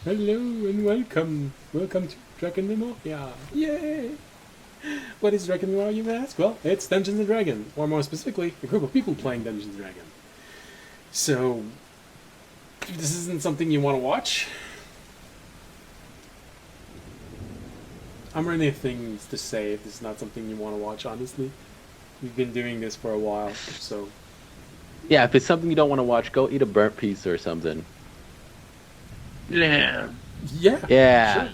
Hello and welcome. Welcome to Drakenmemoria. Yay! What is Drakenmemoria, you may ask? Well, it's Dungeons and Dragons, or more specifically, a group of people playing Dungeons and Dragons. So, if this isn't something you want to watch, I'm running out of things to say if this is not something you want to watch, honestly. We've been doing this for a while, so... Yeah, if it's something you don't want to watch, go eat a burnt pizza or something. Yeah. Yeah. Sure.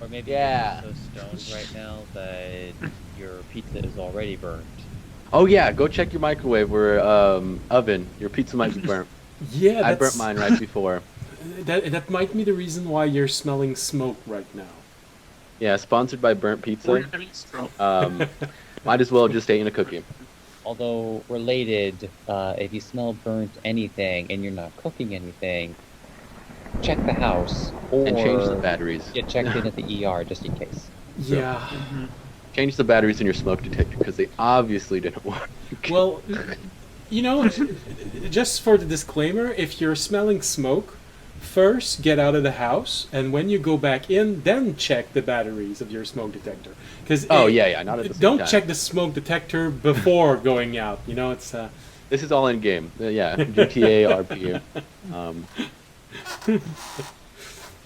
Or maybe Yeah. you're so stoned right now that your pizza is already burnt. Oh yeah, go check your microwave or oven. Your pizza might be burnt. Yeah, I burnt mine right before. That might be the reason why you're smelling smoke right now. Yeah, sponsored by Burnt Pizza. Might as well just ate in a cookie. Although related, if you smell burnt anything and you're not cooking anything, check the house or And change the batteries. get checked in at the ER just in case. Yeah. Change the batteries in your smoke detector because they obviously didn't work. Well, you know, just for the disclaimer, if you're smelling smoke, first get out of the house, and when you go back in, then check the batteries of your smoke detector. Because not at the same don't time. check the smoke detector before going out. You know, it's This is all in game. Yeah, GTA RP.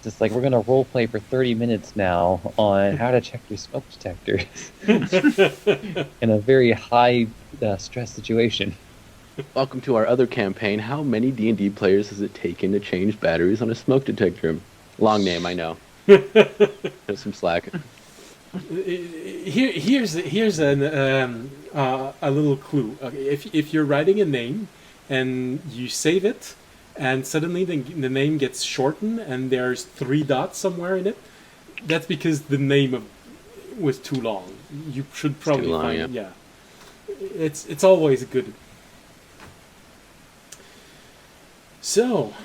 Just like we're gonna role play for 30 minutes now on how to check your smoke detectors in a very high stress situation. Welcome to our other campaign. How many D&D players has it taken to change batteries on a smoke detector? Long name, I know. There's some slack. here's a little clue. Okay, if you're writing a name and you save it, and suddenly the name gets shortened and there's 3 dots somewhere in it, that's because the name was too long. You should probably find it. Yeah, it's always good. So,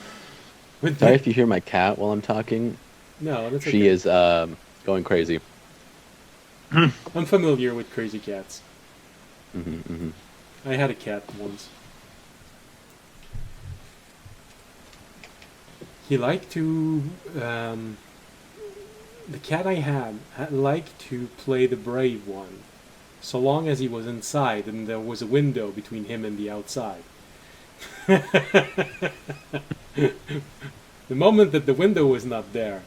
Sorry if you hear my cat while I'm talking. No, that's okay. She is going crazy. I'm familiar with crazy cats. Mm-hmm. I had a cat once. He liked to... the cat I had liked to play the brave one, so long as he was inside and there was a window between him and the outside. The moment that the window was not there,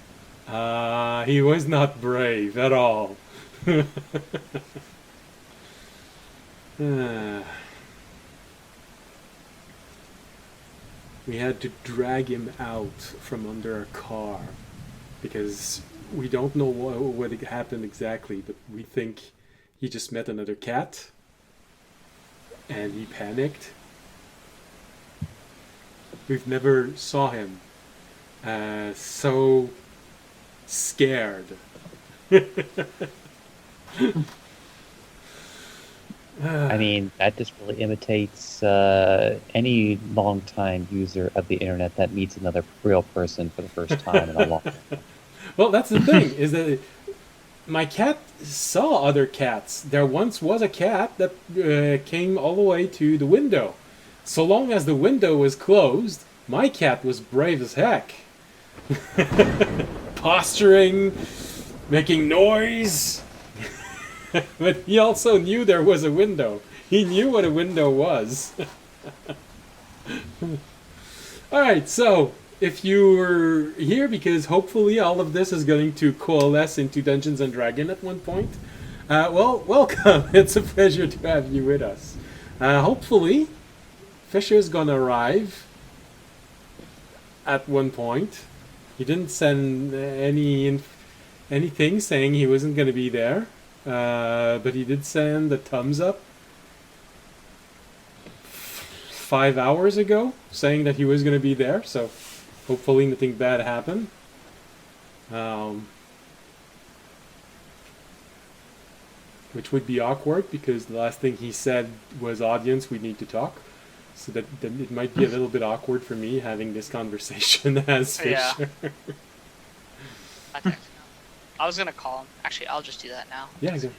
he was not brave at all. We had to drag him out from under a car because we don't know what happened exactly, but we think he just met another cat and he panicked. We've never saw him so scared. I mean, that just really imitates any long-time user of the internet that meets another real person for the first time in a long time. Well, that's the thing, is that my cat saw other cats. There once was a cat that came all the way to the window. So long as the window was closed, my cat was brave as heck. Posturing, making noise. But he also knew there was a window. He knew what a window was. Alright, so if you were here, because hopefully all of this is going to coalesce into Dungeons and Dragons at one point, well, welcome. It's a pleasure to have you with us. Hopefully, Fisher's gonna arrive at one point. He didn't send anything saying he wasn't gonna be there, but he did send a thumbs up 5 hours ago saying that he was gonna be there. So hopefully nothing bad happened. Which would be awkward because the last thing he said was, "Audience, we need to talk." So that it might be a little bit awkward for me having this conversation as Fisher. Yeah. I think so. I was gonna call him. Actually, I'll just do that now. Yeah, go.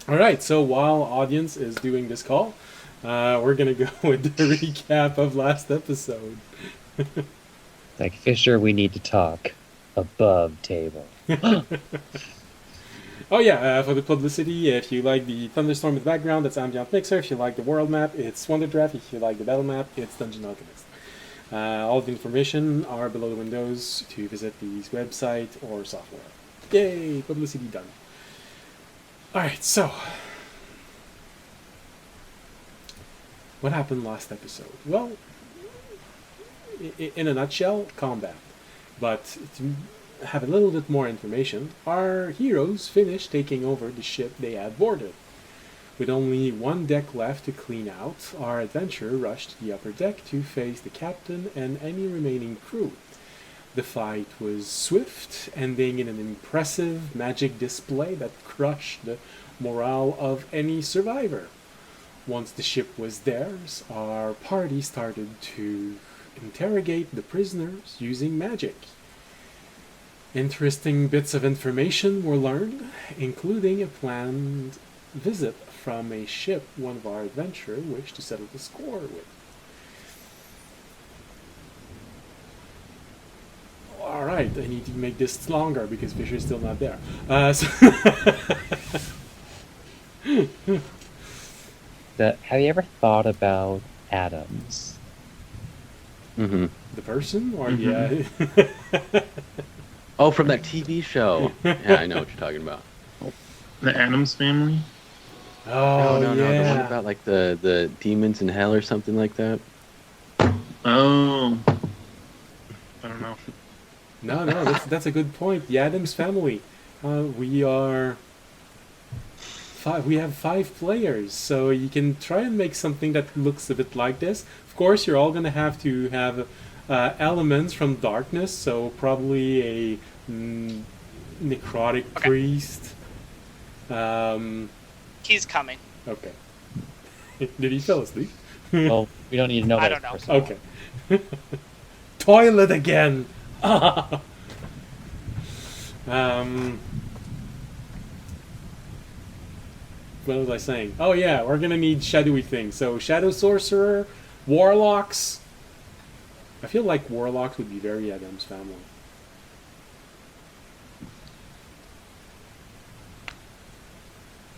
Alright, so while audience is doing this call, we're gonna go with the recap of last episode. Like, Fisher, we need to talk above table. Oh yeah, for the publicity, if you like the thunderstorm in the background, that's Ambient Mixer. If you like the world map, it's WonderDraft. If you like the battle map, it's Dungeon Alchemist. All the information are below the windows to visit these website or software. Yay, publicity done. Alright, so what happened last episode? Well, in a nutshell, combat. But to have a little bit more information, our heroes finished taking over the ship they had boarded. With only one deck left to clean out, our adventurer rushed to the upper deck to face the captain and any remaining crew. The fight was swift, ending in an impressive magic display that crushed the morale of any survivor. Once the ship was theirs, our party started to interrogate the prisoners using magic. Interesting bits of information were learned, including a planned visit from a ship one of our adventurers wished to settle the score with. Alright, I need to make this longer because Fisher's still not there. Have you ever thought about atoms? Mm-hmm. The person? Or Mm-hmm. Oh, from that TV show. Yeah, I know what you're talking about. The Addams Family? Oh, no, yeah. the one about like the demons in hell or something like that. Oh. I don't know. No, that's a good point. The Addams Family. We have 5 players, so you can try and make something that looks a bit like this. Of course, you're all going to have elements from darkness, so probably a necrotic priest. He's coming. Okay. Did he fell asleep? Well, we don't need to know I that. don't know. personal. Okay. Toilet again. What was I saying? Oh yeah, we're gonna need shadowy things. So shadow sorcerer, warlocks. I feel like warlocks would be very Adam's family.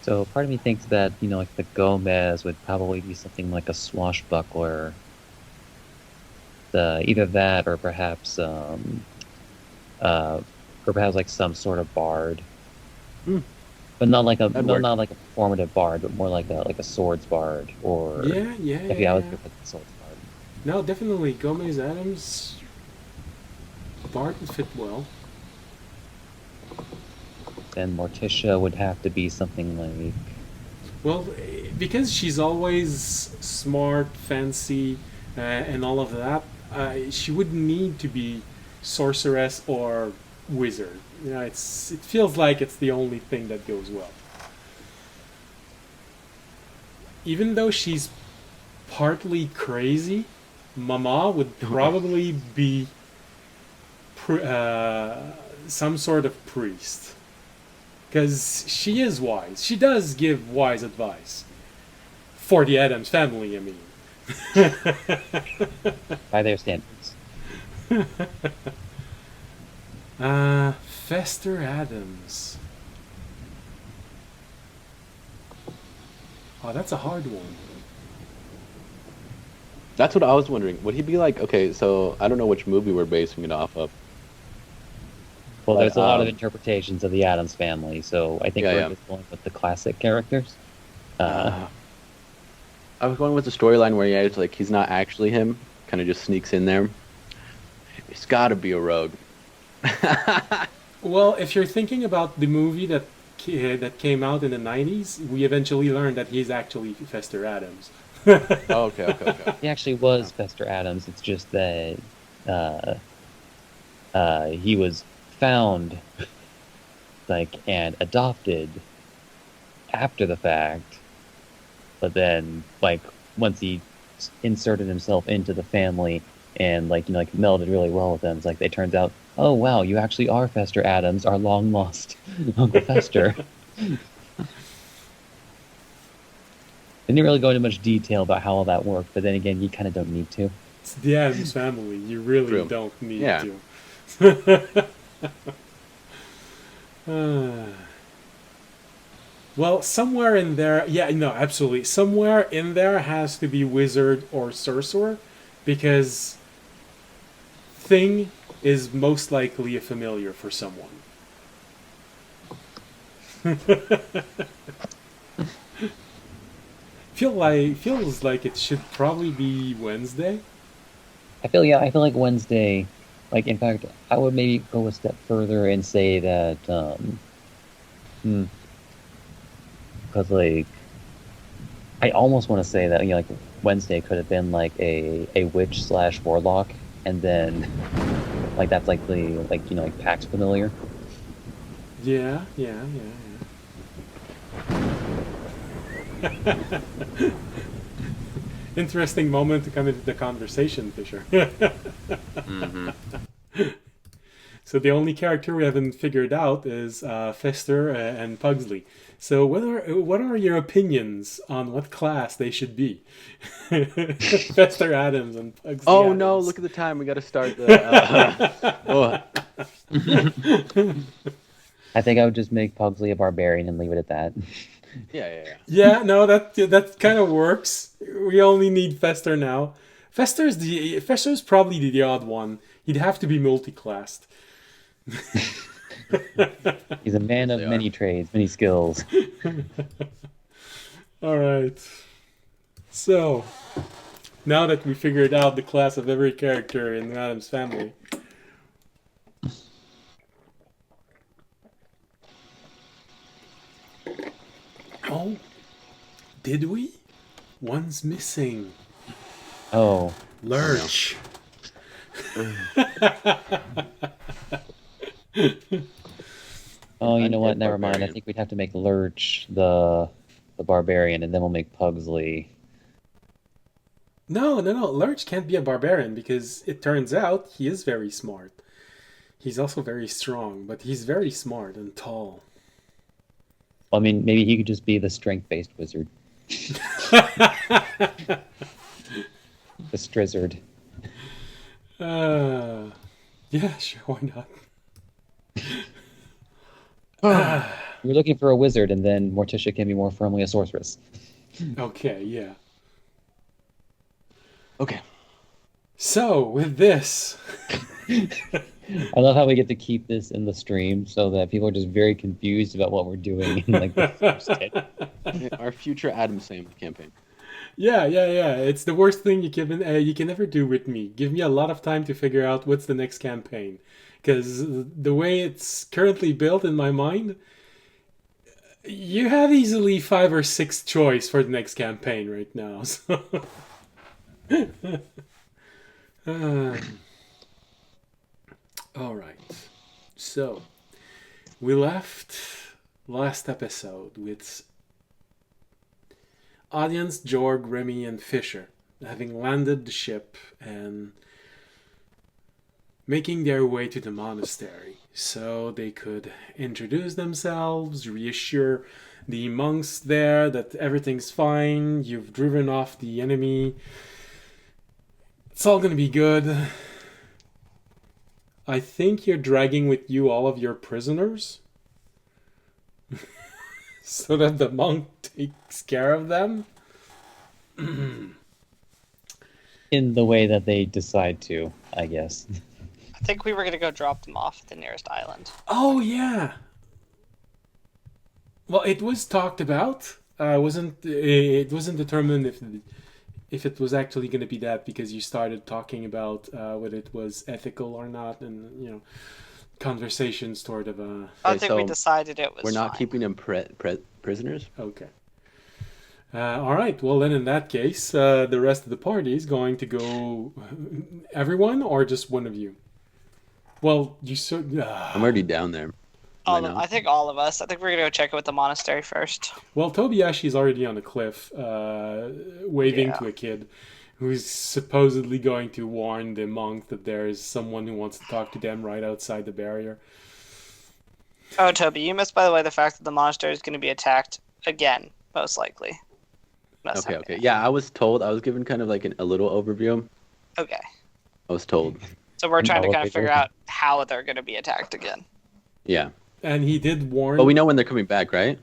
So part of me thinks that, like the Gomez would probably be something like a swashbuckler. Either that or perhaps like some sort of bard. Hmm. But not like a That'd work. not like a performative bard, but more like a swords bard or Yeah. I would go with the swords bard. No, definitely Gomez Adams. Bard would fit well. Then Morticia would have to be something like Well, because she's always smart, fancy, and all of that, she wouldn't need to be sorceress or wizard. It feels like it's the only thing that goes well. Even though she's partly crazy, Mama would probably be some sort of priest. Because she is wise. She does give wise advice. For the Addams family, I mean. by their standards. Fester Adams. Oh, that's a hard one. That's what I was wondering. Would he be like? Okay, so I don't know which movie we're basing it off of. Well, there's a lot of Um, interpretations of the Addams family, so I think Yeah, we're yeah. just going with the classic characters. I was going with the storyline where he's not actually him, kind of just sneaks in there. He's got to be a rogue. Well, if you're thinking about the movie that came out in the 90s, we eventually learned that he's actually Fester Adams. Oh, okay. He actually was Fester Adams. It's just that he was found and adopted after the fact, but then once he inserted himself into the family and melded really well with them, it's like it turns out, oh wow, you actually are Fester Adams, our long lost Uncle Fester. Didn't really go into much detail about how all that worked, but then again, you kind of don't need to. It's the Addams Family. You really True. don't need Yeah. to. Well, somewhere in there, yeah, no, absolutely. Somewhere in there has to be wizard or sorcerer, because thing is most likely a familiar for someone. Feels like it should probably be Wednesday. I feel like Wednesday, like in fact, I would maybe go a step further and say that, because like, I almost want to say that like Wednesday could have been like a witch / warlock, and then like that's like the like Pax familiar. Yeah. Interesting moment to come into the conversation, Fisher. Mm-hmm. So the only character we haven't figured out is Fester and Pugsley. So what are your opinions on what class they should be? Fester Adams and Pugsley Oh Adams. no! Look at the time. We got to start the. Oh. I think I would just make Pugsley a barbarian and leave it at that. Yeah. Yeah, no, that kind of works. We only need Fester now. Fester's probably the odd one. He'd have to be multi-classed. He's a man of many trades, many skills. All right. So, now that we figured out the class of every character in the Addams Family, oh, did we? One's missing. Oh, Lurch. oh, you know what? Never mind. I Barbarian. think we'd have to make Lurch the barbarian, and then we'll make Pugsley. No. Lurch can't be a barbarian because it turns out he is very smart. He's also very strong, but he's very smart and tall. Well, I mean, maybe he could just be the strength-based wizard, the Strizzard. Yeah, sure, why not? We're looking for a wizard, and then Morticia can be more firmly a sorceress. Okay, yeah. Okay. So, with this... I love how we get to keep this in the stream so that people are just very confused about what we're doing in like the first hit. Our future Addams Family campaign. Yeah. It's the worst thing you can ever do with me. Give me a lot of time to figure out what's the next campaign. Because the way it's currently built in my mind, you have easily 5 or 6 choice for the next campaign right now. So. All right. So, we left last episode with audience Jorg, Remy, and Fisher having landed the ship and making their way to the monastery so they could introduce themselves, reassure the monks there that everything's fine, you've driven off the enemy, it's all gonna be good. I think you're dragging with you all of your prisoners so that the monk takes care of them. In the way that they decide to, I guess. I think we were gonna go drop them off at the nearest island. Oh yeah. Well, it was talked about. It wasn't determined if it was actually going to be that, because you started talking about whether it was ethical or not, and conversations sort of I Okay, think we so decided it was We're not fine. keeping them prisoners. okay. All right. Well, then in that case, the rest of the party is going to go. Everyone, or just one of you? Well, you so. I'm already down there. I think all of us. I think we're gonna go check it with the monastery first. Well, Tobi Yashies already on the cliff, waving Yeah. to a kid who's supposedly going to warn the monk that there is someone who wants to talk to them right outside the barrier. Oh, Toby, you missed, by the way, the fact that the monastery is going to be attacked again, most likely. That's Okay. happening. Yeah, I was told. I was given kind of like a little overview. Okay. I was told. So we're An trying to kind of elevator? figure out how they're going to be attacked again. Yeah. And he did warn But we know when they're coming back, right?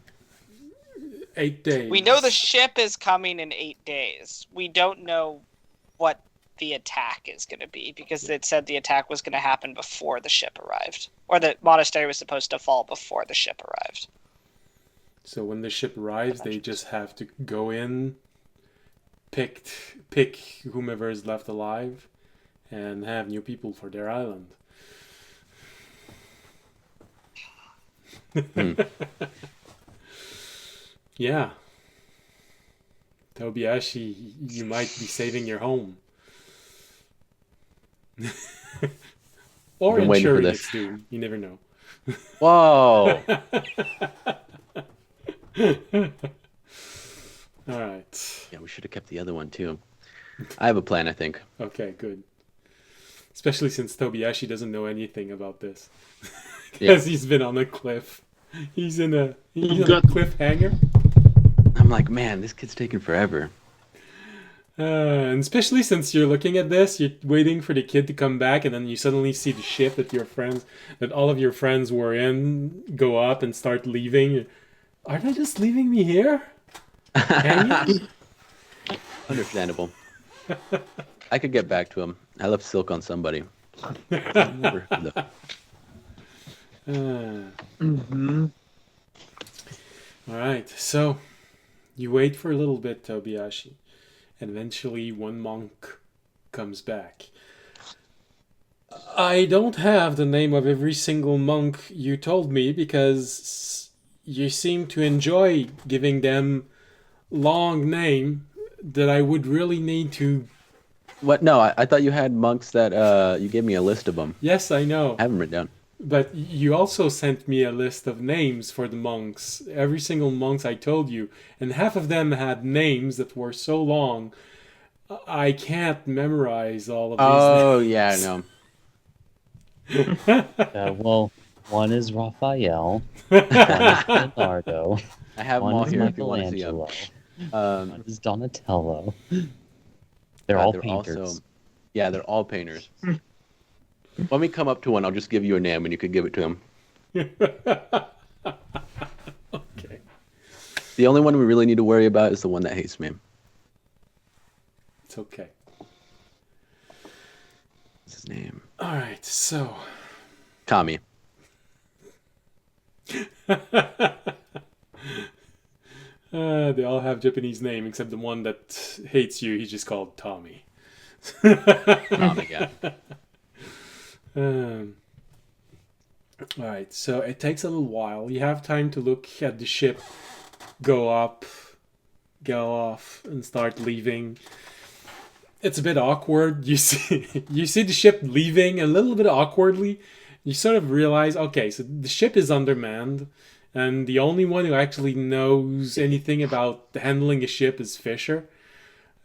8 days. We know the ship is coming in 8 days. We don't know what the attack is going to be because it said the attack was going to happen before the ship arrived. Or the monastery was supposed to fall before the ship arrived. So when the ship arrives, they just have to go in, pick whomever is left alive, and have new people for their island. Yeah. Tobiashi, you might be saving your home. Or Been waiting for ensuring this. it's doomed. You never know. Whoa! All right. Yeah, we should have kept the other one too. I have a plan, I think. Okay, good. Especially since Tobiashi doesn't know anything about this. Yeah. Because he's been on a cliff. He's in a got- cliffhanger. I'm like, man, this kid's taking forever. And especially since you're looking at this, you're waiting for the kid to come back, and then you suddenly see the ship that all of your friends were in, go up and start leaving. Are they just leaving me here? Hanging? Understandable. I could get back to him. I left silk on somebody. Never heard of- Mm-hmm. All right, so you wait for a little bit, Tobiashi, and eventually one monk comes back. I don't have the name of every single monk you told me because you seem to enjoy giving them long name that I would really need to. What? No, I thought you had monks that you gave me a list of them. Yes, I know. I have them written down. But you also sent me a list of names for the monks. Every single monks I told you. And half of them had names that were so long, I can't memorize all of these Oh, names. yeah, no. Well, one is Raphael, one is Leonardo, I have them one all is here if you want to see them. Michelangelo, one is Donatello. They're all painters. They're all painters. When we come up to one, I'll just give you a name and you could give it to him. Okay. The only one we really need to worry about is the one that hates me. It's okay. What's his name? All right, so. Tommy. They all have Japanese name except the one that hates you. He's just called Tommy. Tommy, yeah. All right, so it takes a little while. You have time to look at the ship go up, go off, and start leaving. It's a bit awkward. You see the ship leaving a little bit awkwardly. You sort of realize, okay, so the ship is undermanned, and the only one who actually knows anything about handling a ship is Fisher.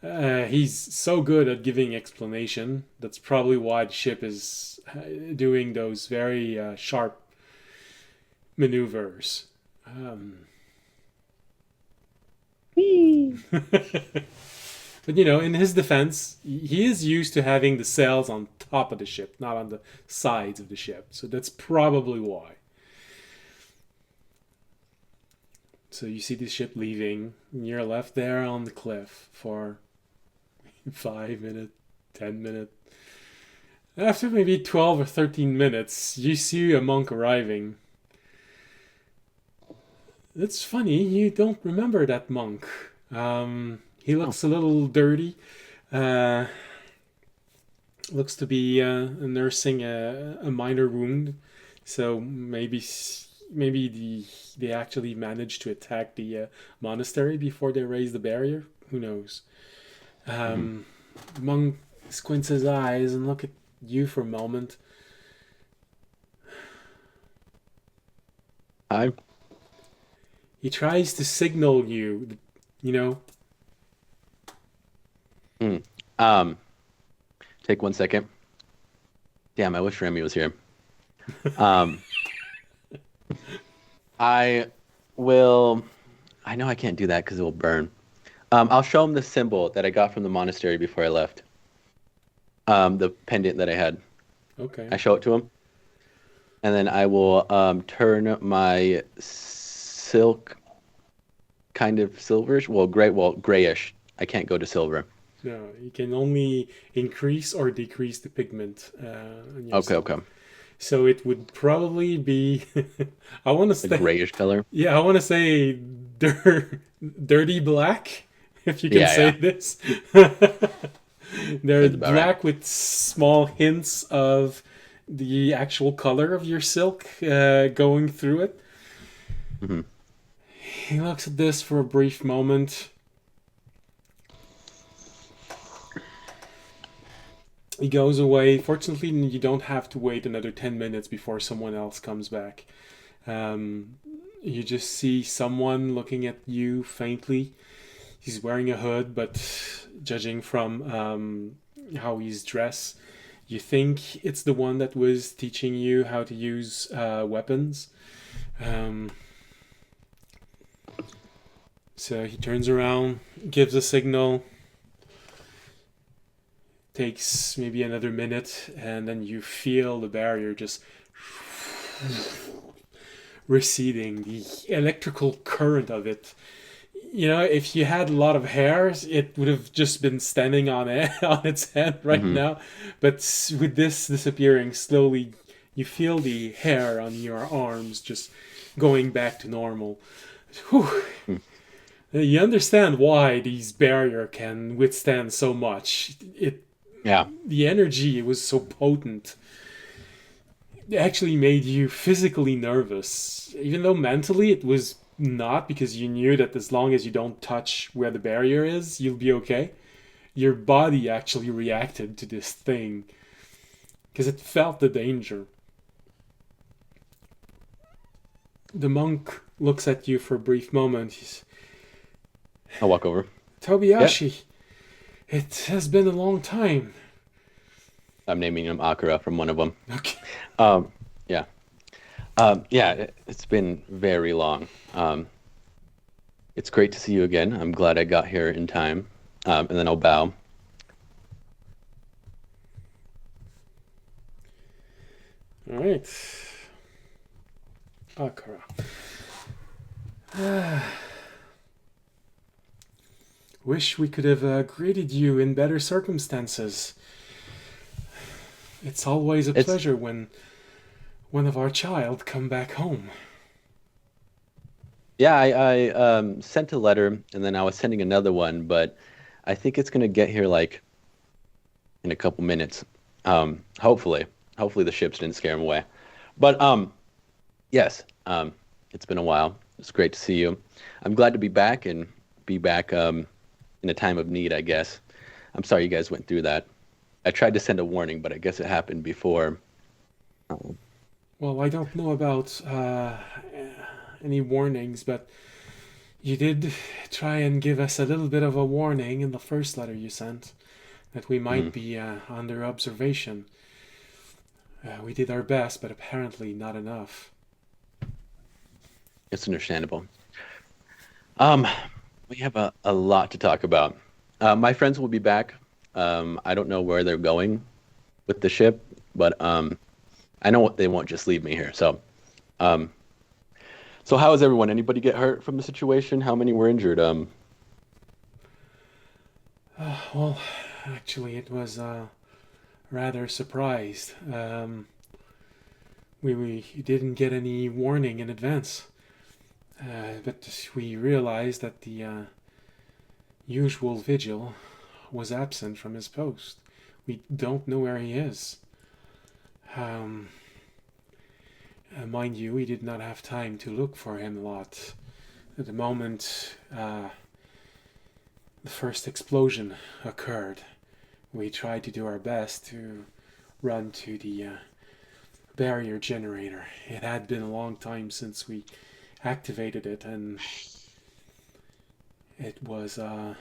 He's so good at giving explanation. That's probably why the ship is doing those very sharp maneuvers. But in his defense, he is used to having the sails on top of the ship, not on the sides of the ship. So that's probably why. So you see the ship leaving, and you're left there on the cliff for 5 minutes, 10 minutes. After maybe 12 or 13 minutes, you see a monk arriving. It's funny, you don't remember that monk. He looks a little dirty. Looks to be nursing a minor wound. So maybe they actually managed to attack the monastery before they raised the barrier. Who knows? Monk squints his eyes and look at you for a moment. He tries to signal you, Take 1 second. Damn, I wish Remy was here. I know I can't do that because it will burn. I'll show him the symbol that I got from the monastery before I left. The pendant that I had. Okay. I show it to him, and then I will turn my silk kind of silverish, grayish. I can't go to silver. No, you can only increase or decrease the pigment on your Okay, silk. okay. So it would probably be, I want to A say, grayish color. yeah, I want to say dirty black, if you can Yeah, say yeah. this. They're That's about right. black with small hints of the actual color of your silk going through it. Hmm. He looks at this for a brief moment. He goes away. Fortunately, you don't have to wait another 10 minutes before someone else comes back. You just see someone looking at you faintly. He's wearing a hood, but judging from how he's dressed, you think it's the one that was teaching you how to use weapons. Um, so he turns around, gives a signal, takes maybe another minute, and then you feel the barrier just receding, the electrical current of it. You know, if you had a lot of hairs, it would have just been standing on on its head right Hmm. now. But with this disappearing slowly, you feel the hair on your arms just going back to normal. Whew. You understand why these barrier can withstand so much. Yeah. The energy was so potent. It actually made you physically nervous, even though mentally it was not, because you knew that as long as you don't touch where the barrier is, you'll be okay. Your body actually reacted to this thing because it felt the danger. The monk looks at you for a brief moment. He's, I'll walk over. Yeah. Tobiyashi, it has been a long time. I'm naming him Akira from one of them. Okay. Yeah. Yeah, it's been very long. It's great to see you again. I'm glad I got here in time. And then I'll bow. All right. Akira. Wish we could have greeted you in better circumstances. It's always a It's pleasure when one of our child come back home. Yeah, I sent a letter and then I was sending another one, but I think it's gonna get here like in a couple minutes. Hopefully. Hopefully the ships didn't scare him away. But yes, it's been a while. It's great to see you. I'm glad to be back and be back in a time of need, I guess. I'm sorry you guys went through that. I tried to send a warning, but I guess it happened before. Um, Well, I don't know about any warnings, but you did try and give us a little bit of a warning in the first letter you sent that we might mm, be under observation. We did our best, but apparently not enough. it's understandable. Um, we have a lot to talk about. My friends will be back. I don't know where they're going with the ship, but I know they won't just leave me here. Um, so how is everyone? Anybody get hurt from the situation? How many were injured? Well, actually, it was rather surprised. We didn't get any warning in advance, but we realized that the usual vigil was absent from his post. We don't know where he is. Um, Mind you, we did not have time to look for him a lot. At the moment the first explosion occurred, we tried to do our best to run to the barrier generator. It had been a long time since we activated it, and it was a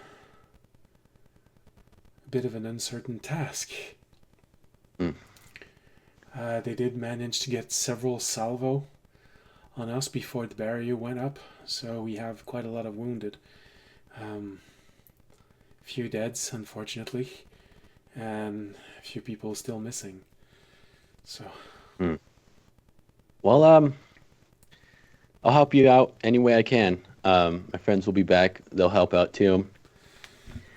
bit of an uncertain task. mm, They did manage to get several salvo on us before the barrier went up, so we have quite a lot of wounded. Few deads, unfortunately, and a few people still missing. So. Well, I'll help you out any way I can. My friends will be back. They'll help out too.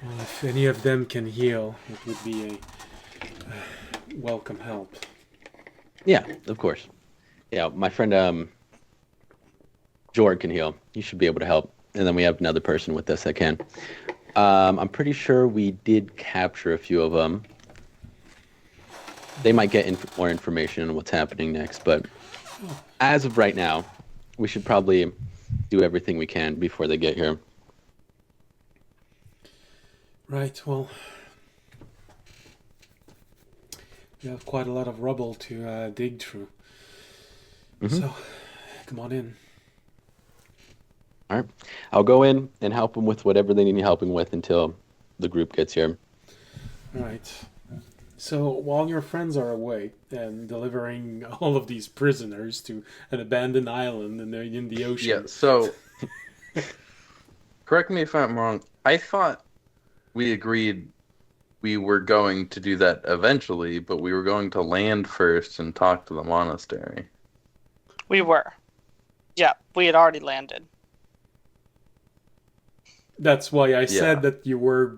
Well, if any of them can heal, it would be a welcome help. Yeah, of course. Yeah, my friend Jord can heal. He should be able to help. And then we have another person with us that can. I'm pretty sure we did capture a few of them. They might get more information on what's happening next, but as of right now, we should probably do everything we can before they get here. Right, well, we have quite a lot of rubble to dig through. So, come on in. All right. I'll go in and help them with whatever they need helping with until the group gets here. All right. So, while your friends are away and delivering all of these prisoners to an abandoned island in the ocean. Yeah, so, correct me if I'm wrong. I thought we agreed we were going to do that eventually, but we were going to land first and talk to the monastery. We were. Yeah, we had already landed. That's why I said that you were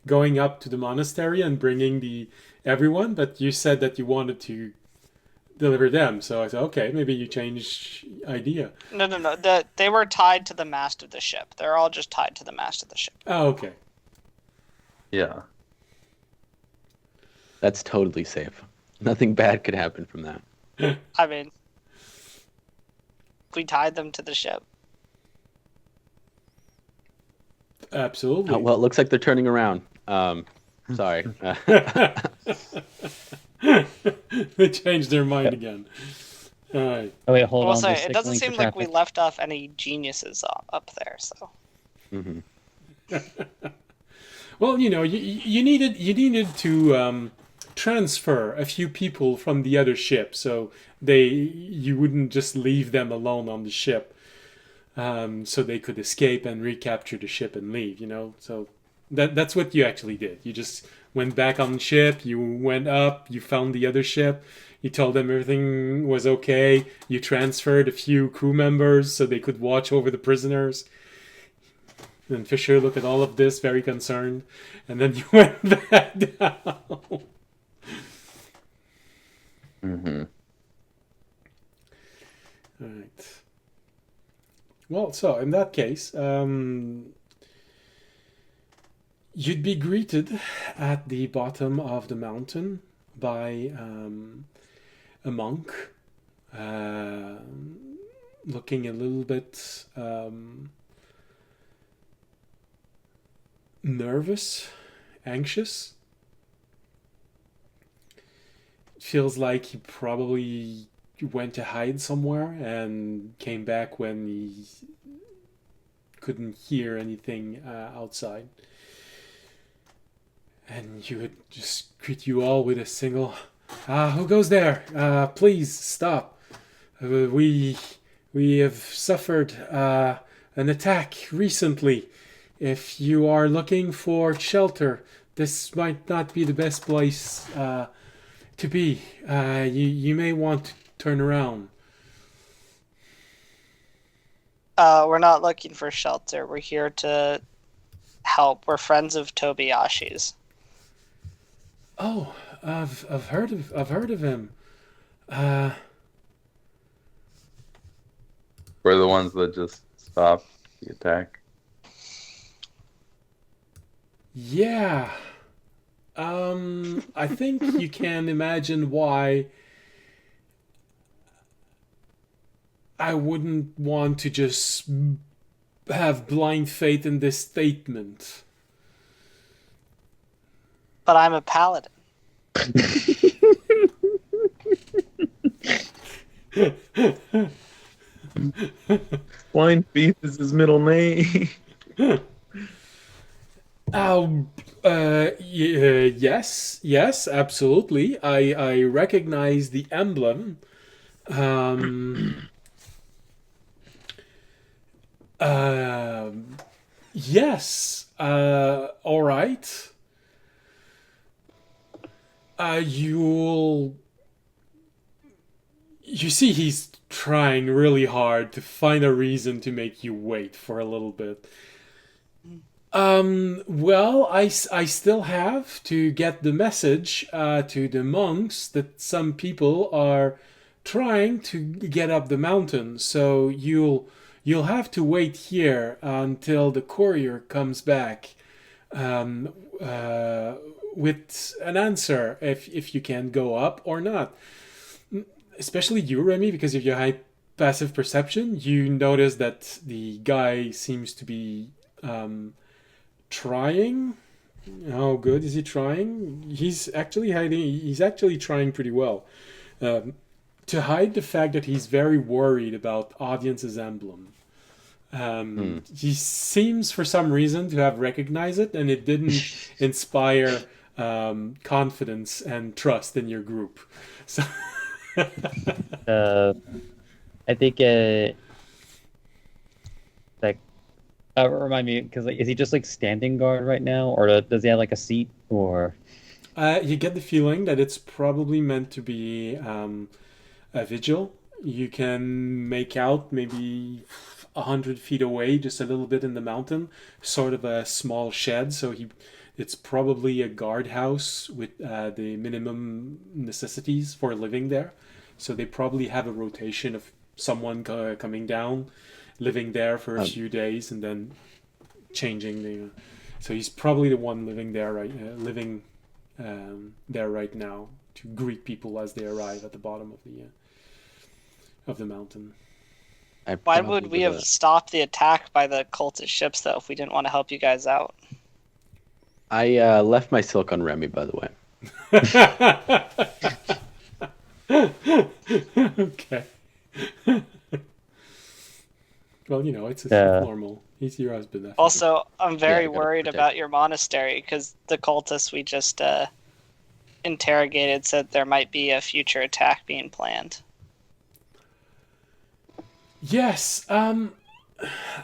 going up to the monastery and bringing everyone, but you said that you wanted to deliver them. So I said, okay, maybe you changed idea. No. They were tied to the mast of the ship. They're all just tied to the mast of the ship. Oh, okay. Yeah. That's totally safe. Nothing bad could happen from that. I mean, we tied them to the ship. Absolutely. Oh, well, it looks like they're turning around. Sorry. They changed their mind again. All right. Oh wait, hold on. Say, they're it doesn't signaling seem for like we traffic. left off any geniuses up there. So. hmm Well, you needed to transfer a few people from the other ship, so you wouldn't just leave them alone on the ship, so they could escape and recapture the ship and leave. So that's what you actually did. You just went back on the ship. You went up. You found the other ship. You told them everything was okay. You transferred a few crew members so they could watch over the prisoners. And Fisher looked at all of this, very concerned, and then you went back down. Mm-hmm. All right. Well, so in that case, you'd be greeted at the bottom of the mountain by a monk, looking a little bit nervous, anxious. It feels like he probably went to hide somewhere and came back when he couldn't hear anything outside. And he would just greet you all with a single, who goes there? Please stop. We have suffered an attack recently. If you are looking for shelter, this might not be the best place to be. You may want to turn around. We're not looking for shelter. We're here to help. We're friends of Tobi Yashies. Oh, I've heard of him. We're the ones that just stopped the attack. Yeah. I think you can imagine why I wouldn't want to just have blind faith in this statement. But I'm a paladin. Blind Faith is his middle name. Yes, absolutely. I recognize the emblem. Yes. All right. You'll. You see, he's trying really hard to find a reason to make you wait for a little bit. Well, I still have to get the message to the monks that some people are trying to get up the mountain. So you'll have to wait here until the courier comes back um, uh, with an answer if you can go up or not. Especially you, Remy, because of your high passive perception, you notice that the guy seems to be trying. How good is he trying? He's actually hiding. He's actually trying pretty well to hide the fact that he's very worried about audience's emblem. He seems, for some reason, to have recognized it, and it didn't inspire confidence and trust in your group. So. I think like remind me, because like, is he just like standing guard right now, or does he have like a seat, or? You get the feeling that it's probably meant to be a vigil. You can make out maybe 100 feet away, just a little bit in the mountain, sort of a small shed. So it's probably a guardhouse with the minimum necessities for living there. So they probably have a rotation of someone coming down, living there for a few days, and then changing the. So he's probably the one living there there right now to greet people as they arrive at the bottom of the mountain. Why would we have stopped the attack by the cultist ships, though, if we didn't want to help you guys out? I left my silk on Remy, by the way. Okay. Well, it's normal. He's your husband. Also, I'm very worried about your monastery, because the cultists we just interrogated said there might be a future attack being planned. Yes.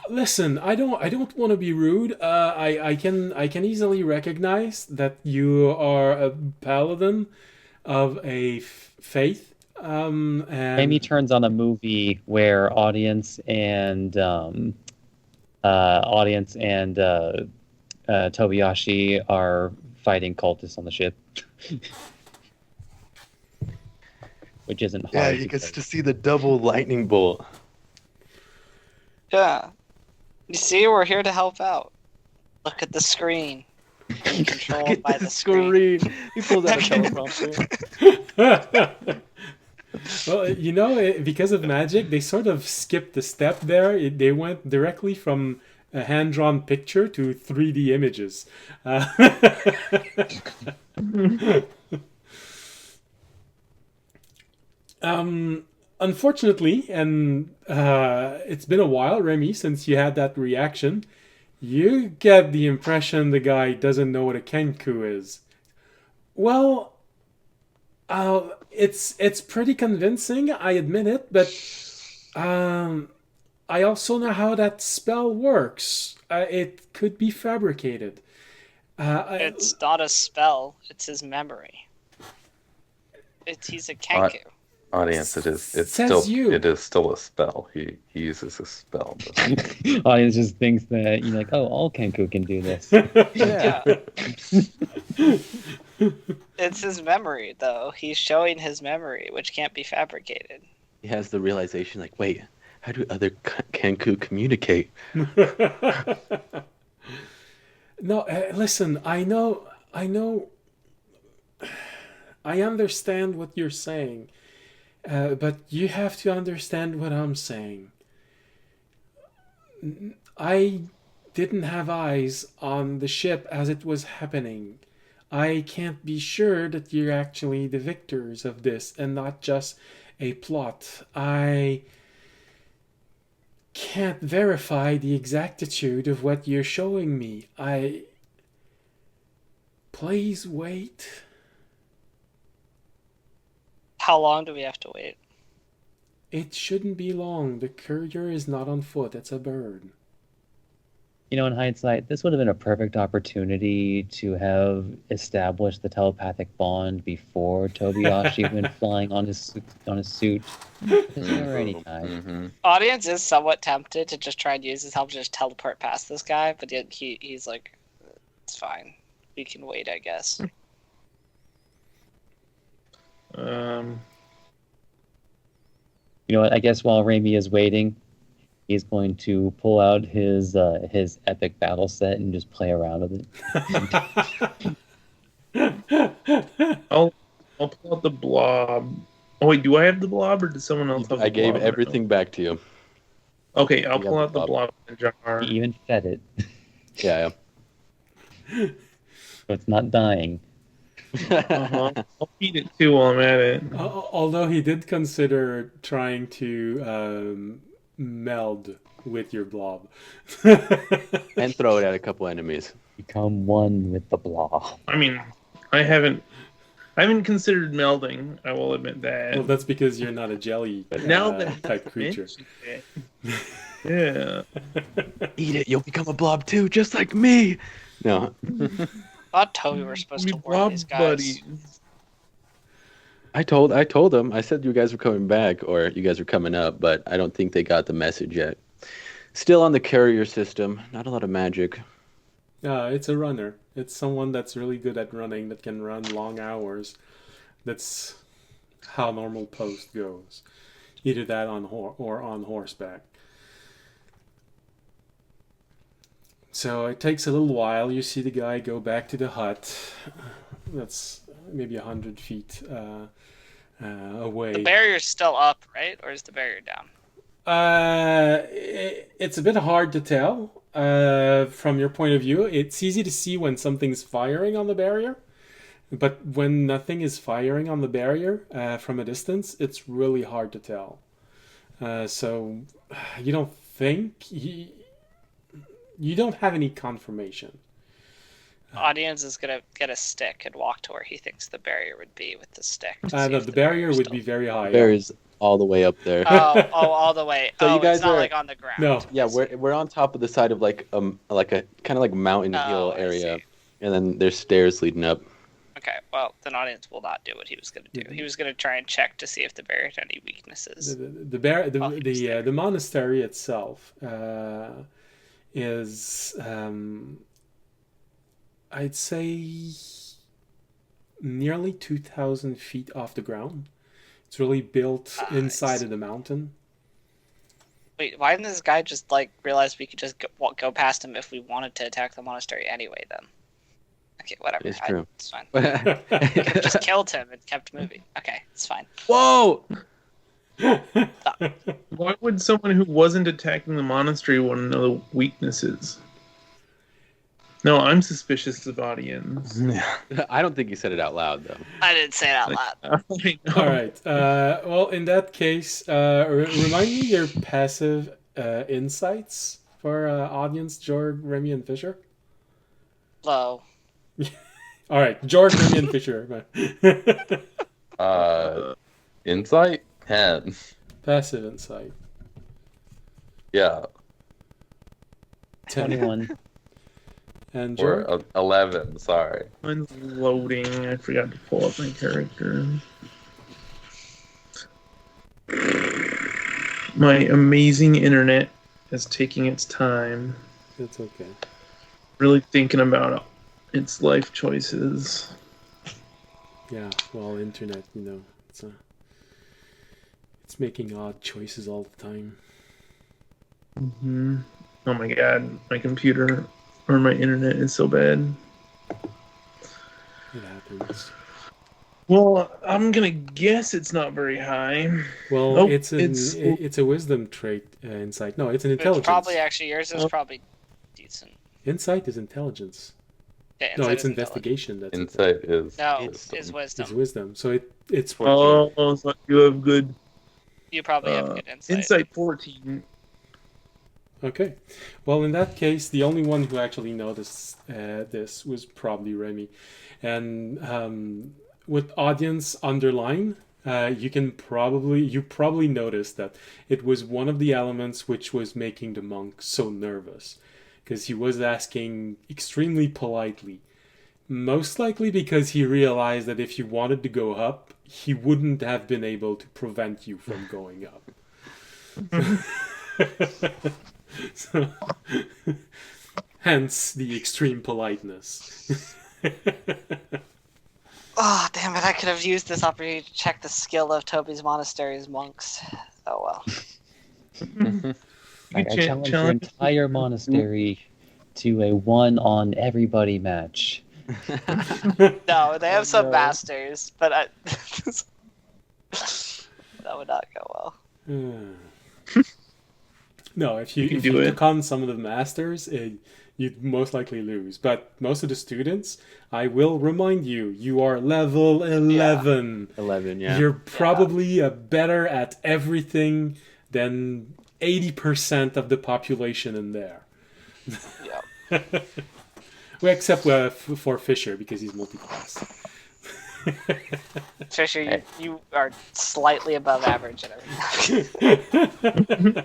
Listen, I don't want to be rude. I can easily recognize that you are a paladin of a faith. And Amy turns on a movie where audience and Tobiyashi are fighting cultists on the ship, which isn't hard. Yeah, he gets to see the double lightning bolt. Yeah. You see, we're here to help out. Look at the screen. Controlled by the screen. He pulls out a teleprompter. Well, because of magic, they sort of skipped a step there. They went directly from a hand-drawn picture to 3D images. Unfortunately, and it's been a while, Remy, since you had that reaction, you get the impression the guy doesn't know what a kenku is. Well, it's pretty convincing, I admit it, but I also know how that spell works. It could be fabricated. It's not a spell, it's his memory. He's a kenku. Audience, it is still a spell. He uses a spell. Audience just thinks that you're like, oh, all kenku can do this. Yeah. It's his memory, though. He's showing his memory, which can't be fabricated. He has the realization, like, wait, how do other kenku communicate? No, listen, I know, I understand what you're saying. But you have to understand what I'm saying. I didn't have eyes on the ship as it was happening. I can't be sure that you're actually the victors of this and not just a plot. I can't verify the exactitude of what you're showing me. Please wait. How long do we have to wait? It shouldn't be long. The courier is not on foot. It's a bird. In hindsight, this would have been a perfect opportunity to have established the telepathic bond before Tobiyashi went flying on his suit. Because we already died. Mm-hmm. Audience is somewhat tempted to just try and use his help to just teleport past this guy, but yet he's like, it's fine. We can wait, I guess. You know what? I guess while Raimi is waiting, he's going to pull out his epic battle set and just play around with it. I'll pull out the blob. Oh wait, do I have the blob or did someone else have the I gave blob? everything back to you. Okay, I'll You pull have out the the blob in the jar. He even fed it, Yeah, so it's not dying. Uh-huh. I'll feed it too while I'm at it. Although he did consider trying to meld with your blob. And throw it at a couple enemies. Become one with the blob. I mean, I haven't considered melding. I will admit that. Well, that's because you're not a jelly Now that type creature. Yeah. Eat it, you'll become a blob too, just like me. No, I thought Toby were supposed to warn these guys. I told them. I said you guys were coming back, or you guys were coming up, but I don't think they got the message yet. Still on the carrier system. Not a lot of magic. It's a runner. It's someone that's really good at running, that can run long hours. That's how normal post goes. Either that or on horseback. So it takes a little while. You see the guy go back to the hut. That's maybe 100 feet away. The barrier's still up, right? Or is the barrier down? It's a bit hard to tell from your point of view. It's easy to see when something's firing on the barrier, but when nothing is firing on the barrier from a distance, it's really hard to tell. So you don't think you don't have any confirmation. Audience is gonna get a stick and walk to where he thinks the barrier would be with the stick. No, the barrier would be very high. Bear's all the way up there. Oh, all the way. So you guys it's not are- like on the ground. No. Yeah, we're on top of the side of like a kind of like mountain hill I area, see. and then there's stairs leading up. Okay, well, then audience will not do what he was going to do. He was going to try and check to see if the barrier had any weaknesses. The monastery itself is I'd say nearly 2,000 feet off the ground. It's really built inside of the mountain. Wait, why didn't this guy just realize we could just go past him if we wanted to attack the monastery anyway? Then, okay, whatever. It's true. It's fine. Just killed him and kept moving. Okay, it's fine. Whoa! Why would someone who wasn't attacking the monastery want to know the weaknesses? No, I'm suspicious of audience. I don't think you said it out loud though. I didn't say it out loud. I know. All right. Well, in that case, remind me your passive insights for audience, George, Remy, and Fisher. Low. All right, George, Remy, and Fisher. Insight 10. Passive insight. Yeah, 21. And George? or 11. Sorry. Mine's loading. I forgot to pull up my character. My amazing internet is taking its time. It's okay. Really thinking about its life choices. Yeah, well, internet, it's making odd choices all the time. Hmm. Oh my god, my computer or my internet is so bad. It happens. Well, I'm gonna guess it's not very high. Well, Nope, it's a wisdom trait insight. No, it's an intelligence. It's probably actually yours is probably decent. Insight is intelligence. Yeah, No, insight it's is investigation. That's Insight is. No, wisdom. is wisdom. It's wisdom. So it's 14. Oh, so you have good You probably have good insight. insight 14. Okay. Well, in that case, the only one who actually noticed this was probably Remy. And with audience underline, you probably noticed that it was one of the elements which was making the monk so nervous. because he was asking extremely politely. Most likely because he realized that if you wanted to go up, he wouldn't have been able to prevent you from going up. So, hence the extreme politeness. Oh, damn it. I could have used this opportunity to check the skill of Tobi's monastery's monks. Oh, well. I challenge your entire monastery to a one on everybody match. No, they have some masters, but that would not go well. No, if you took on some of the masters, you'd most likely lose. But most of the students, I will remind you, you are level 11. 11, yeah. You're probably better at everything than 80% of the population in there. Yeah. Well, except for Fisher, because he's multi-class. Fisher, you are slightly above average at everything.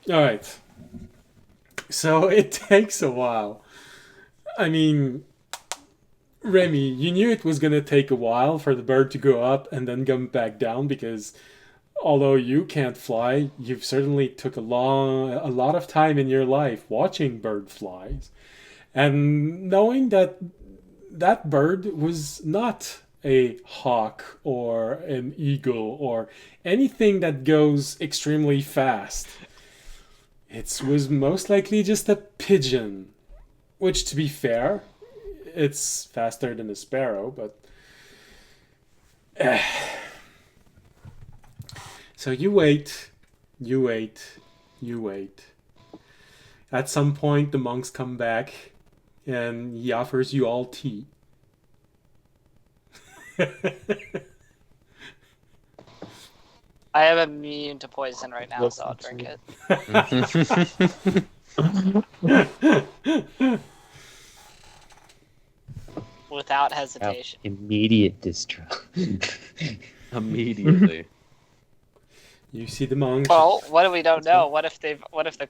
All right. So it takes a while. I mean, Remy, you knew it was going to take a while for the bird to go up and then come back down, because although you can't fly, you've certainly took a lot of time in your life watching bird flies, and knowing that that bird was not a hawk or an eagle or anything that goes extremely fast. It was most likely just a pigeon, which, to be fair, it's faster than a sparrow, but so you wait. At some point, the monks come back, and he offers you all tea. I am immune to poison right now, so I'll drink it. Without hesitation. Immediate distrust. Immediately. You see the monks. Well, what do we don't know? What if the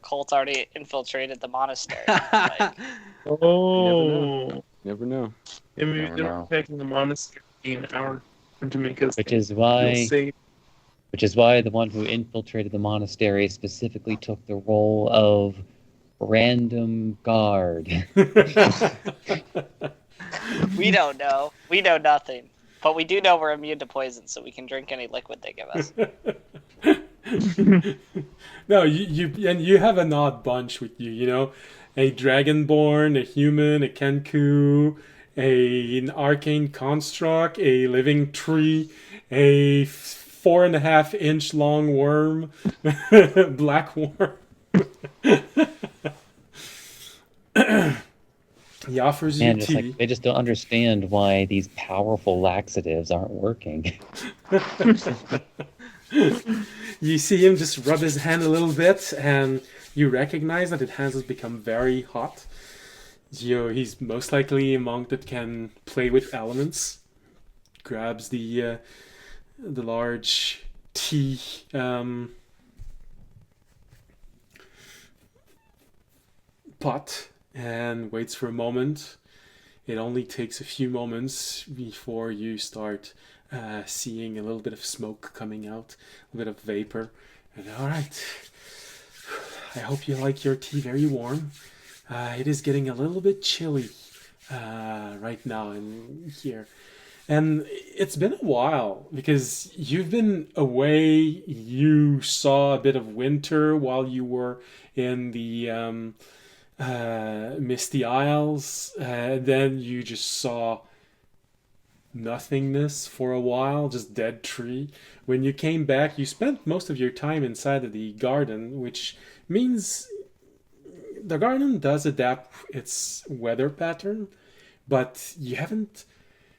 cult already infiltrated the monastery? Like, Oh. Never know. Yeah, maybe Never they're know. attacking the monastery in our to make us Which is feel why safe. the one who infiltrated the monastery specifically took the role of random guard. we don't know. We know nothing. But we do know we're immune to poison, so we can drink any liquid they give us. No, you have an odd bunch with you. You know, a dragonborn, a human, a kenku, an arcane construct, a living tree, a 4.5-inch long worm, black worm. He offers you And it's tea. like they just don't understand why these powerful laxatives aren't working. You see him just rub his hand a little bit, and you recognize that his hands has become very hot. He's most likely a monk that can play with elements. Grabs the large tea pot and waits for a moment. It only takes a few moments before you start seeing a little bit of smoke coming out, a bit of vapor. And all right, I hope you like your tea very warm. It is getting a little bit chilly right now in here. And it's been a while because you've been away. You saw a bit of winter while you were in the Misty Isles. Then you just saw nothingness for a while, just dead tree. When you came back, you spent most of your time inside of the garden, which means the garden does adapt its weather pattern, but you haven't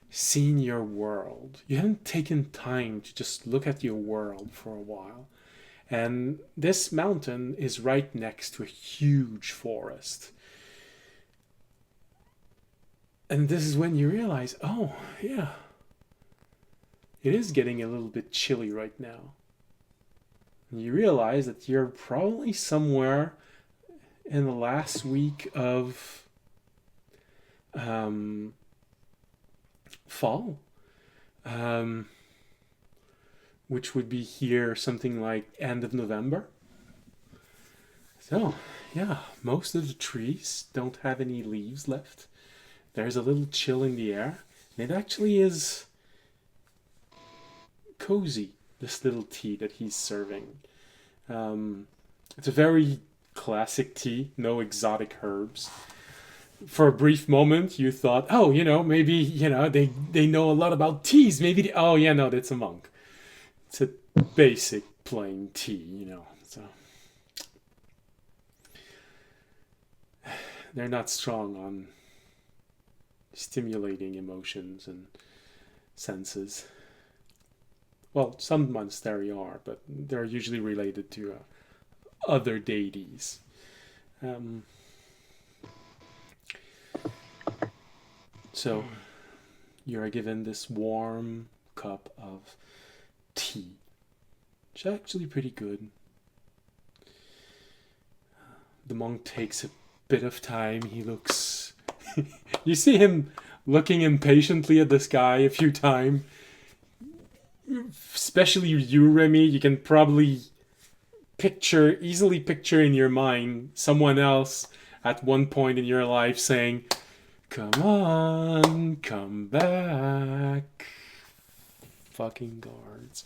seen your world. You haven't taken time to just look at your world for a while. And this mountain is right next to a huge forest. And this is when you realize, oh, yeah, it is getting a little bit chilly right now. You realize that you're probably somewhere in the last week of fall, which would be here something like end of November. So, yeah, most of the trees don't have any leaves left. There's a little chill in the air. And it actually is cozy, this little tea that he's serving. It's a very classic tea, no exotic herbs. For a brief moment, you thought, oh, maybe, they know a lot about teas. Maybe, oh, yeah, no, that's a monk. It's a basic plain tea, so. They're not strong on stimulating emotions and senses. Well, some monastery are, but they're usually related to other deities. So you're given this warm cup of tea, which is actually pretty good. The monk takes a bit of time. He looks... You see him looking impatiently at the sky a few times. Especially you, Remy, you can probably easily picture in your mind someone else at one point in your life saying, come on, come back, fucking guards.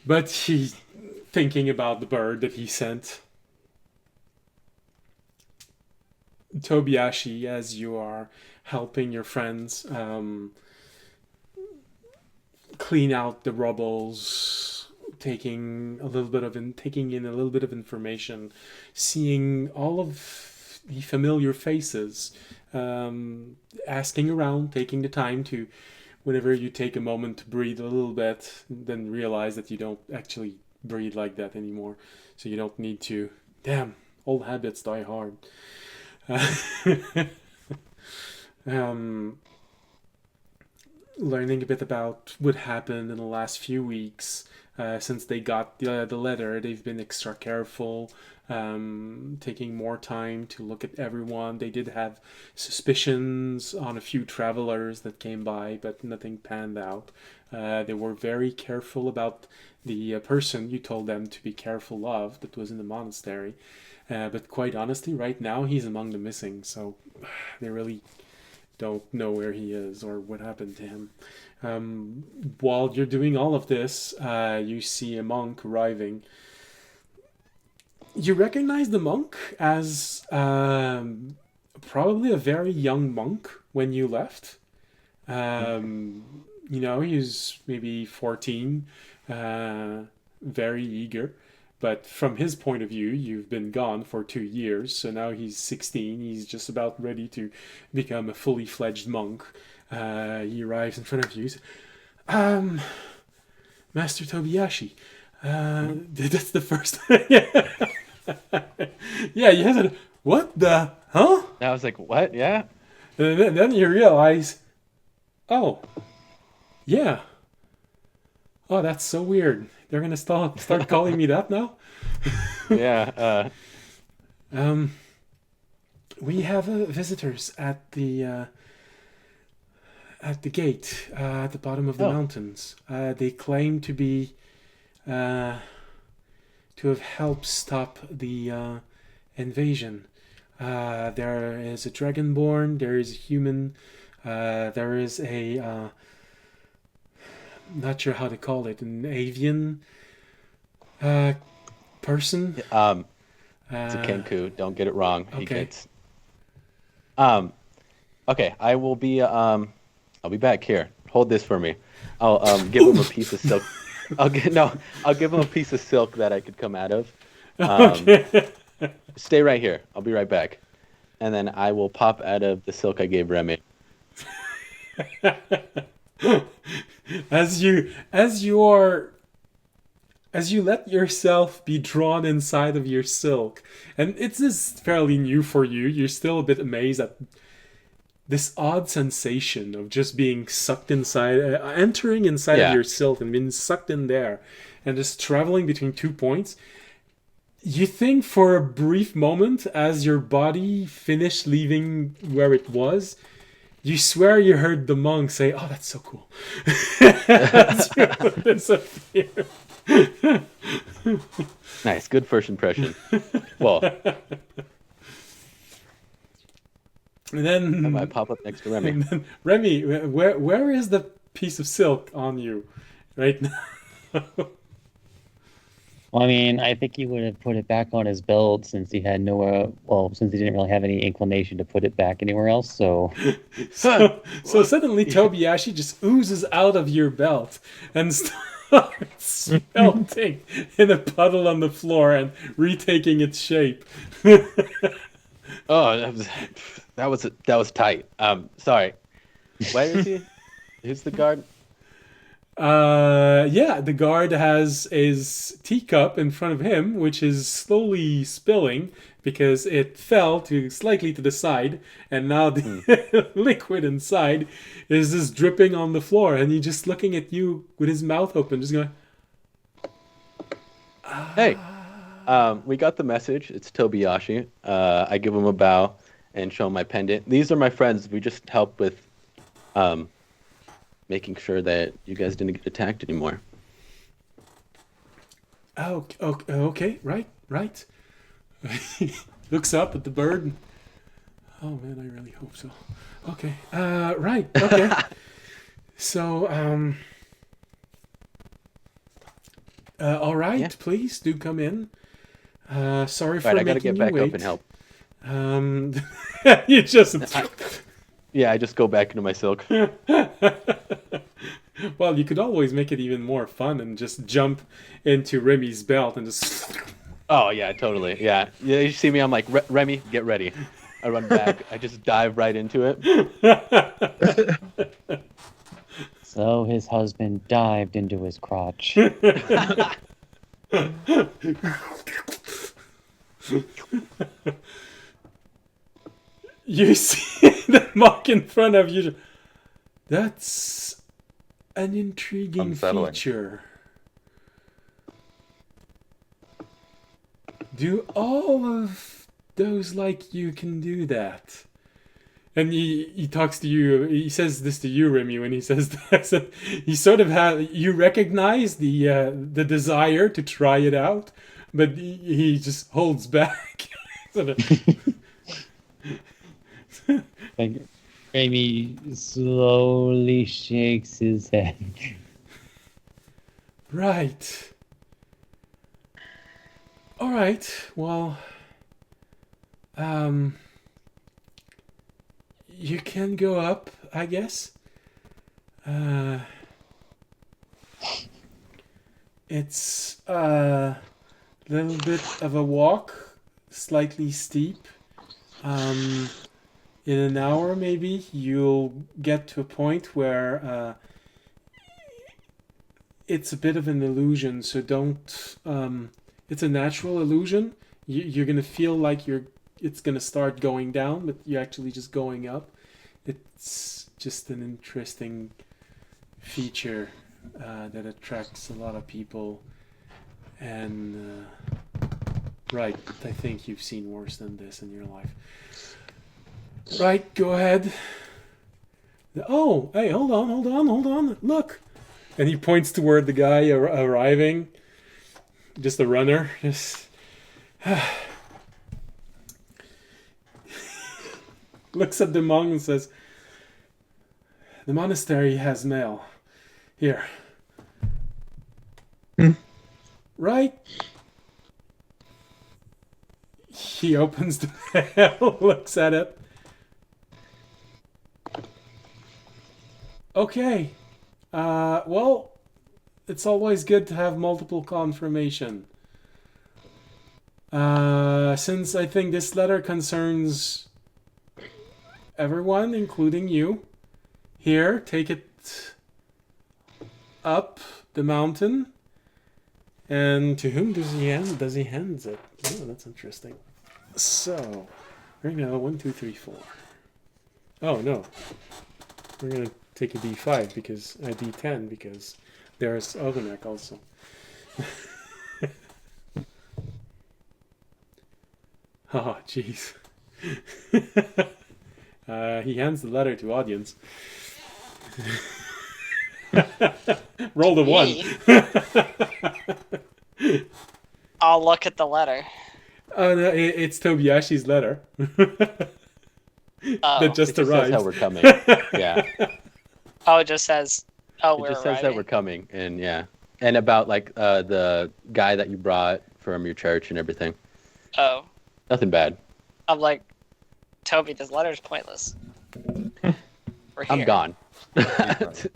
But he's thinking about the bird that he sent. Tobi, as you are helping your friends clean out the rubbles, taking in a little bit of information, seeing all of the familiar faces, asking around, taking the time to, whenever you take a moment to breathe a little bit, then realize that you don't actually breathe like that anymore, so you don't need to. Damn, old habits die hard. Learning a bit about what happened in the last few weeks. Since they got the letter, they've been extra careful, taking more time to look at everyone. They did have suspicions on a few travelers that came by, but nothing panned out. They were very careful about the person you told them to be careful of that was in the monastery. But quite honestly, right now he's among the missing, so they really don't know where he is or what happened to him. While you're doing all of this, you see a monk arriving. You recognize the monk as probably a very young monk when you left. He's maybe 14, very eager. But from his point of view, you've been gone for 2 years, so now he's 16. He's just about ready to become a fully fledged monk. He arrives in front of you. Master Tobi, that's the first. Yeah, you have what the? Huh? I was like, what? Yeah. And then you realize, oh, yeah. Oh, that's so weird. They're gonna start calling me that now. Yeah. We have visitors at the gate at the bottom of the mountains. They claim to be to have helped stop the invasion. There is a dragonborn. There is a human. There is a not sure how to call it, an avian person. It's a Kenku. Don't get it wrong. Okay. He gets. Okay, I will be. I'll be back here. Hold this for me. I'll give him a piece of silk. I'll give him a piece of silk that I could come out of. Okay. Stay right here. I'll be right back, and then I will pop out of the silk I gave Remy. As you let yourself be drawn inside of your silk, and it's fairly new for you. You're still a bit amazed at this odd sensation of just being sucked inside, entering inside Yeah. of your silt and being sucked in there, and just traveling between 2 points. You think for a brief moment, as your body finished leaving where it was, you swear you heard the monk say, "Oh, that's so cool." As you disappear. Nice, good first impression. Well, And then, I might pop up next to Remy. and then Remy, where is the piece of silk on you right now? Well, I mean, I think he would have put it back on his belt since he had nowhere. Well, since he didn't really have any inclination to put it back anywhere else. So So suddenly Tobiyashi just oozes out of your belt and starts melting in a puddle on the floor and retaking its shape. Oh, that was tight. Sorry. Where is he? Who's the guard? Yeah, the guard has his teacup in front of him, which is slowly spilling because it fell slightly to the side, and now the liquid inside is just dripping on the floor, and he's just looking at you with his mouth open, just going, Hey, we got the message. It's Tobiyashi. I give him a bow and show him my pendant. These are my friends. We just help with making sure that you guys didn't get attacked anymore. "Oh, okay, right." He looks up at the bird. Oh man, I really hope so. Okay, right, okay. So, all right, Yeah. please do come in. Sorry for Right, I gotta making get back you wait. up and help. You just Yeah, I just go back into my silk. well, you could always make it even more fun and just jump into Remy's belt and just Oh yeah, totally. Yeah, you see me. I'm like, Remy, get ready. I run back. I just dive right into it. So his husband dived into his crotch. You see the monk in front of you. That's an intriguing Unsettling. feature. Do all of those like you can do that? And he talks to you. He says this to you, Remy, when he says that. So he sort of you recognize the desire to try it out, but he just holds back. Sort of. Like, Amy slowly shakes his head. Right. All right. Well, you can go up, I guess. It's a little bit of a walk, slightly steep. In an hour, maybe, you'll get to a point where it's a bit of an illusion, so don't... it's a natural illusion. You're going to feel like it's going to start going down, but you're actually just going up. It's just an interesting feature that attracts a lot of people. And, right, I think you've seen worse than this in your life. Right, go ahead. Oh, hey, hold on. Look. And he points toward the guy arriving. Just a runner. Just looks at the monk and says, "The monastery has mail. Here." Right? He opens the mail, looks at it. Okay. Well, it's always good to have multiple confirmation. Since I think this letter concerns everyone, including you, here, take it up the mountain. And to whom does he hand it? Oh, that's interesting. So, right now, 1, 2, 3, 4. Oh no. We're gonna take a d5 because a d10 because there's Ovenek also. Oh, jeez. He hands the letter to audience. Roll the one. I'll look at the letter. Oh no, it's Tobi Yashies' letter. Oh. That just It just arrived. says how we're coming. Yeah. Oh, it just says, "Oh, It we're just says that arriving." we're coming, and yeah, and about like the guy that you brought from your church and everything. Oh, Nothing bad. I'm like, Toby, this letter's pointless. We're here. I'm gone. Okay.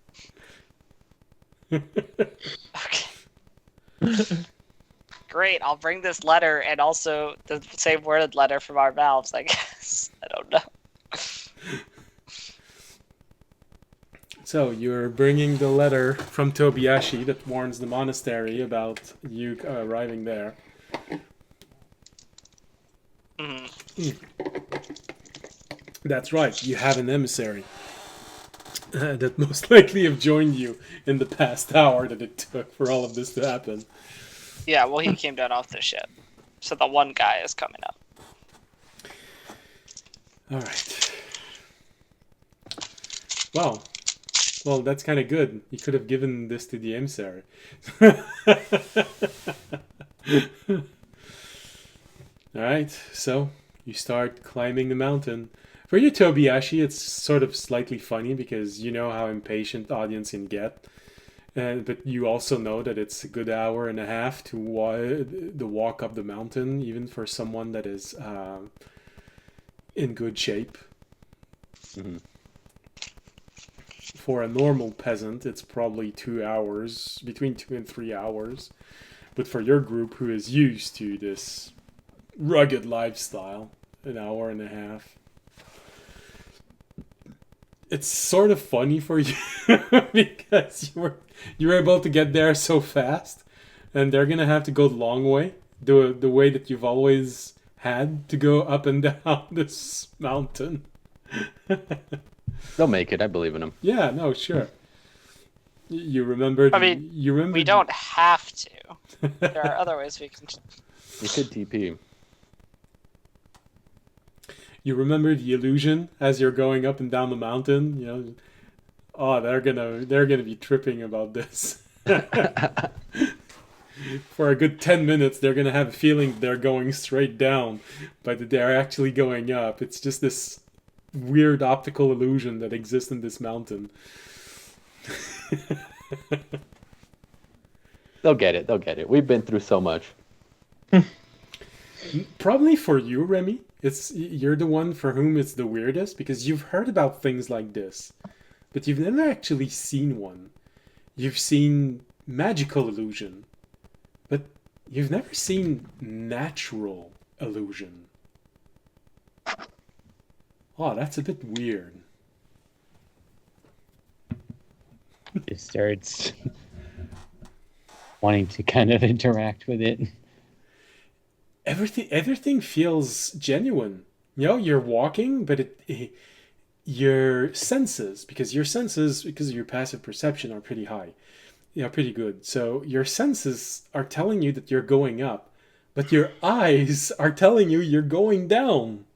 Great. I'll bring this letter and also the same worded letter from our mouths, I guess. I don't know. So you're bringing the letter from Tobiyashi that warns the monastery about you arriving there. Mhm. That's right. You have an emissary that most likely have joined you in the past hour that it took for all of this to happen. Yeah, well, he came down off the ship. So the one guy is coming up. All right. Well, that's kind of good. You could have given this to the emissary. All right, so you start climbing the mountain. For you, Tobiyashi, it's sort of slightly funny because you know how impatient the audience can get. But you also know that it's a good hour and a half to walk up the mountain, even for someone that is in good shape. Mhm. For a normal peasant, it's probably 2 hours, between 2 and 3 hours. But for your group who is used to this rugged lifestyle, an hour and a half. It's sort of funny for you because you were able to get there so fast, and they're gonna have to go the long way, the way that you've always had to go up and down this mountain. They'll make it. I believe in them. Yeah, no, sure. You remember? I mean, you remember? We don't have to. There are other ways we can. You could TP. You remember the illusion as you're going up and down the mountain? You know, oh, they're gonna be tripping about this. For a good 10 minutes, they're gonna have a feeling they're going straight down, but they're actually going up. It's just this weird optical illusion that exists in this mountain. They'll get it. They'll get it. We've been through so much. Probably for you, Remy, you're the one for whom it's the weirdest because you've heard about things like this, but you've never actually seen one. You've seen magical illusion, but you've never seen natural illusion. Oh, that's a bit weird. It starts wanting to kind of interact with it. Everything feels genuine. You know, you're walking, but your senses, because of your passive perception, are pretty high. Yeah, pretty good. So your senses are telling you that you're going up, but your eyes are telling you you're going down.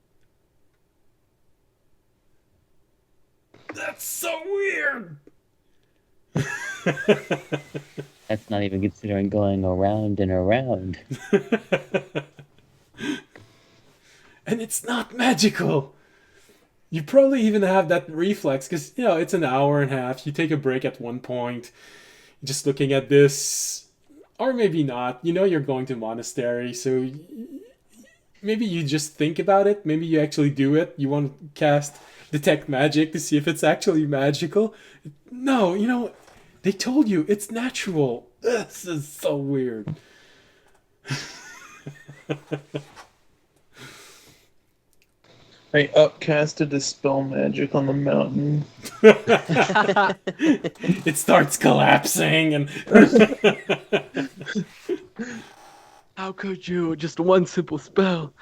That's so weird. That's not even considering going around and around. And it's not magical. You probably even have that reflex because, you know, it's an hour and a half. You take a break at one point, just looking at this, or maybe not. You know, you're going to a monastery, so maybe you just think about it. Maybe you actually do it. You want to cast detect magic to see if it's actually magical. No, you know, they told you it's natural. This is so weird. I upcasted dispel magic on the mountain. It starts collapsing and How could you? Just one simple spell.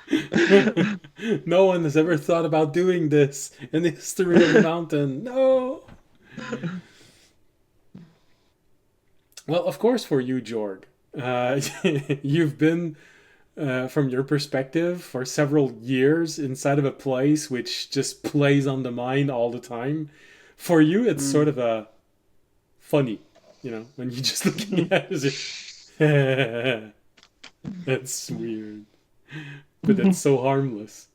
No one has ever thought about doing this in the history of the mountain. No. Well, of course, for you, Jorg, you've been, from your perspective, for several years inside of a place which just plays on the mind all the time. For you, it's sort of a funny, when you're just looking at it. That's weird, but it's so harmless.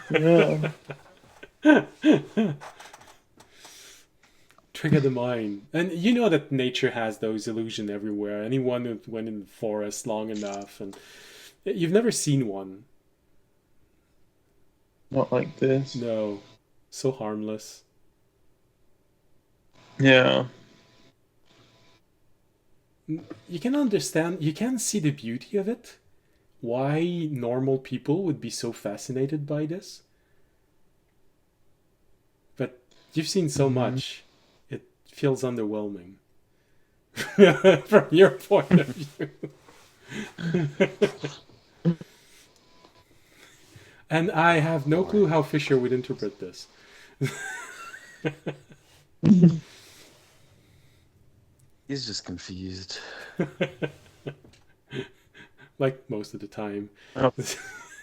Yeah. Trick of the mind. And you know that nature has those illusions everywhere. Anyone who went in the forest long enough, and you've never seen one. Not like this. No. So harmless. Yeah. You can understand, you can see the beauty of it. Why normal people would be so fascinated by this. But you've seen so much. It feels underwhelming. From your point of view. And I have no clue how Fisher would interpret this. He's just confused. Like most of the time. Oh.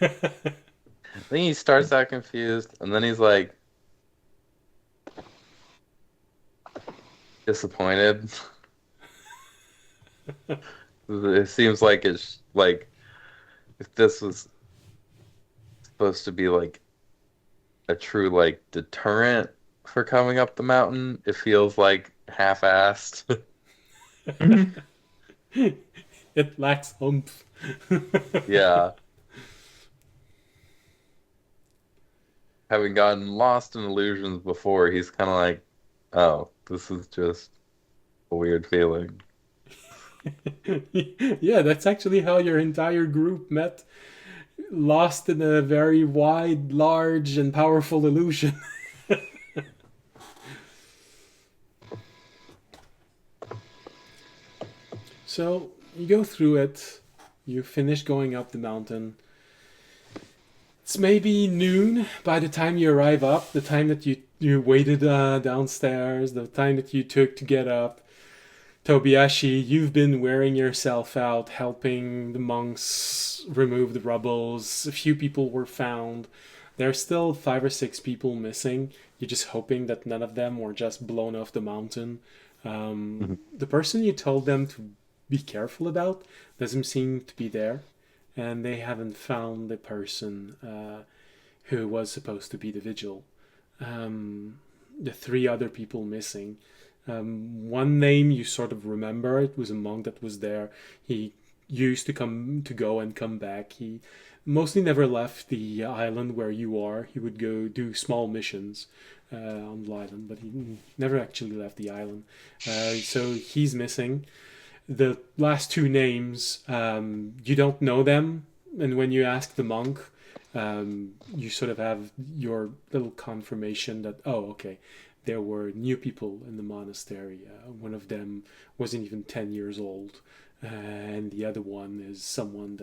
I think he starts out confused, and then he's like disappointed. It seems like it's like if this was supposed to be like a true like deterrent for coming up the mountain, it feels like half-assed. It lacks oomph. Yeah. Having gotten lost in illusions before, he's kind of like, oh, this is just a weird feeling. Yeah, that's actually how your entire group met. Lost in a very wide, large, and powerful illusion. So, you go through it. You finish going up the mountain. It's maybe noon by the time you arrive up, the time that you waited downstairs, the time that you took to get up. Tobiyashi, you've been wearing yourself out, helping the monks remove the rubbles. A few people were found. There's still 5 or 6 people missing. You're just hoping that none of them were just blown off the mountain. The person you told them to be careful about doesn't seem to be there. And they haven't found the person who was supposed to be the vigil. The 3 other people missing. One name you sort of remember. It was a monk that was there. He used to go and come back. He mostly never left the island where you are. He would go do small missions on the island, but he never actually left the island. So he's missing. The last 2 names, you don't know them, and when you ask the monk, you sort of have your little confirmation that, oh, okay, there were new people in the monastery. One of them wasn't even 10 years old, and the other one is someone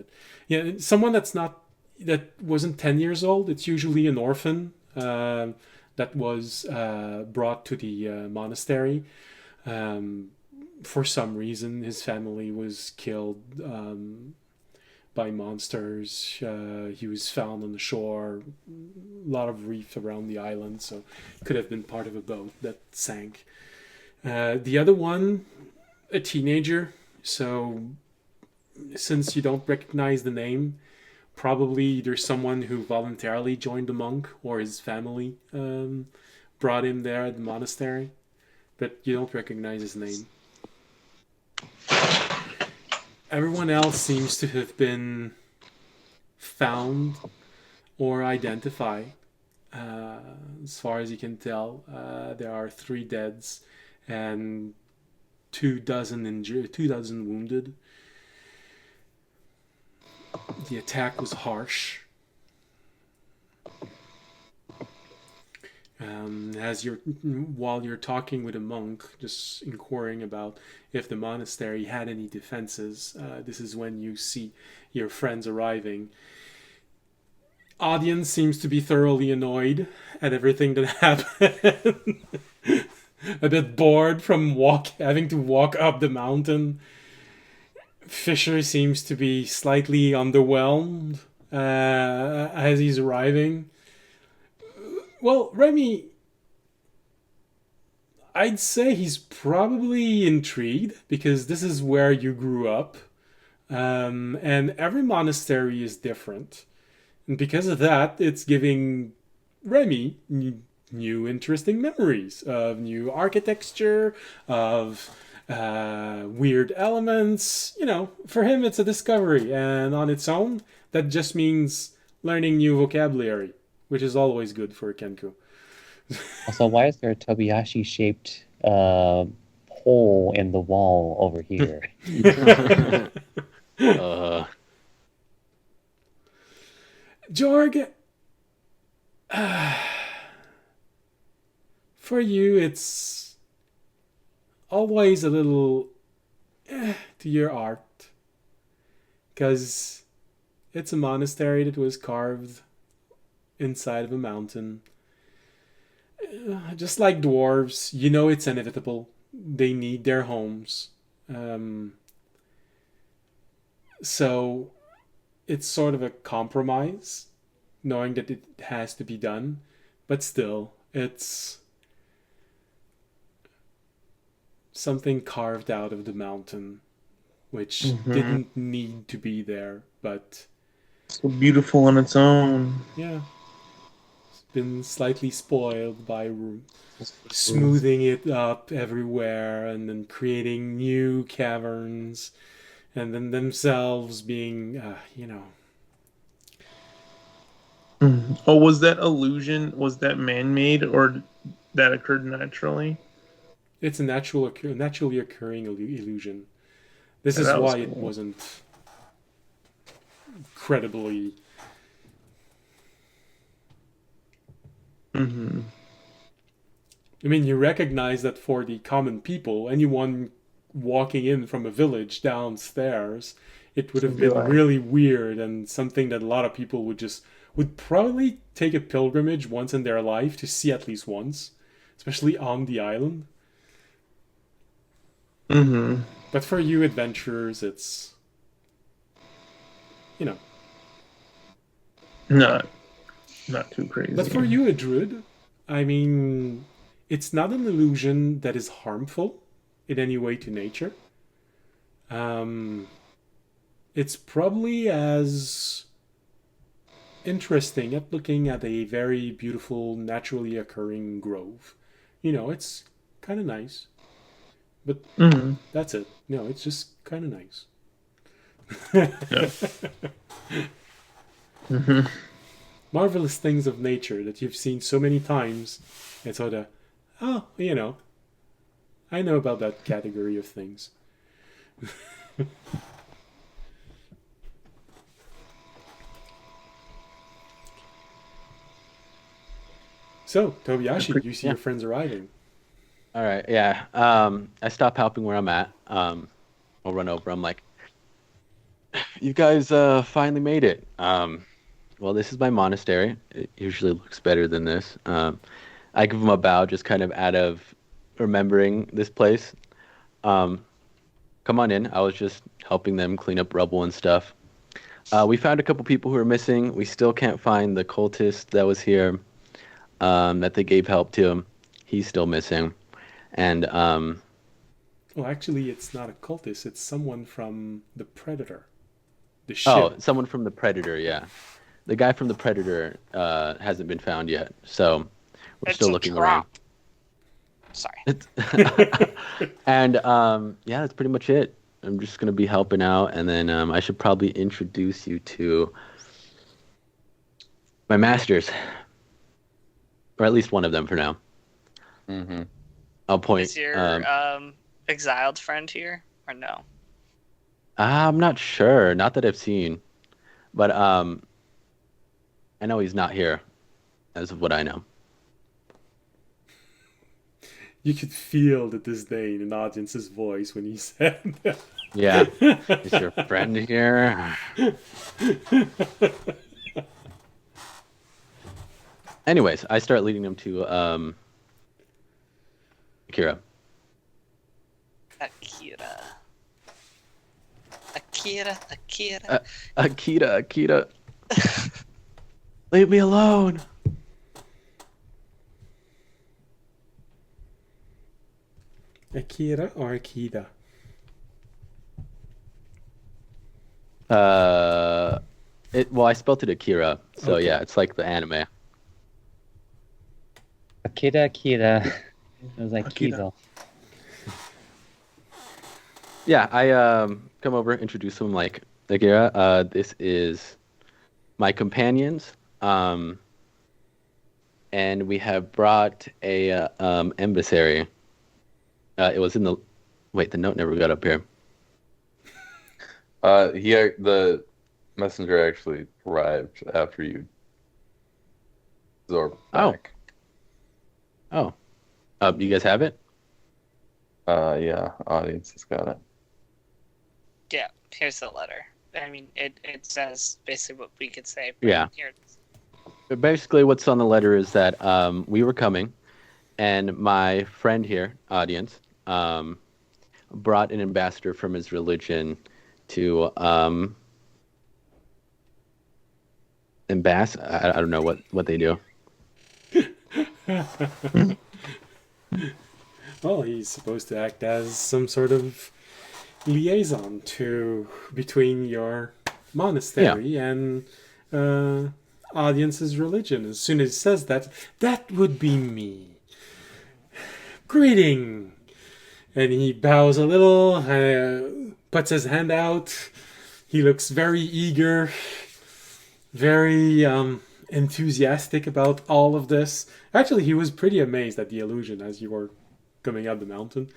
that wasn't 10 years old. It's usually an orphan that was brought to the monastery. For some reason, his family was killed by monsters. He was found on the shore. A lot of reef around the island, so could have been part of a boat that sank. The other one, a teenager. So since you don't recognize the name, probably there's someone who voluntarily joined the monk or his family brought him there at the monastery, but you don't recognize his name. Everyone else seems to have been found or identified. As far as you can tell, there are 3 deads and 2 dozen injured, 2 dozen wounded. The attack was harsh. While you're talking with a monk, just inquiring about if the monastery had any defenses. This is when you see your friends arriving. Audience seems to be thoroughly annoyed at everything that happened. A bit bored from having to walk up the mountain. Fisher seems to be slightly underwhelmed as he's arriving. Well, Remy, I'd say he's probably intrigued because this is where you grew up. And every monastery is different. And because of that, it's giving Remy new interesting memories of new architecture, of weird elements. For him, it's a discovery. And on its own, that just means learning new vocabulary, which is always good for a Kenku. Also, why is there a Tobiyashi-shaped hole in the wall over here? Jorg, for you, it's always a little to your art. Because it's a monastery that was carved inside of a mountain. Just like dwarves, it's inevitable. They need their homes. So it's sort of a compromise, knowing that it has to be done. But still, it's something carved out of the mountain, which didn't need to be there, but so beautiful on its own. Yeah. It's been slightly spoiled by smoothing it up everywhere and then creating new caverns and then themselves being, Oh, was that illusion, was that man-made or that occurred naturally? It's a naturally occurring illusion. This is Yeah, that was why it cool. wasn't incredibly... Mm-hmm. I mean, you recognize that for the common people, anyone walking in from a village downstairs, it would have Should be been like- really weird and something that a lot of people would probably take a pilgrimage once in their life to see at least once, especially on the island. Mm-hmm. But for you adventurers, it's, Not too crazy. But for you, a druid, I mean, it's not an illusion that is harmful in any way to nature. It's probably as interesting at looking at a very beautiful, naturally occurring grove. It's kind of nice. But Mm-hmm. that's it. No, it's just kind of nice. Mm-hmm. Marvelous things of nature that you've seen so many times. It's sort of, I know about that category of things. So, Tobiyashi, you see your friends arriving. All right, yeah. I stop helping where I'm at. I'll run over. I'm like, you guys finally made it. Well, this is my monastery. It usually looks better than this. I give them a bow just kind of out of remembering this place. Come on in. I was just helping them clean up rubble and stuff. We found a couple people who are missing. We still can't find the cultist that was here that they gave help to. He's still missing. And Well, actually, it's not a cultist. It's someone from the Predator. The ship. oh, someone from the Predator, yeah. The guy from the Predator hasn't been found yet, so we're It's still a looking trap. around. Sorry. And yeah, that's pretty much it. I'm just gonna be helping out, and then I should probably introduce you to my masters, or at least one of them for now. Mm-hmm. I'll point. Is your exiled friend here or no? I'm not sure. Not that I've seen, but I know he's not here, as of what I know. You could feel the disdain in the audience's voice when he said that. Yeah. Is your friend here? Anyways, I start leading them to Akira. Akira. Akira. Akira. Leave me alone. Akira or Akira? Well, I spelled it Akira, so Okay. yeah, it's like the anime. Akira. It was like Akira. Kiesel. Yeah, I come over, introduce them like Akira. This is my companions, and we have brought a emissary. It was in the the note never got up here. The messenger actually arrived after you absorbed back. Oh, you guys have it? Yeah, audience has got it. Yeah, here's the letter. I mean, it says basically what we could say. Yeah. Here it is. But basically, what's on the letter is that we were coming, and my friend here, audience, brought an ambassador from his religion to embass. I don't know what they do. Well, he's supposed to act as some sort of liaison between your monastery and audience's religion. As soon as it says that, that would be me. Greeting. And he bows a little, puts his hand out. He looks very eager, very enthusiastic about all of this. Actually, he was pretty amazed at the illusion as you were coming up the mountain.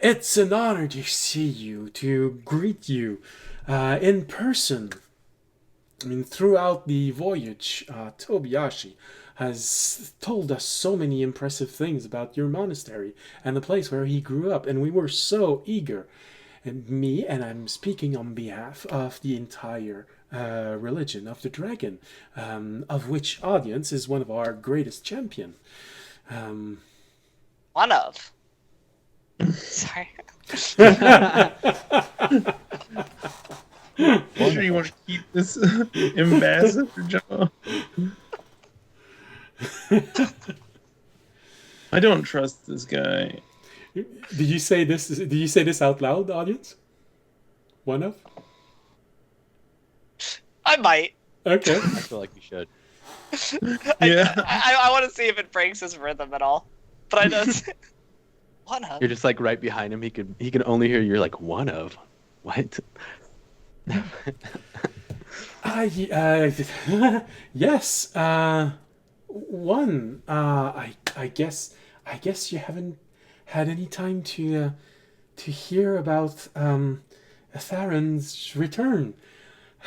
It's an honor to see you, to greet you in person. I mean, throughout the voyage, Tobi has told us so many impressive things about your monastery and the place where he grew up, and we were so eager. And I'm speaking on behalf of the entire religion of the dragon, of which audience is one of our greatest champion. One of. Sorry. You sure you want to keep this ambassador job? I don't trust this guy. Did you say this? Did you say this out loud, audience? One of? I might. Okay. I feel like you should. Yeah. I want to see if it breaks his rhythm at all. But I know it's one of. You're just like right behind him. He can only hear you're like one of. What? Yes. One. I guess you haven't had any time to hear about Theron's return.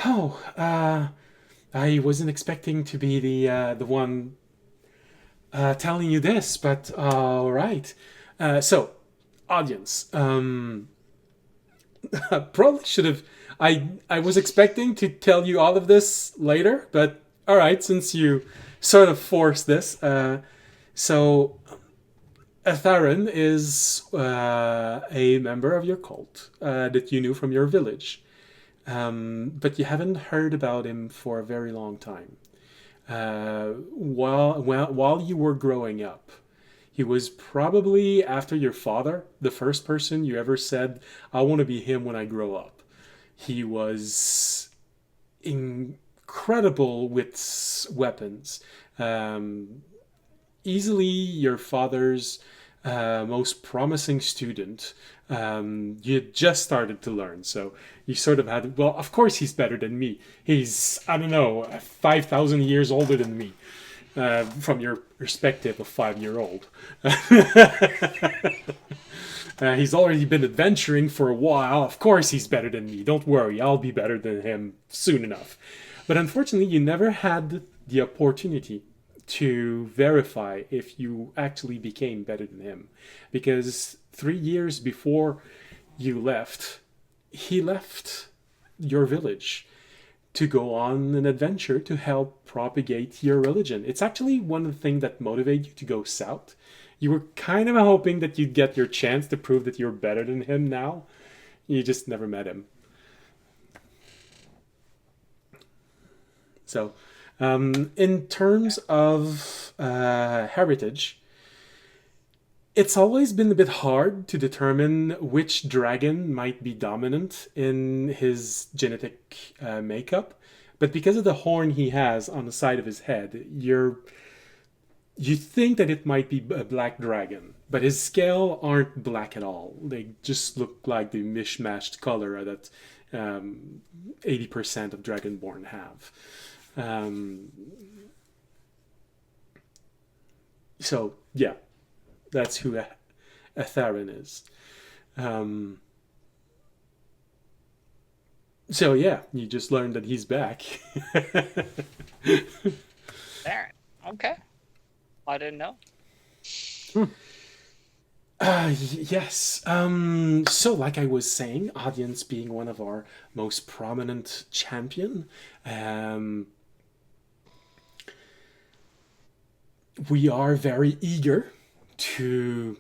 Oh, I wasn't expecting to be the one telling you this, but all right. So, audience, probably should have. I was expecting to tell you all of this later, but all right, since you sort of forced this. So, Theron is a member of your cult that you knew from your village. But you haven't heard about him for a very long time. While you were growing up, he was probably, after your father, the first person you ever said, I want to be him when I grow up. He was incredible with weapons. Easily your father's most promising student. You had just started to learn, so you sort of had, well, of course he's better than me. He's, I don't know, 5,000 years older than me, from your perspective of 5-year-old. He's already been adventuring for a while. Of course he's better than me. Don't worry, I'll be better than him soon enough. But unfortunately, you never had the opportunity to verify if you actually became better than him. Because 3 years before you left, he left your village to go on an adventure to help propagate your religion. It's actually one of the things that motivate you to go south. You were kind of hoping that you'd get your chance to prove that you're better than him now. You just never met him. So, in terms of heritage, it's always been a bit hard to determine which dragon might be dominant in his genetic makeup. But because of the horn he has on the side of his head, you think that it might be a black dragon. But his scale aren't black at all. They just look like the mishmashed color that 80% of Dragonborn have. So, yeah. That's who Atharin is. So yeah, you just learned that he's back. There. Okay. I didn't know. Yes. So like I was saying, audience being one of our most prominent champion, we are very eager to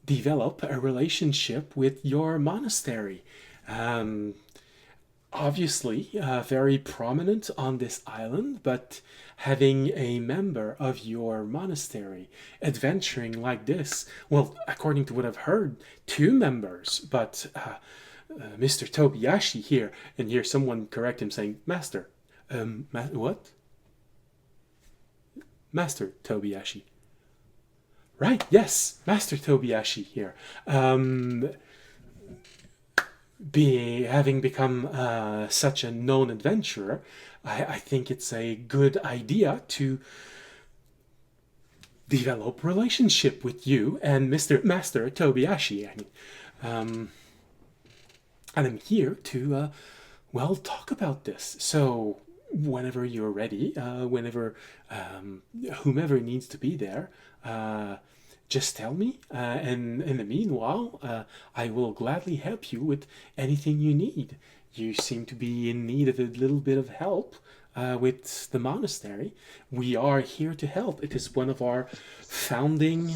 develop a relationship with your monastery. Obviously, very prominent on this island, but having a member of your monastery adventuring like this, well, according to what I've heard, 2 members, but Mr. Tobi here, and here someone correct him saying, Master, what? Master Tobi. Right, yes, Master Tobi here. Having become such a known adventurer, I think it's a good idea to develop relationship with you and Master Tobi. And I'm here to, talk about this. So whenever you're ready, whomever needs to be there, just tell me, and in the meanwhile, I will gladly help you with anything you need. You seem to be in need of a little bit of help with the monastery. We are here to help. It is one of our founding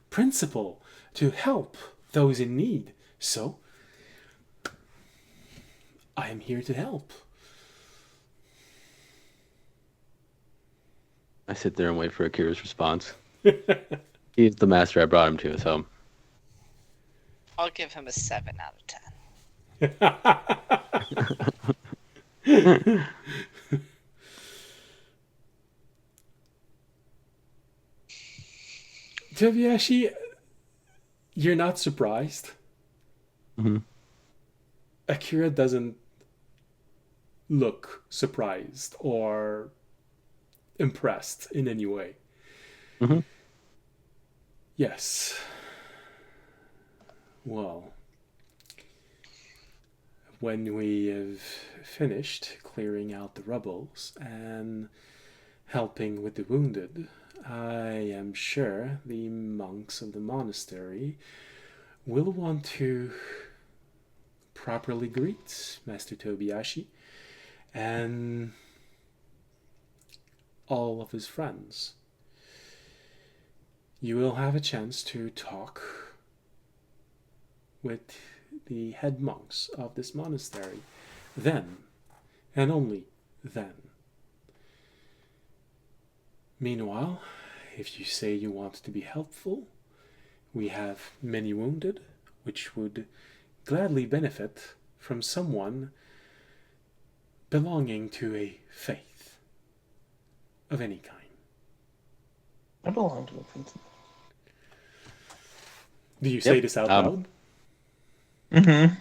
principle to help those in need. So, I am here to help. I sit there and wait for Akira's response. He's the master I brought him to, so. I'll give him a 7 out of 10. Tobi, you're not surprised. Mm-hmm. Akira doesn't look surprised or impressed in any way. Mm-hmm. Yes. Well, when we have finished clearing out the rubbles and helping with the wounded, I am sure the monks of the monastery will want to properly greet Master Tobi and all of his friends. You will have a chance to talk with the head monks of this monastery then, and only then. Meanwhile, if you say you want to be helpful, we have many wounded which would gladly benefit from someone belonging to a faith of any kind. I belong to a faith. Do you say this out loud? Mm-hmm.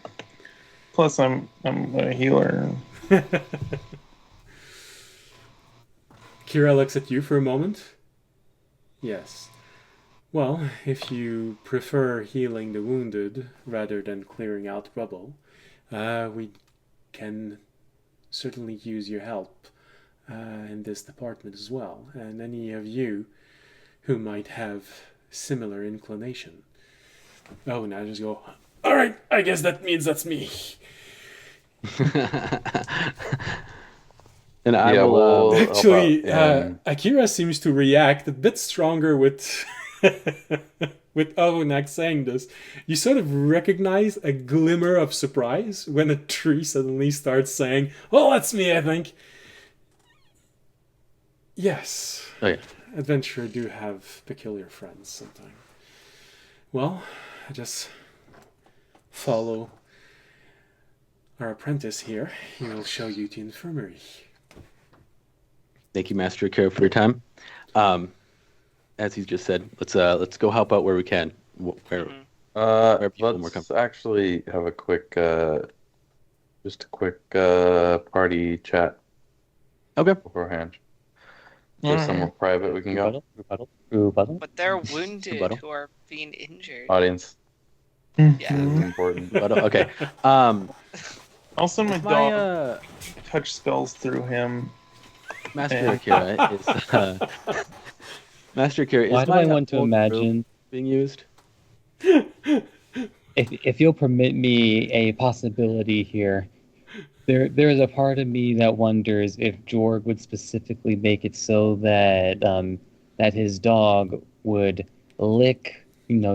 Plus, I'm a healer. Kira looks at you for a moment. Yes. Well, if you prefer healing the wounded rather than clearing out rubble, we can certainly use your help in this department as well, and any of you who might have similar inclination. Oh, and I just go, all right, I guess that means that's me. And I Yeah, will. we'll- Actually, help out, Akira seems to react a bit stronger with with Ohonak saying this. You sort of recognize a glimmer of surprise when a tree suddenly starts saying, "Oh, that's me, I think." Yes, Oh yeah. adventurers do have peculiar friends sometimes. Well, I just follow our apprentice here. He will show you the infirmary. Thank you, Master Akira, for your time. As he's just said, let's go help out where we can. Where people more Let's comfortable. actually have a quick, just a quick party chat Okay. beforehand. Alright. Just somewhere private we can go. Rebuttal. But they're wounded Rebuttal. who are being injured. Audience, Mhm. this is important. But, okay. I'll send my My dog touch spells through him. Master And- Akira is Master Akira. Why Is do my I want to old room imagine? being used? If you'll permit me a possibility here, there is a part of me that wonders if Jorg would specifically make it so that that his dog would lick,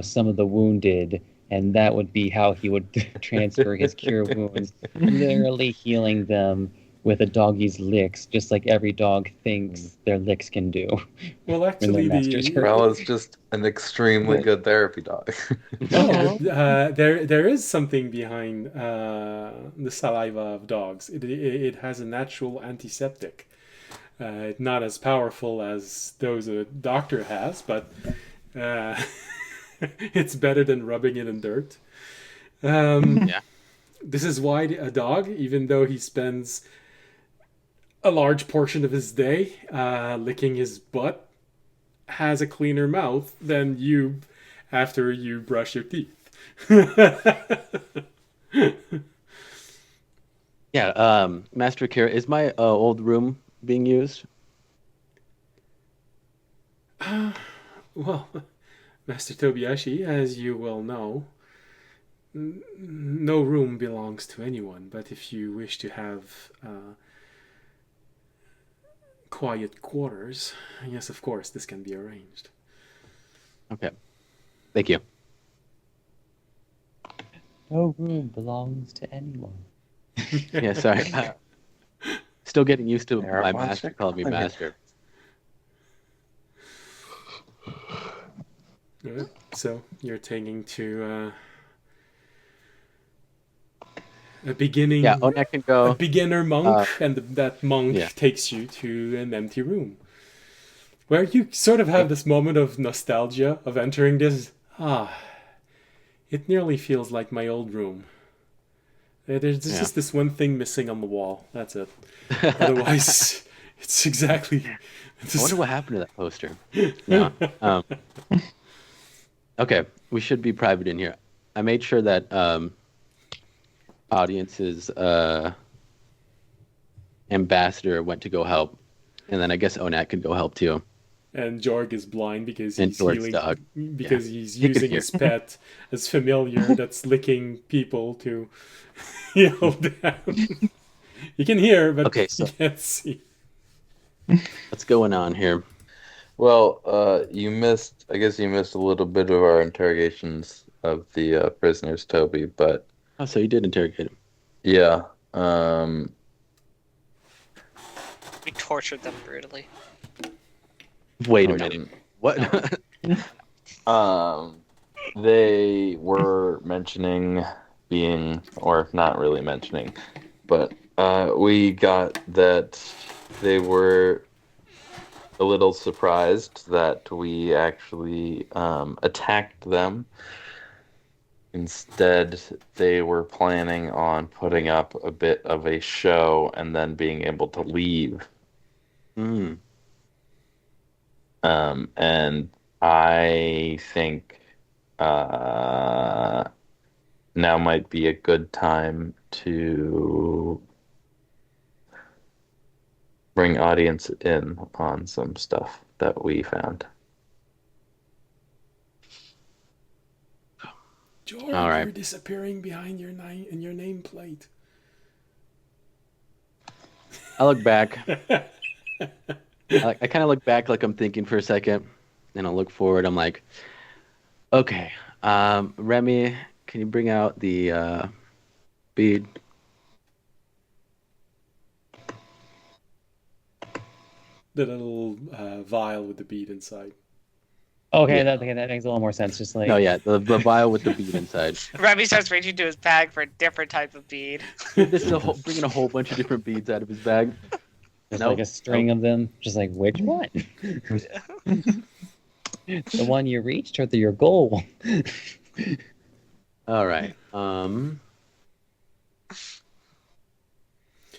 some of the wounded, and that would be how he would transfer his cure wounds, literally healing them with a doggy's licks, just like every dog thinks their licks can do. Well, When actually, their masters hurt. Rel is just an extremely good therapy dog. no, there is something behind the saliva of dogs. It has a natural antiseptic. Not as powerful as those a doctor has, but it's better than rubbing it in dirt. Yeah. This is why a dog, even though he spends a large portion of his day licking his butt, has a cleaner mouth than you after you brush your teeth. Yeah. Master Akira, is my old room being used? Well, Master Tobiyashi, as you well know, no room belongs to anyone, but if you wish to have quiet quarters, yes, of course, this can be arranged. Okay. Thank you. No room belongs to anyone. Yeah. Sorry. Still getting used to Yeah, my why don't master you calling me come here? master. Alright, so you're taking to a beginning. Yeah. Onak can A go. beginner monk, and that monk yeah. takes you to an empty room where you sort of have this moment of nostalgia of entering this. It nearly feels like my old room. There's just this one thing missing on the wall. That's it. Otherwise, it's exactly. I wonder what happened to that poster. No. Okay, we should be private in here. I made sure that audience's ambassador went to go help, and then I guess Onak could go help too. And Jorg is blind because And he's Jorg's healing, dog. because he's He can using hear. his pet as familiar that's licking people to heal down. You can hear, but Okay, so- you can't see. What's going on here? Well, I guess you missed a little bit of our interrogations of the prisoners, Toby, but Oh, so you did interrogate him. yeah, We tortured them brutally. Wait a we minute. didn't. What? They were mentioning being, or not really mentioning, but we got that they were a little surprised that we actually attacked them. Instead, they were planning on putting up a bit of a show and then being able to leave. Mm. And I think now might be a good time to bring audience in on some stuff that we found. Jordan, All right. you're disappearing behind your nameplate. I look back. I kind of look back like I'm thinking for a second, and I'll look forward. I'm like, okay, Remy, can you bring out the bead? The little vial with the bead inside. Okay, Yeah. that makes a little more sense. Just like No, yeah, the vial with the bead inside. Remy starts reaching to his bag for a different type of bead. This is bringing a whole bunch of different beads out of his bag. just Nope. like a string of them. Just like which one? The one you reached or your goal? All right.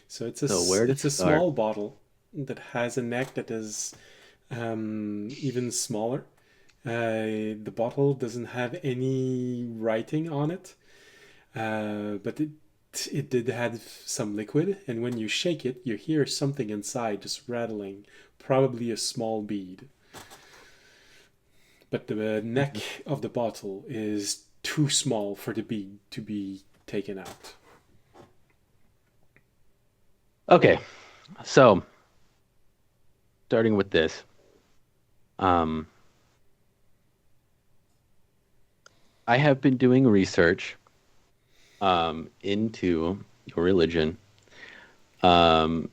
So it's a So where to it's a start? small bottle that has a neck that is even smaller. The bottle doesn't have any writing on it, but it did have some liquid, and when you shake it, you hear something inside just rattling, probably a small bead. But the neck of the bottle is too small for the bead to be taken out. Okay, so starting with this, I have been doing research into your religion, trying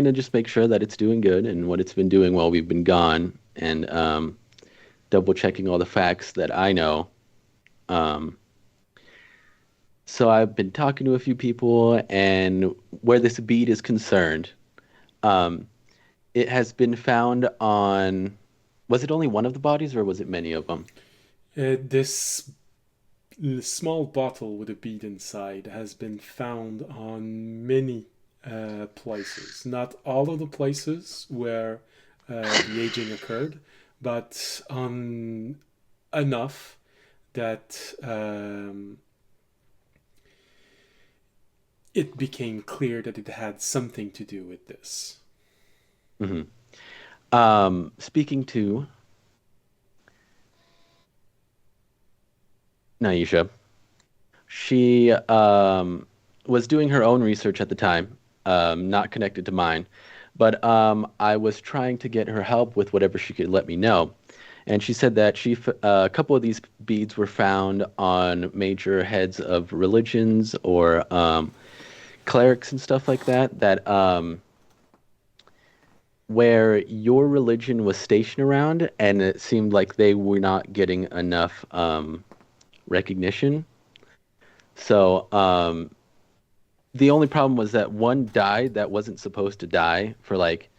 to just make sure that it's doing good and what it's been doing while we've been gone, and double checking all the facts that I know. So I've been talking to a few people, and where this bead is concerned, it has been found on. Was it only one of the bodies, or was it many of them? This small bottle with a bead inside has been found on many places. Not all of the places where the aging occurred, but on enough that it became clear that it had something to do with this. Speaking to Naisha, she was doing her own research at the time, not connected to mine, but I was trying to get her help with whatever she could let me know. And she said that a couple of these beads were found on major heads of religions or clerics and stuff like that, where your religion was stationed around, and it seemed like they were not getting enough recognition. So the only problem was that one died that wasn't supposed to die for like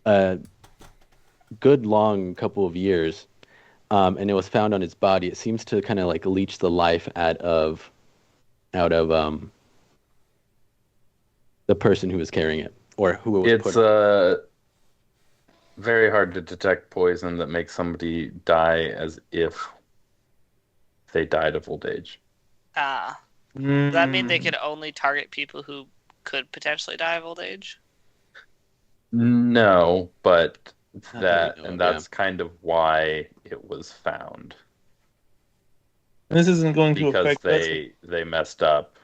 a good long couple of years, and it was found on his body. It seems to kind of like leech the life out of the person who was carrying it, or who it was It's very hard to detect poison that makes somebody die as if they died of old age. Does that mean they could only target people who could potentially die of old age? No, but Not that we know of, that's kind of why it was found, This isn't going to because affect us. they messed up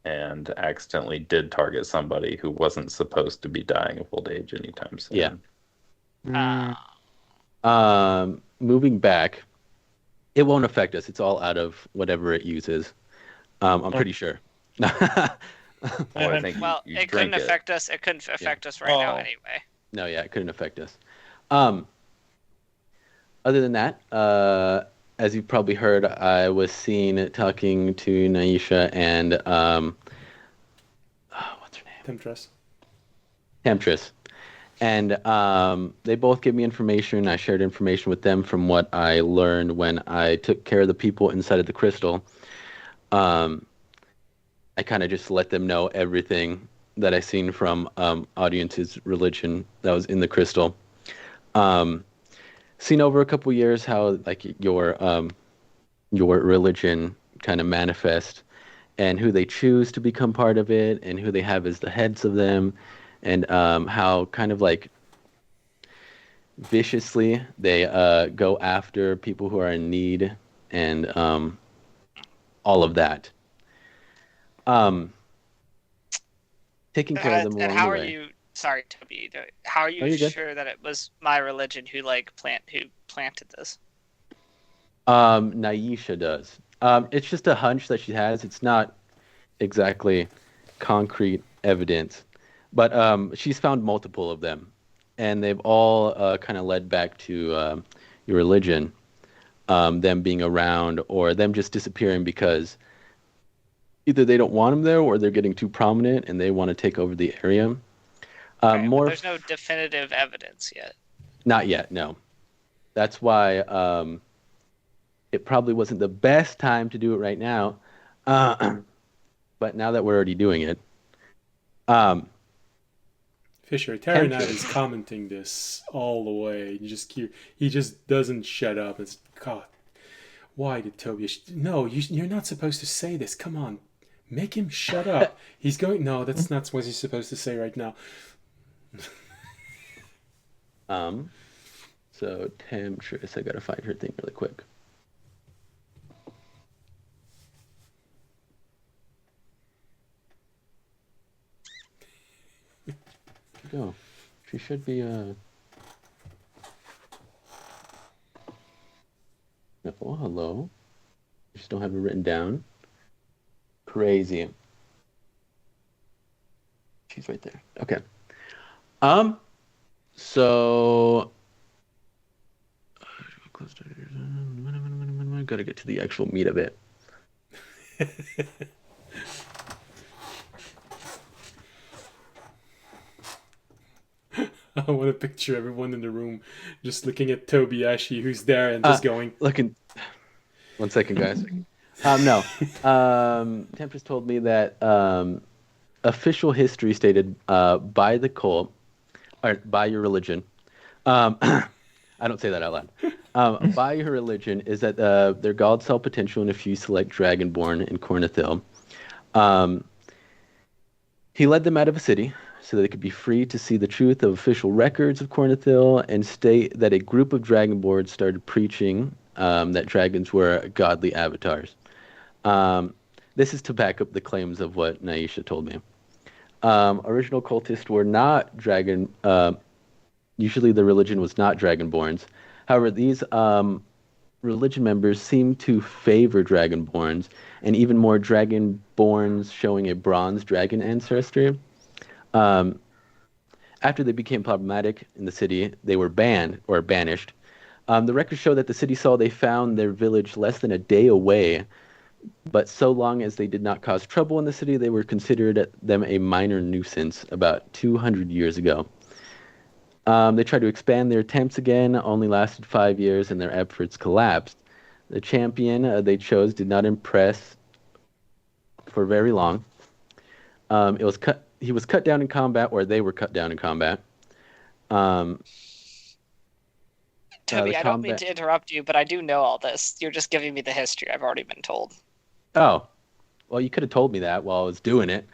and accidentally did target somebody who wasn't supposed to be dying of old age anytime soon. Yeah. Moving back, it won't affect us. It's all out of whatever it uses. I'm pretty sure. Well, I think Well, you it couldn't drink affect us. It couldn't affect us right now Oh. anyway. No, yeah, it couldn't affect us. Other than that, as you've probably heard, I was seen talking to Naisha and what's her name? Temptress. Temptress. And they both gave me information. I shared information with them from what I learned when I took care of the people inside of the crystal. I kind of just let them know everything that I seen from audience's religion that was in the crystal. Seen over a couple years how like your religion kind of manifest, and who they choose to become part of it, and who they have as the heads of them, and how kind of like viciously they go after people who are in need, and all of that. Taking care of them And along how the are way. you? Sorry, Toby. How are Oh, you you're good. sure that it was my religion who planted this? Naisha does. It's just a hunch that she has. It's not exactly concrete evidence, but she's found multiple of them, and they've all kind of led back to your religion, them being around or them just disappearing because either they don't want them there or they're getting too prominent and they want to take over the area. Right, but More, there's no definitive evidence yet. not yet, no. That's why it probably wasn't the best time to do it right now. But now that we're already doing it, Fisher, Terranite Temptress. is commenting this all the way. He just doesn't shut up. It's God. Why did Toby? No, you're not supposed to say this. Come on, make him shut up. He's going. No, that's not what he's supposed to say right now. So Temptress, I gotta find her thing really quick. Go. She should be No, hello. I just don't have it written down. Crazy. She's right there. Okay. So gotta get to the actual meat of it. I want to picture everyone in the room just looking at Toby Ashi, who's there, and just going. Looking. 1 second, guys. No. Temptress told me that official history stated by the cult, or by your religion. I don't say that out loud. By your religion is that their gods saw potential in a few select dragonborn in Cornithil. He led them out of a city so that they could be free to see the truth of official records of Cornithil and state that a group of dragonborns started preaching that dragons were godly avatars. This is to back up the claims of what Naisha told me. Original cultists were not dragon. Usually, the religion was not dragonborns. However, these religion members seem to favor dragonborns, and even more dragonborns showing a bronze dragon ancestry. After they became problematic in the city, they were banned or banished. The records show that the city saw they found their village less than a day away, but so long as they did not cause trouble in the city, they were considered them a minor nuisance about 200 years ago. They tried to expand their attempts again, only lasted 5 years, and their efforts collapsed. The champion they chose did not impress for very long. He was cut down in combat, or they were cut down in combat. Toby, I don't mean to interrupt you, but I do know all this. You're just giving me the history I've already been told. Oh, well, you could have told me that while I was doing it.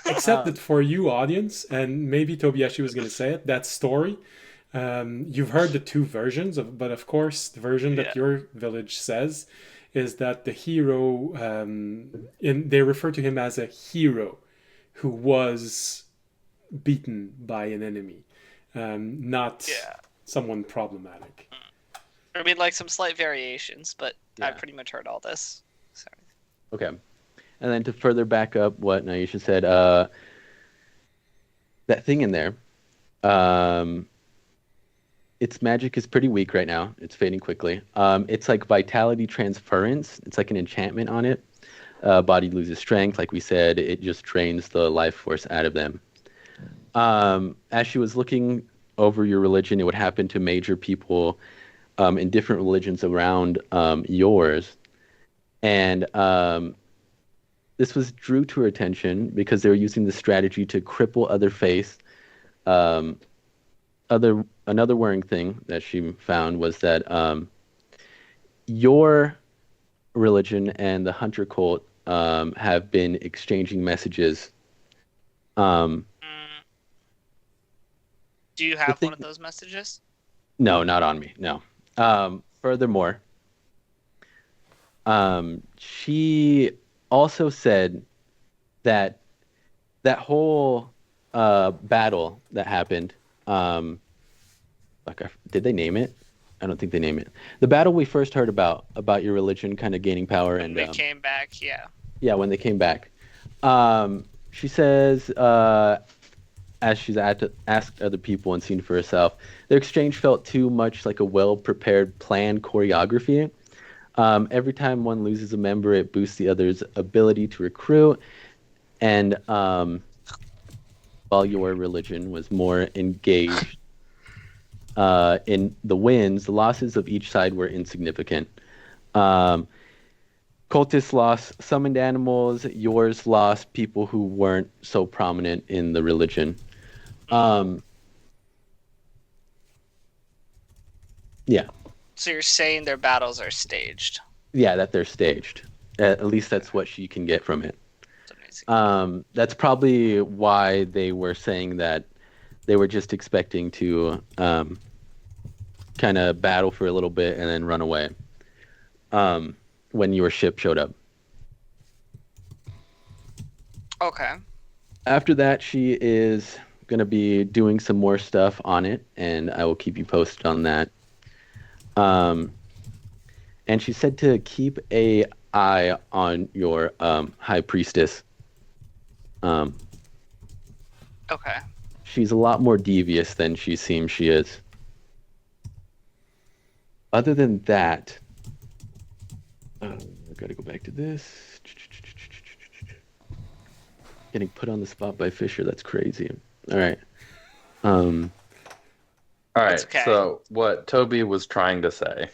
Except that for you, audience, and maybe Tobiyashi was going to say it, that story, you've heard the two versions, but of course, the version that your village says is that the hero, they refer to him as a hero who was beaten by an enemy, not someone problematic. I mean, like some slight variations, but Yeah. I pretty much heard all this. Sorry. Okay. And then to further back up what Naisha said, that thing in there, its magic is pretty weak right now. It's fading quickly. It's like vitality transference. It's like an enchantment on it. Body loses strength. Like we said, it just drains the life force out of them. As she was looking over your religion, it would happen to major people in different religions around yours. And this drew to her attention because they were using the strategy to cripple other faiths. Another worrying thing that she found was that your religion and the hunter cult have been exchanging messages Do you have one of those messages? No, not on me. No. Furthermore, she also said that that whole battle that happened. Did they name it? I don't think they named it. The battle we first heard about your religion kind of gaining power, and they came back. Yeah. Yeah, when they came back. She says, as she's asked other people and seen for herself, their exchange felt too much like a well-prepared planned choreography. Every time one loses a member, it boosts the other's ability to recruit. And while your religion was more engaged in the wins, the losses of each side were insignificant. Cultists lost summoned animals. Yours lost people who weren't so prominent in the religion. Yeah. So you're saying their battles are staged? Yeah, that they're staged. At least that's what she can get from it. That's amazing. That's probably why they were saying that they were just expecting to kind of battle for a little bit and then run away when your ship showed up. Okay. After that, she is going to be doing some more stuff on it, and I will keep you posted on that. And she said to keep a eye on your high priestess. Okay. She's a lot more devious than she seems she is. Other than that, I gotta go back to this. Getting put on the spot by Fisher. That's crazy. All right. All right. Okay. So what Toby was trying to say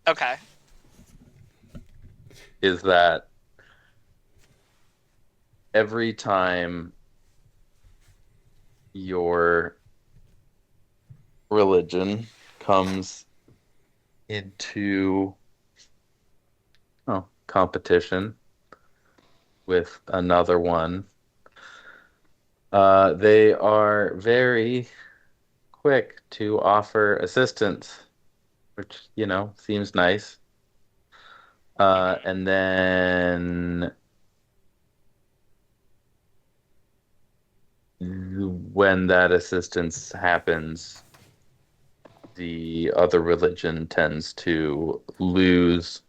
Okay. is that every time your religion comes into competition with another one, they are very quick to offer assistance, which, seems nice. And then when that assistance happens, the other religion tends to lose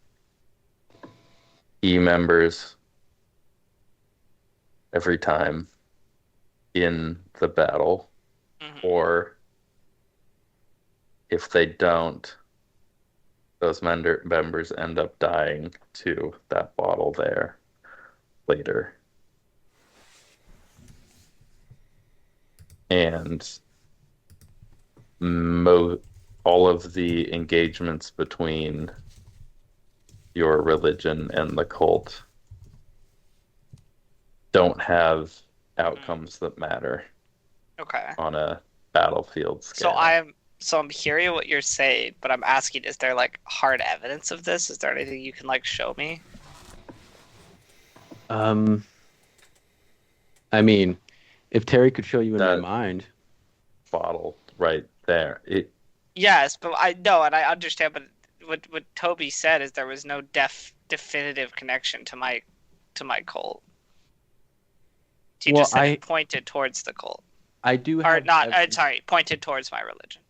key members every time in the battle, or if they don't, those members end up dying to that bottle there later. And all of the engagements between your religion and the cult don't have outcomes that matter Okay. on a battlefield scale. So I'm hearing what you're saying, but I'm asking, is there like hard evidence of this? Is there anything you can like show me? I mean, if Terry could show you in my That- mind. Bottle right there. Yes, but I know, and I understand, but what Toby said is there was no definitive connection to my cult. He Well, just said it pointed towards the cult. I do Or have not, pointed towards my religion.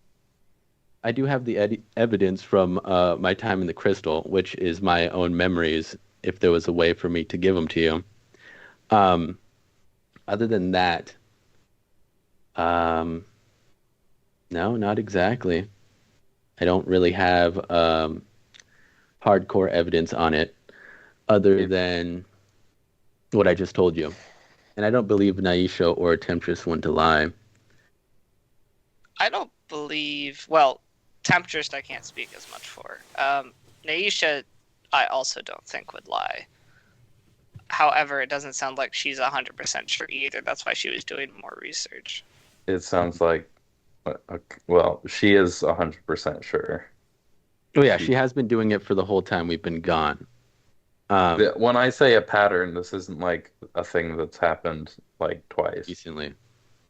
I do have the evidence from my time in the Crystal, which is my own memories, if there was a way for me to give them to you. Other than that, no, not exactly. I don't really have hardcore evidence on it, other than what I just told you. And I don't believe Naisha or Temptress went to lie. I don't believe. Well, Temptress I can't speak as much for. Naisha, I also don't think would lie. However, it doesn't sound like she's 100% sure either. That's why she was doing more research. It sounds like, well, she is 100% sure. Oh yeah, she has been doing it for the whole time we've been gone. When I say a pattern, this isn't like a thing that's happened like twice. Recently.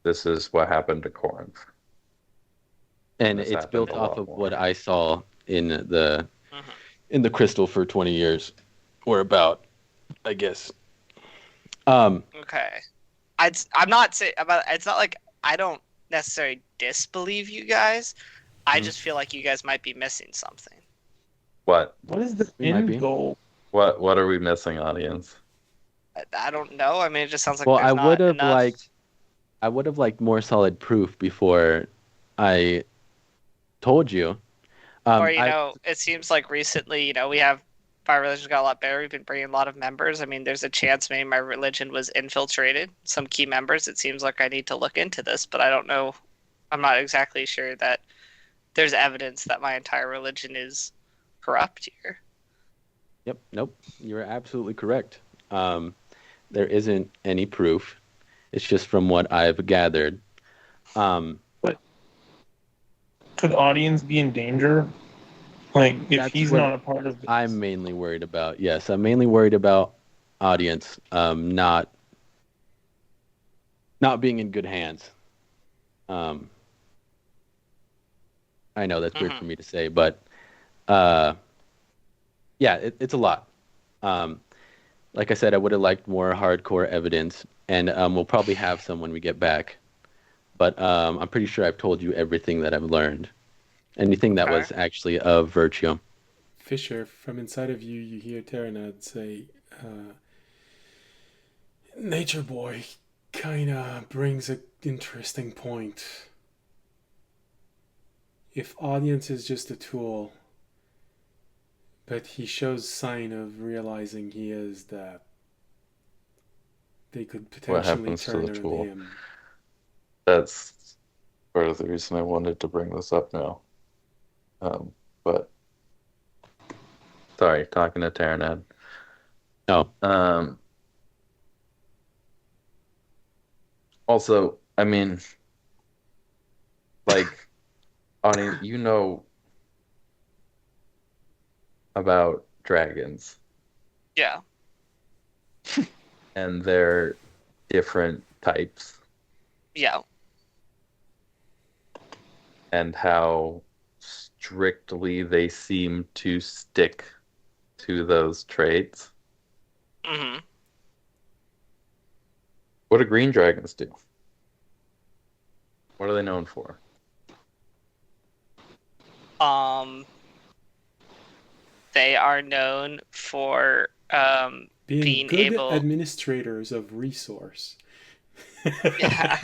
this is what happened to Corinth. And This it's happened built a off lot of more. what I saw in the Mhm. crystal for 20 years, or about, I guess. Okay. I'm not saying about. It's not like I don't necessarily disbelieve you guys. I Mhm. just feel like you guys might be missing something. What? What is the We might be. end goal? What are we missing, audience? I don't know. I mean, it just sounds like Well, there's not enough. I would have liked more solid proof before I told you. Or I it seems like recently, we have my religion got a lot better. We've been bringing a lot of members. I mean, there's a chance maybe my religion was infiltrated. Some key members. It seems like I need to look into this, but I don't know. I'm not exactly sure that there's evidence that my entire religion is corrupt here. Yep, nope, you're absolutely correct. There isn't any proof. It's just from what I've gathered. But could audience be in danger? Like, if That's he's what not a part of this? I'm mainly worried about. Yes, I'm mainly worried about audience not being in good hands. I know that's weird for me to say, but yeah, it's a lot. Like I said, I would have liked more hardcore evidence, and we'll probably have some when we get back. But I'm pretty sure I've told you everything that I've learned. Anything that Okay. was actually of virtue. Fisher, from inside of you, you hear Terranad say, Nature Boy kinda brings an interesting point. If audience is just a tool, but he shows sign of realizing he is that, they could potentially happens to turn the on tool? him. That's part of the reason I wanted to bring this up now. But sorry, talking to Terranad. No. Also, I mean, like, audience, you know about dragons Yeah. and their different types Yeah. and how strictly they seem to stick to those traits. Mm-hmm. What do green dragons do? What are they known for? They are known for Being good able. administrators of resource. Yeah.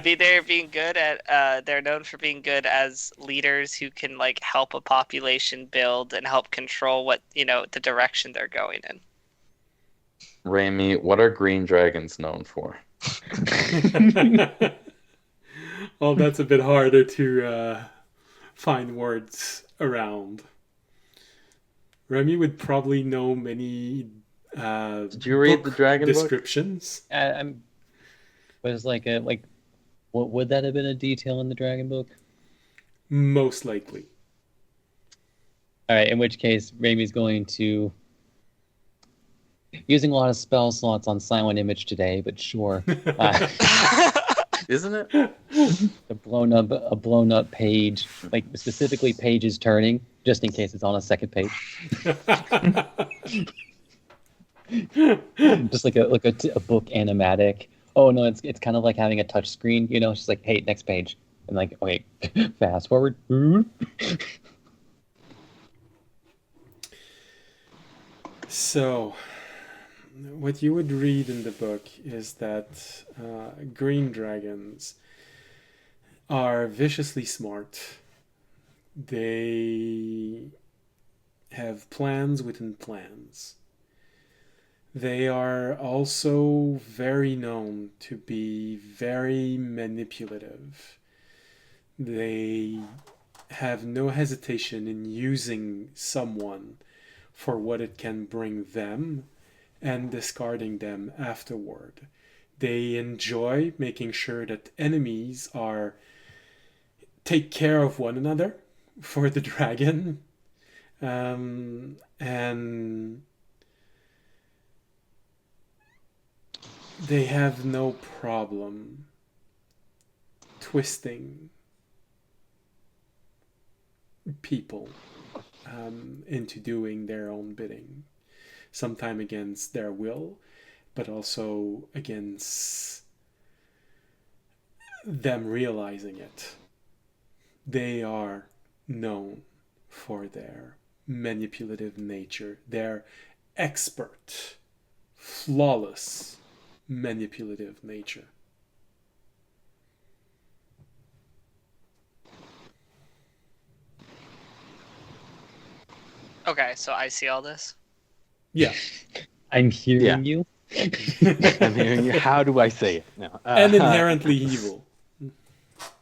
Being good at they're known for being good as leaders who can like help a population build and help control what the direction they're going in. Raimi, what are green dragons known for? Well, that's a bit harder to find words around. Remy would probably know many Did you read the book Dragon book? descriptions. Was what would that have been a detail in the Dragon book? Most likely. All right, in which case, Raimi's going to using a lot of spell slots on silent image today, but sure. Isn't it? A blown up page, like specifically pages turning, just in case it's on a second page. Just like a book animatic. Oh no, it's kind of like having a touch screen, it's just like, hey, next page. And like, okay, fast forward. So, what you would read in the book is that green dragons are viciously smart. They have plans within plans. They are also very known to be very manipulative. They have no hesitation in using someone for what it can bring them and discarding them afterward. They enjoy making sure that enemies are take care of one another for the dragon, and they have no problem twisting people into doing their own bidding, sometimes against their will, but also against them realizing it. They are known for their manipulative nature, their expert, flawless, manipulative nature. Okay, so I see all this. Yeah. I'm hearing Yeah. you. I'm hearing you. How do I say it? No. And inherently evil.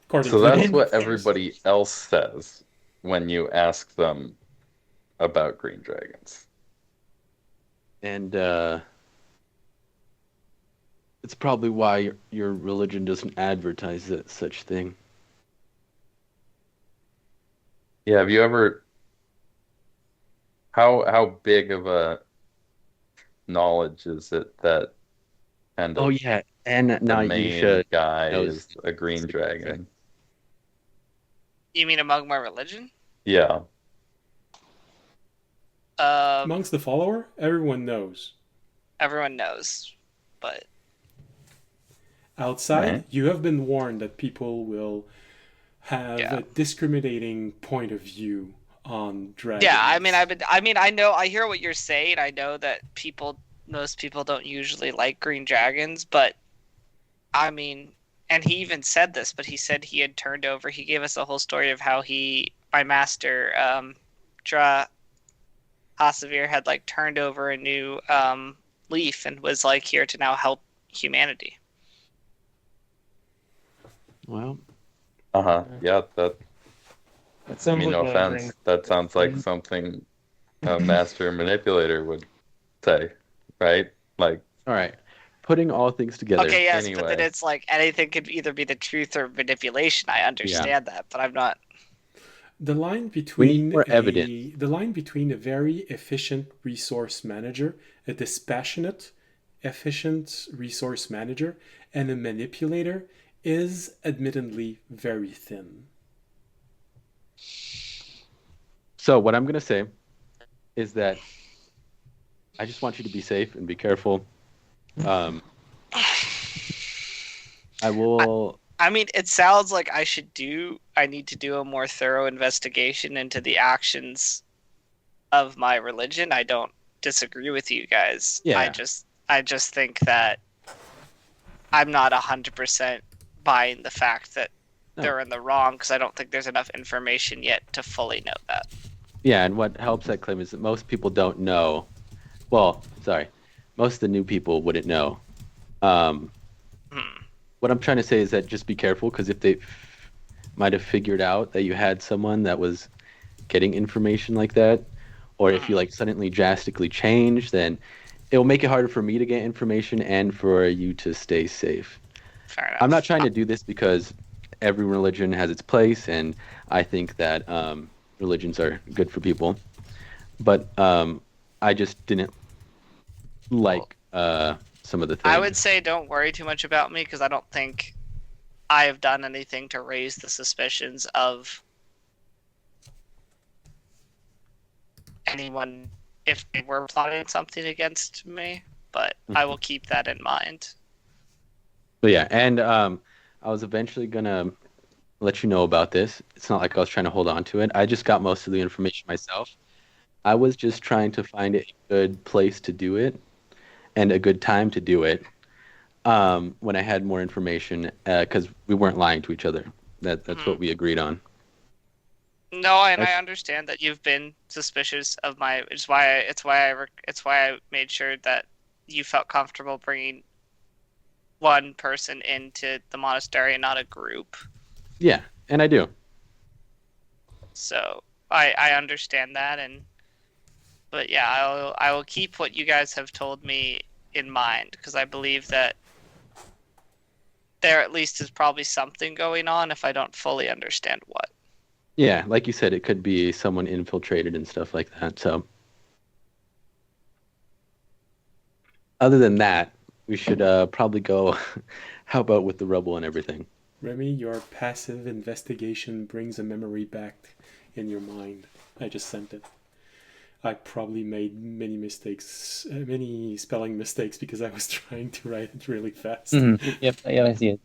According So to that's them. what everybody else says when you ask them about green dragons. And it's probably why your religion doesn't advertise that such thing. Yeah, have you ever how big of a knowledge is it that kind of Oh yeah, and the now you main should guy know is a green dragon? You mean among my religion? Yeah. Amongst the follower, everyone knows. Everyone knows, but Outside, Right. you have been warned that people will have Yeah. a discriminating point of view on dragons. yeah, I know, I hear what you're saying. I know that most people don't usually like green dragons, but I mean, and he even said this, but he said he had turned over. He gave us a whole story of how my master, Hasavir, had like turned over a new leaf and was like here to now help humanity. Well, Uh-huh. Yeah, that That I sounds mean, like no a offense. ring. That sounds like something a master manipulator would say, right? Like, all right. Putting all things together. Okay, yes, but then anyway. it's like anything could either be the truth or manipulation. I understand that, but I'm not. The line We between need more evidence. the line between a very efficient resource manager, a dispassionate, efficient resource manager, and a manipulator is admittedly very thin. So what I'm going to say is that I just want you to be safe and be careful. I will. I mean, it sounds like I need to do a more thorough investigation into the actions of my religion. I don't disagree with you guys. Yeah. I just think that I'm not 100% buying the fact that No. they're in the wrong, because I don't think there's enough information yet to fully know that. Yeah, and what helps that claim is that most people don't know. Well, sorry, most of the new people wouldn't know. What I'm trying to say is that just be careful, because if they might have figured out that you had someone that was getting information like that, or if you like suddenly drastically change, then it will make it harder for me to get information and for you to stay safe. Fair enough. I'm not trying to do this because every religion has its place, and I think that religions are good for people. But I just didn't like some of the things. I would say don't worry too much about me, because I don't think I have done anything to raise the suspicions of anyone if they were plotting something against me, but I will keep that in mind. But yeah, and I was eventually gonna let you know about this. It's not like I was trying to hold on to it. I just got most of the information myself. I was just trying to find a good place to do it and a good time to do it when I had more information, because we weren't lying to each other. That's what we agreed on. No, and I understand that you've been suspicious of my. It's why I made sure that you felt comfortable bringing one person into the monastery and not a group. Yeah, and I do. So I understand that, but yeah, I will keep what you guys have told me in mind, because I believe that there at least is probably something going on, if I don't fully understand what. Yeah, like you said, it could be someone infiltrated and stuff like that. So, other than that, we should probably go. How about with the rubble and everything? Remy, your passive investigation brings a memory back in your mind. I just sent it. I probably made many mistakes, many spelling mistakes because I was trying to write it really fast. Yep, I see it.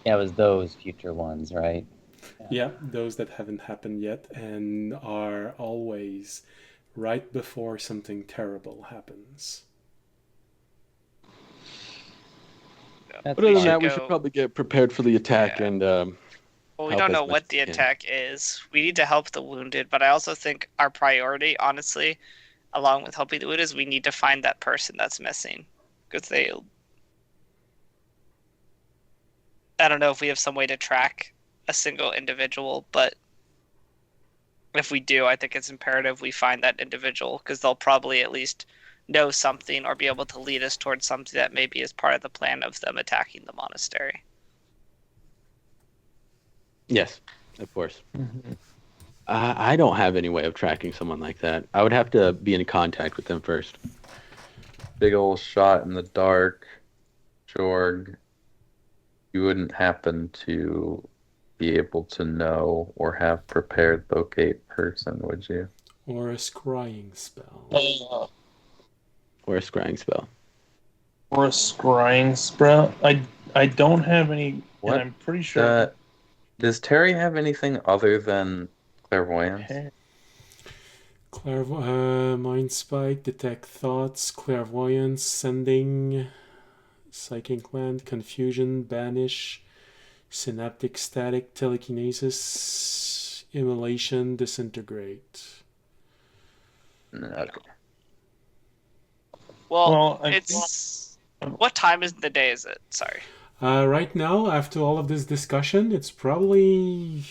Yeah, it was those future ones, right? Yeah, those that haven't happened yet and are always right before something terrible happens. That's But other than fine. that, we should probably get prepared for the attack Yeah. and Well, we help don't as know much what as the we can. attack is. We need to help the wounded, but I also think our priority, honestly, along with helping the wounded, is we need to find that person that's missing. Because I don't know if we have some way to track a single individual, but if we do, I think it's imperative we find that individual, because they'll probably at least know something or be able to lead us towards something that maybe is part of the plan of them attacking the monastery. Yes, of course. I don't have any way of tracking someone like that. I would have to be in contact with them first. Big old shot in the dark, Jorg. You wouldn't happen to be able to know or have prepared locate person, would you? Or a scrying spell. Or a scrying spell. Or a scrying spell. I don't have any, What? and I'm pretty sure. Does Terry have anything other than clairvoyance? Mind spike, detect thoughts, clairvoyance, sending, psychic land, confusion, banish, synaptic static, telekinesis, immolation, disintegrate. Okay. Well, Well, it's... What time is the day is it? Sorry. Right now, after all of this discussion, it's probably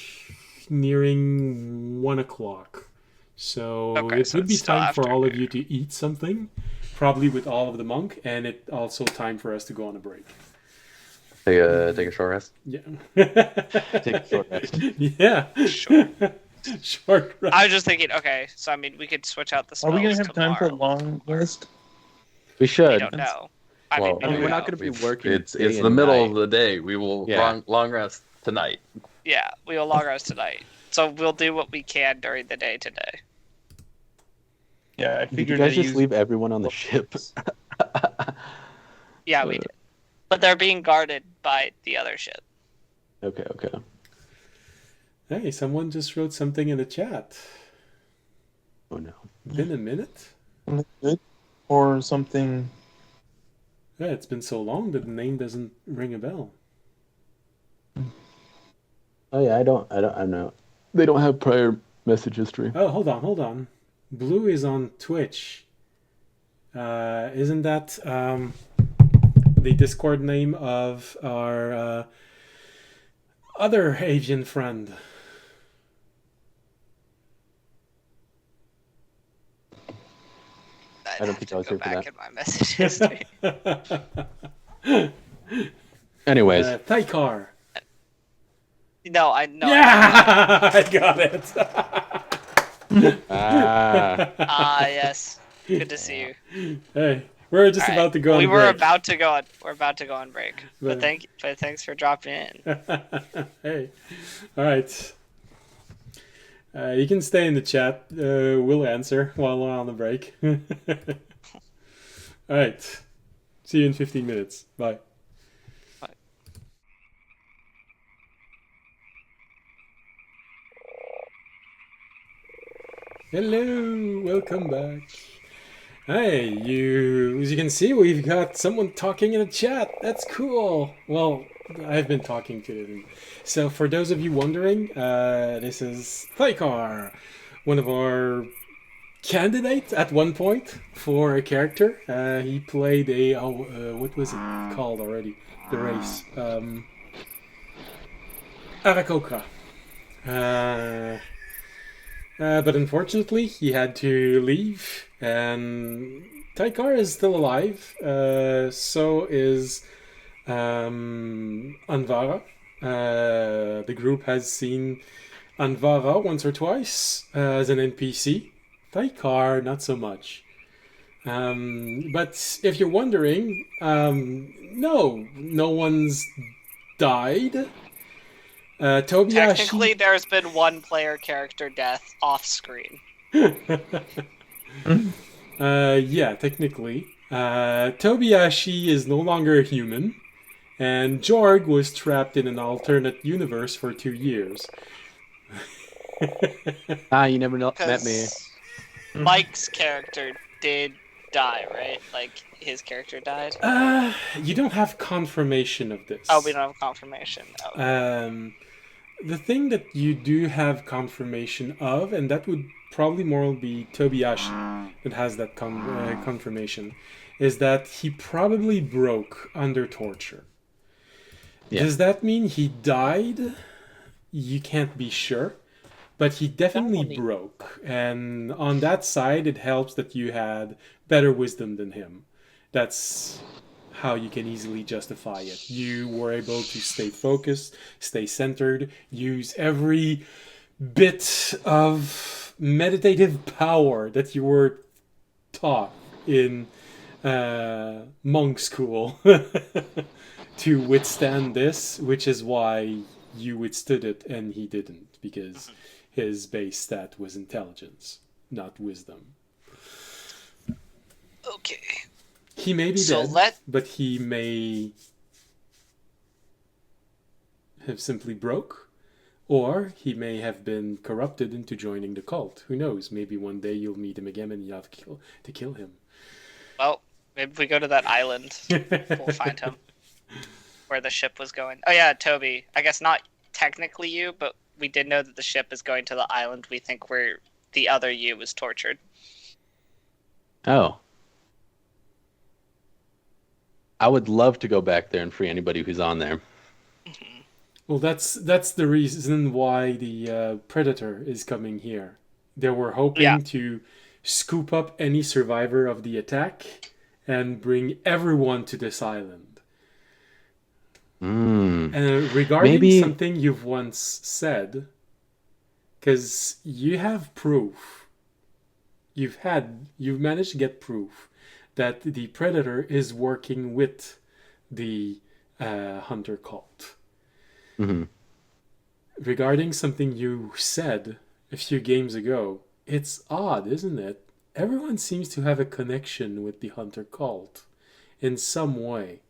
nearing 1 o'clock. So Okay, it so would be it's still time for after. all of you to eat something, probably with all of the monk, and it also time for us to go on a break. Take a short rest. Yeah. Take a short rest. Yeah. Sure. Short rest. I was just thinking, okay, so I mean, we could switch out the Are spells we gonna have time for a tomorrow. long rest? We We should. don't know. Well, I mean, maybe we're not we'll- going to be working. It's day the and middle night. of the day. We will Yeah. long rest tonight. Yeah, we will log ours tonight. So we'll do what we can during the day today. Yeah, I Did you figured guys to just use leave everyone on the ship? Yeah, we did. But they're being guarded by the other ship. Okay. Hey, someone just wrote something in the chat. Oh no. Been a minute? something good or something. Yeah, it's been so long that the name doesn't ring a bell. Oh yeah, I know. They don't have prior message history. Oh, hold on. Blue is on Twitch. Isn't that the Discord name of our other Asian friend? I don't think I was here for that. In my message history. Anyways, Thaikar. No, I know. Yeah, I got it. Yes. Good to see you. Hey, we're just All about right. to go on We break. were about to go on. We're about to go on break. But- But thanks for dropping in. Hey, all right. You can stay in the chat. We'll answer while we're on the break. All right. See you in 15 minutes. Bye. Bye. Hello, welcome back. Hey, as you can see, we've got someone talking in the chat. That's cool. Well, I've been talking to them. So for those of you wondering, this is Thaikar, one of our candidates at one point for a character. He played what was it called already? The race. Arakoka. But unfortunately, he had to leave, and Thaikar is still alive. So is Anvara. The group has seen Anvara once or twice as an NPC Thaikar, not so much. But if you're wondering, no one's died. Tobi Technically, there's been one player character death off screen. Yeah, technically. Tobiyashi is no longer a human, and Jorg was trapped in an alternate universe for 2 years. You never met me. Mike's character did die, right? Like, his character died? You don't have confirmation of this. Oh, we don't have confirmation. Oh. The thing that you do have confirmation of, and that would probably more be Tobiyashi that has that confirmation, is that he probably broke under torture. Yeah. Does that mean he died? You can't be sure. But he definitely broke. And on that side, it helps that you had better wisdom than him. That's how you can easily justify it. You were able to stay focused, stay centered, use every bit of meditative power that you were taught in monk school to withstand this, which is why you withstood it and he didn't, because his base stat was intelligence, not wisdom. Okay. He may be dead, but he may have simply broke, or he may have been corrupted into joining the cult. Who knows? Maybe one day you'll meet him again and you have to kill him. Well, maybe if we go to that island, we'll find him. Where the ship was going. Oh yeah, Tobi. I guess not technically you, but we did know that the ship is going to the island we think where the other you was tortured. Oh. I would love to go back there and free anybody who's on there. Well, that's the reason why the Predator is coming here. They were hoping to scoop up any survivor of the attack and bring everyone to this island. And regarding something you've once said, because you have proof, you've managed to get proof that the Predator is working with the Hunter cult. Mm-hmm. Regarding something you said a few games ago, it's odd, isn't it? Everyone seems to have a connection with the Hunter cult in some way.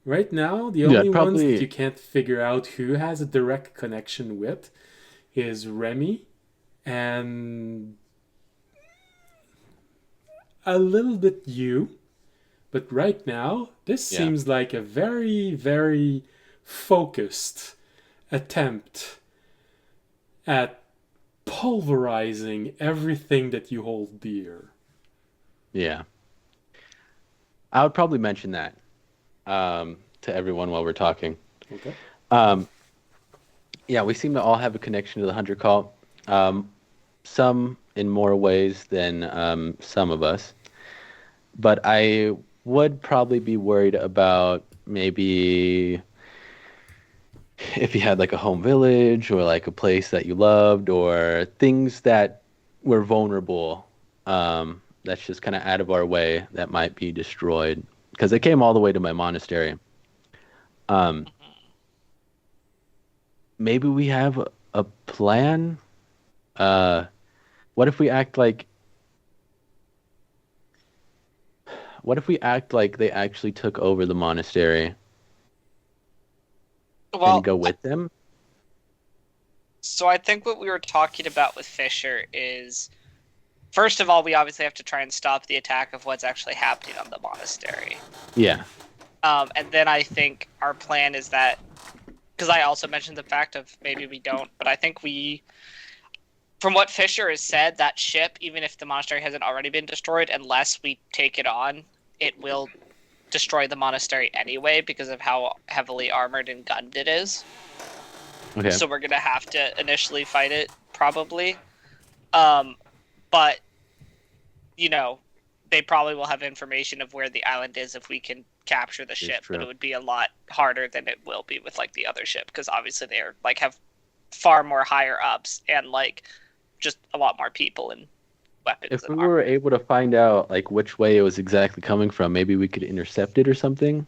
Right now, the only ones that you can't figure out who has a direct connection with is Remy and a little bit you. But right now, this seems like a very, very focused attempt at pulverizing everything that you hold dear. Yeah. I would probably mention that to everyone while we're talking. Okay. Yeah, we seem to all have a connection to the Hunter cult. Some in more ways than some of us. But I would probably be worried about maybe if you had like a home village or like a place that you loved or things that were vulnerable that's just kind of out of our way that might be destroyed. Because they came all the way to my monastery. Maybe we have a plan. What if we act like they actually took over the monastery and go with them? So I think what we were talking about with Fisher is, first of all, we obviously have to try and stop the attack of what's actually happening on the monastery. Yeah. And then I think our plan is that, because I also mentioned the fact of maybe we don't, but I think from what Fisher has said, that ship, even if the monastery hasn't already been destroyed, unless we take it on, it will destroy the monastery anyway because of how heavily armored and gunned it is. Okay. So we're going to have to initially fight it, probably. But, they probably will have information of where the island is if we can capture the ship, but it would be a lot harder than it will be with, like, the other ship, because obviously they're, like, have far more higher ups, and, like, just a lot more people and weapons. If we and were armor. able to find out like which way it was exactly coming from, maybe we could intercept it or something.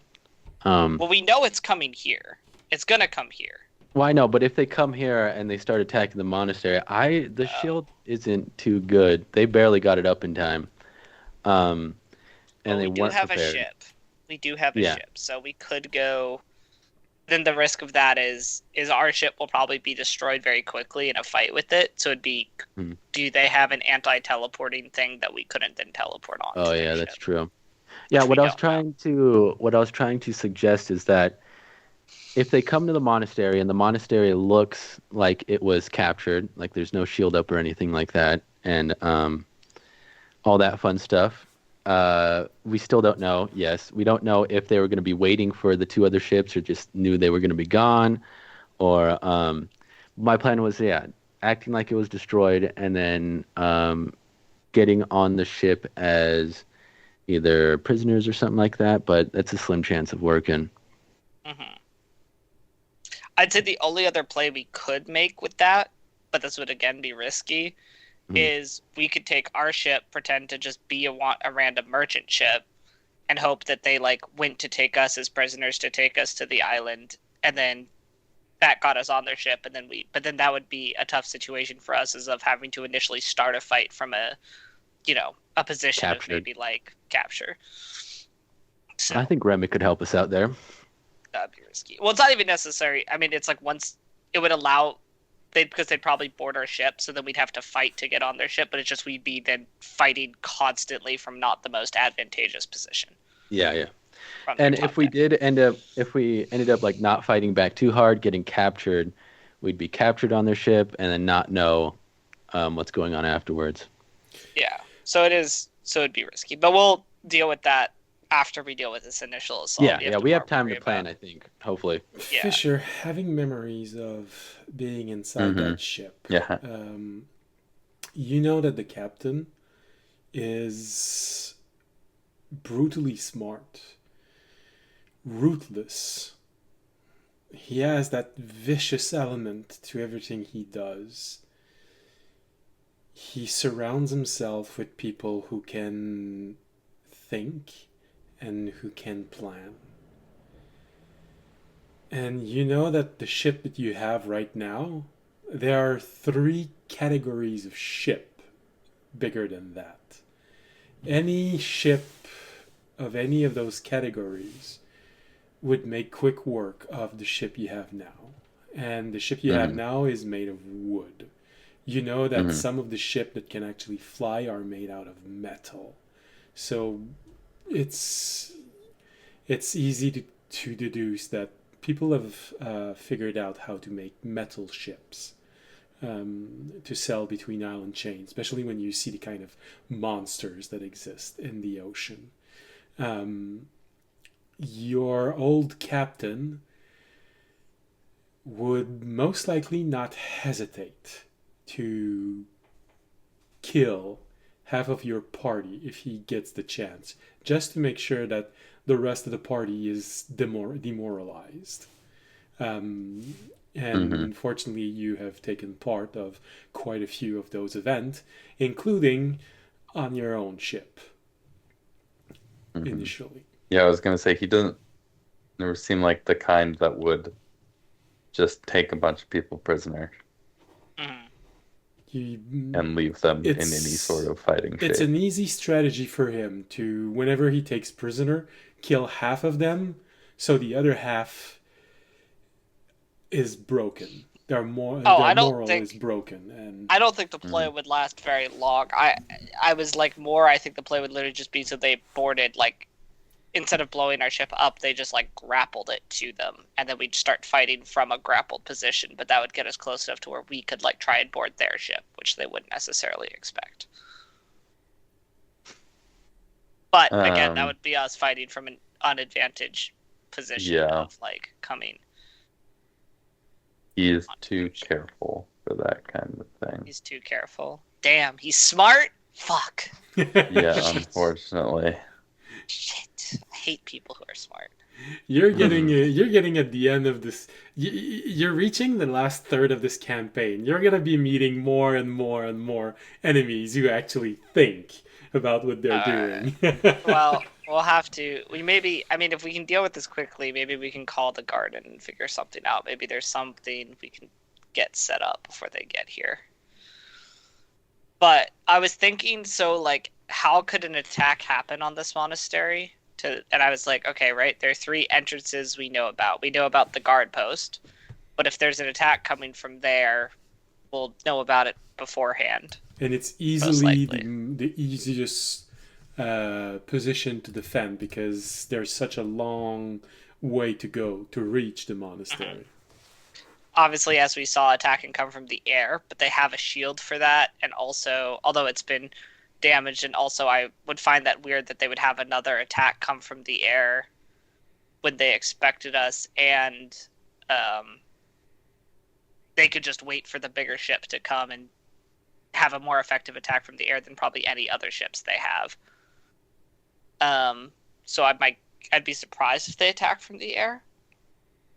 Well, we know it's coming here. It's gonna come here. Well, I know, but if they come here and they start attacking the monastery, the shield isn't too good. They barely got it up in time, and Well, they we do weren't have prepared. a ship. We do have a Yeah. ship, so we could go. Then the risk of that is our ship will probably be destroyed very quickly in a fight with it. So it'd be, Hmm. do they have an anti-teleporting thing that we couldn't then teleport on? Oh to yeah, their that's ship? true. Yeah, Which what we I was trying to suggest is that if they come to the monastery and the monastery looks like it was captured, like there's no shield up or anything like that, and all that fun stuff, we still don't know. Yes, we don't know if they were going to be waiting for the two other ships or just knew they were going to be gone. Or my plan was, acting like it was destroyed and then getting on the ship as either prisoners or something like that. But that's a slim chance of working. Mhm. I'd say the only other play we could make with that, but this would again be risky, is we could take our ship, pretend to just be a random merchant ship, and hope that they like went to take us as prisoners to take us to the island, and then that got us on their ship, and then but then that would be a tough situation for us, as of having to initially start a fight from a position Captured. of maybe like capture. So I think Remy could help us out there. that'd be risky. Well, it's not even necessary. I mean, it's like once it would allow because they'd probably board our ship, so then we'd have to fight to get on their ship. But it's just we'd be then fighting constantly from not the most advantageous position. Yeah. from their And top if we down. ended up like not fighting back too hard, getting captured, we'd be captured on their ship and then not know what's going on afterwards. Yeah, so it'd be risky, but we'll deal with that after we deal with this initial assault. We have time worry to plan, about- I think. Hopefully. Yeah. Fisher, having memories of being inside that ship, Yeah. you know that the captain is brutally smart, ruthless. He has that vicious element to everything he does. He surrounds himself with people who can think and who can plan. And you know that the ship that you have right now, there are 3 categories of ship bigger than that. Any ship of any of those categories would make quick work of the ship you have now. And the ship you have now is made of wood. You know that some of the ship that can actually fly are made out of metal. So it's easy to deduce that people have figured out how to make metal ships to sell between island chains, especially when you see the kind of monsters that exist in the ocean. Your old captain would most likely not hesitate to kill half of your party if he gets the chance, just to make sure that the rest of the party is demoralized. And unfortunately, you have taken part of quite a few of those events, including on your own ship initially. Yeah, I was gonna say he doesn't never seem like the kind that would just take a bunch of people prisoner and leave them in any sort of fighting shape. It's an easy strategy for him to, whenever he takes prisoner, kill half of them, so the other half is broken. Their moral is broken, and I don't think the play would last very long. I was like I think the play would literally just be so they boarded, like, instead of blowing our ship up, they just like grappled it to them, and then we'd start fighting from a grappled position. But that would get us close enough to where we could like try and board their ship, which they wouldn't necessarily expect. But again, that would be us fighting from an unadvantaged position of like coming. He is too careful for that kind of thing. He's too careful. Damn, he's smart. Fuck. Yeah, unfortunately. Shit. I hate people who are smart. You're getting at the end of this. You're reaching the last third of this campaign. You're gonna be meeting more and more and more enemies who actually think about what they're doing. Well, we'll have to. We maybe. I mean, if we can deal with this quickly, maybe we can call the garden and figure something out. Maybe there's something we can get set up before they get here. But I was thinking, so like, how could an attack happen on this monastery? And I was like, okay, right, there are 3 entrances we know about. We know about the guard post, but if there's an attack coming from there, we'll know about it beforehand. And it's easily the easiest position to defend because there's such a long way to go to reach the monastery. Obviously, as we saw, attack can come from the air, but they have a shield for that. And also, although it's been damaged, and also I would find that weird that they would have another attack come from the air when they expected us, and they could just wait for the bigger ship to come and have a more effective attack from the air than probably any other ships they have. So I'd be surprised if they attack from the air,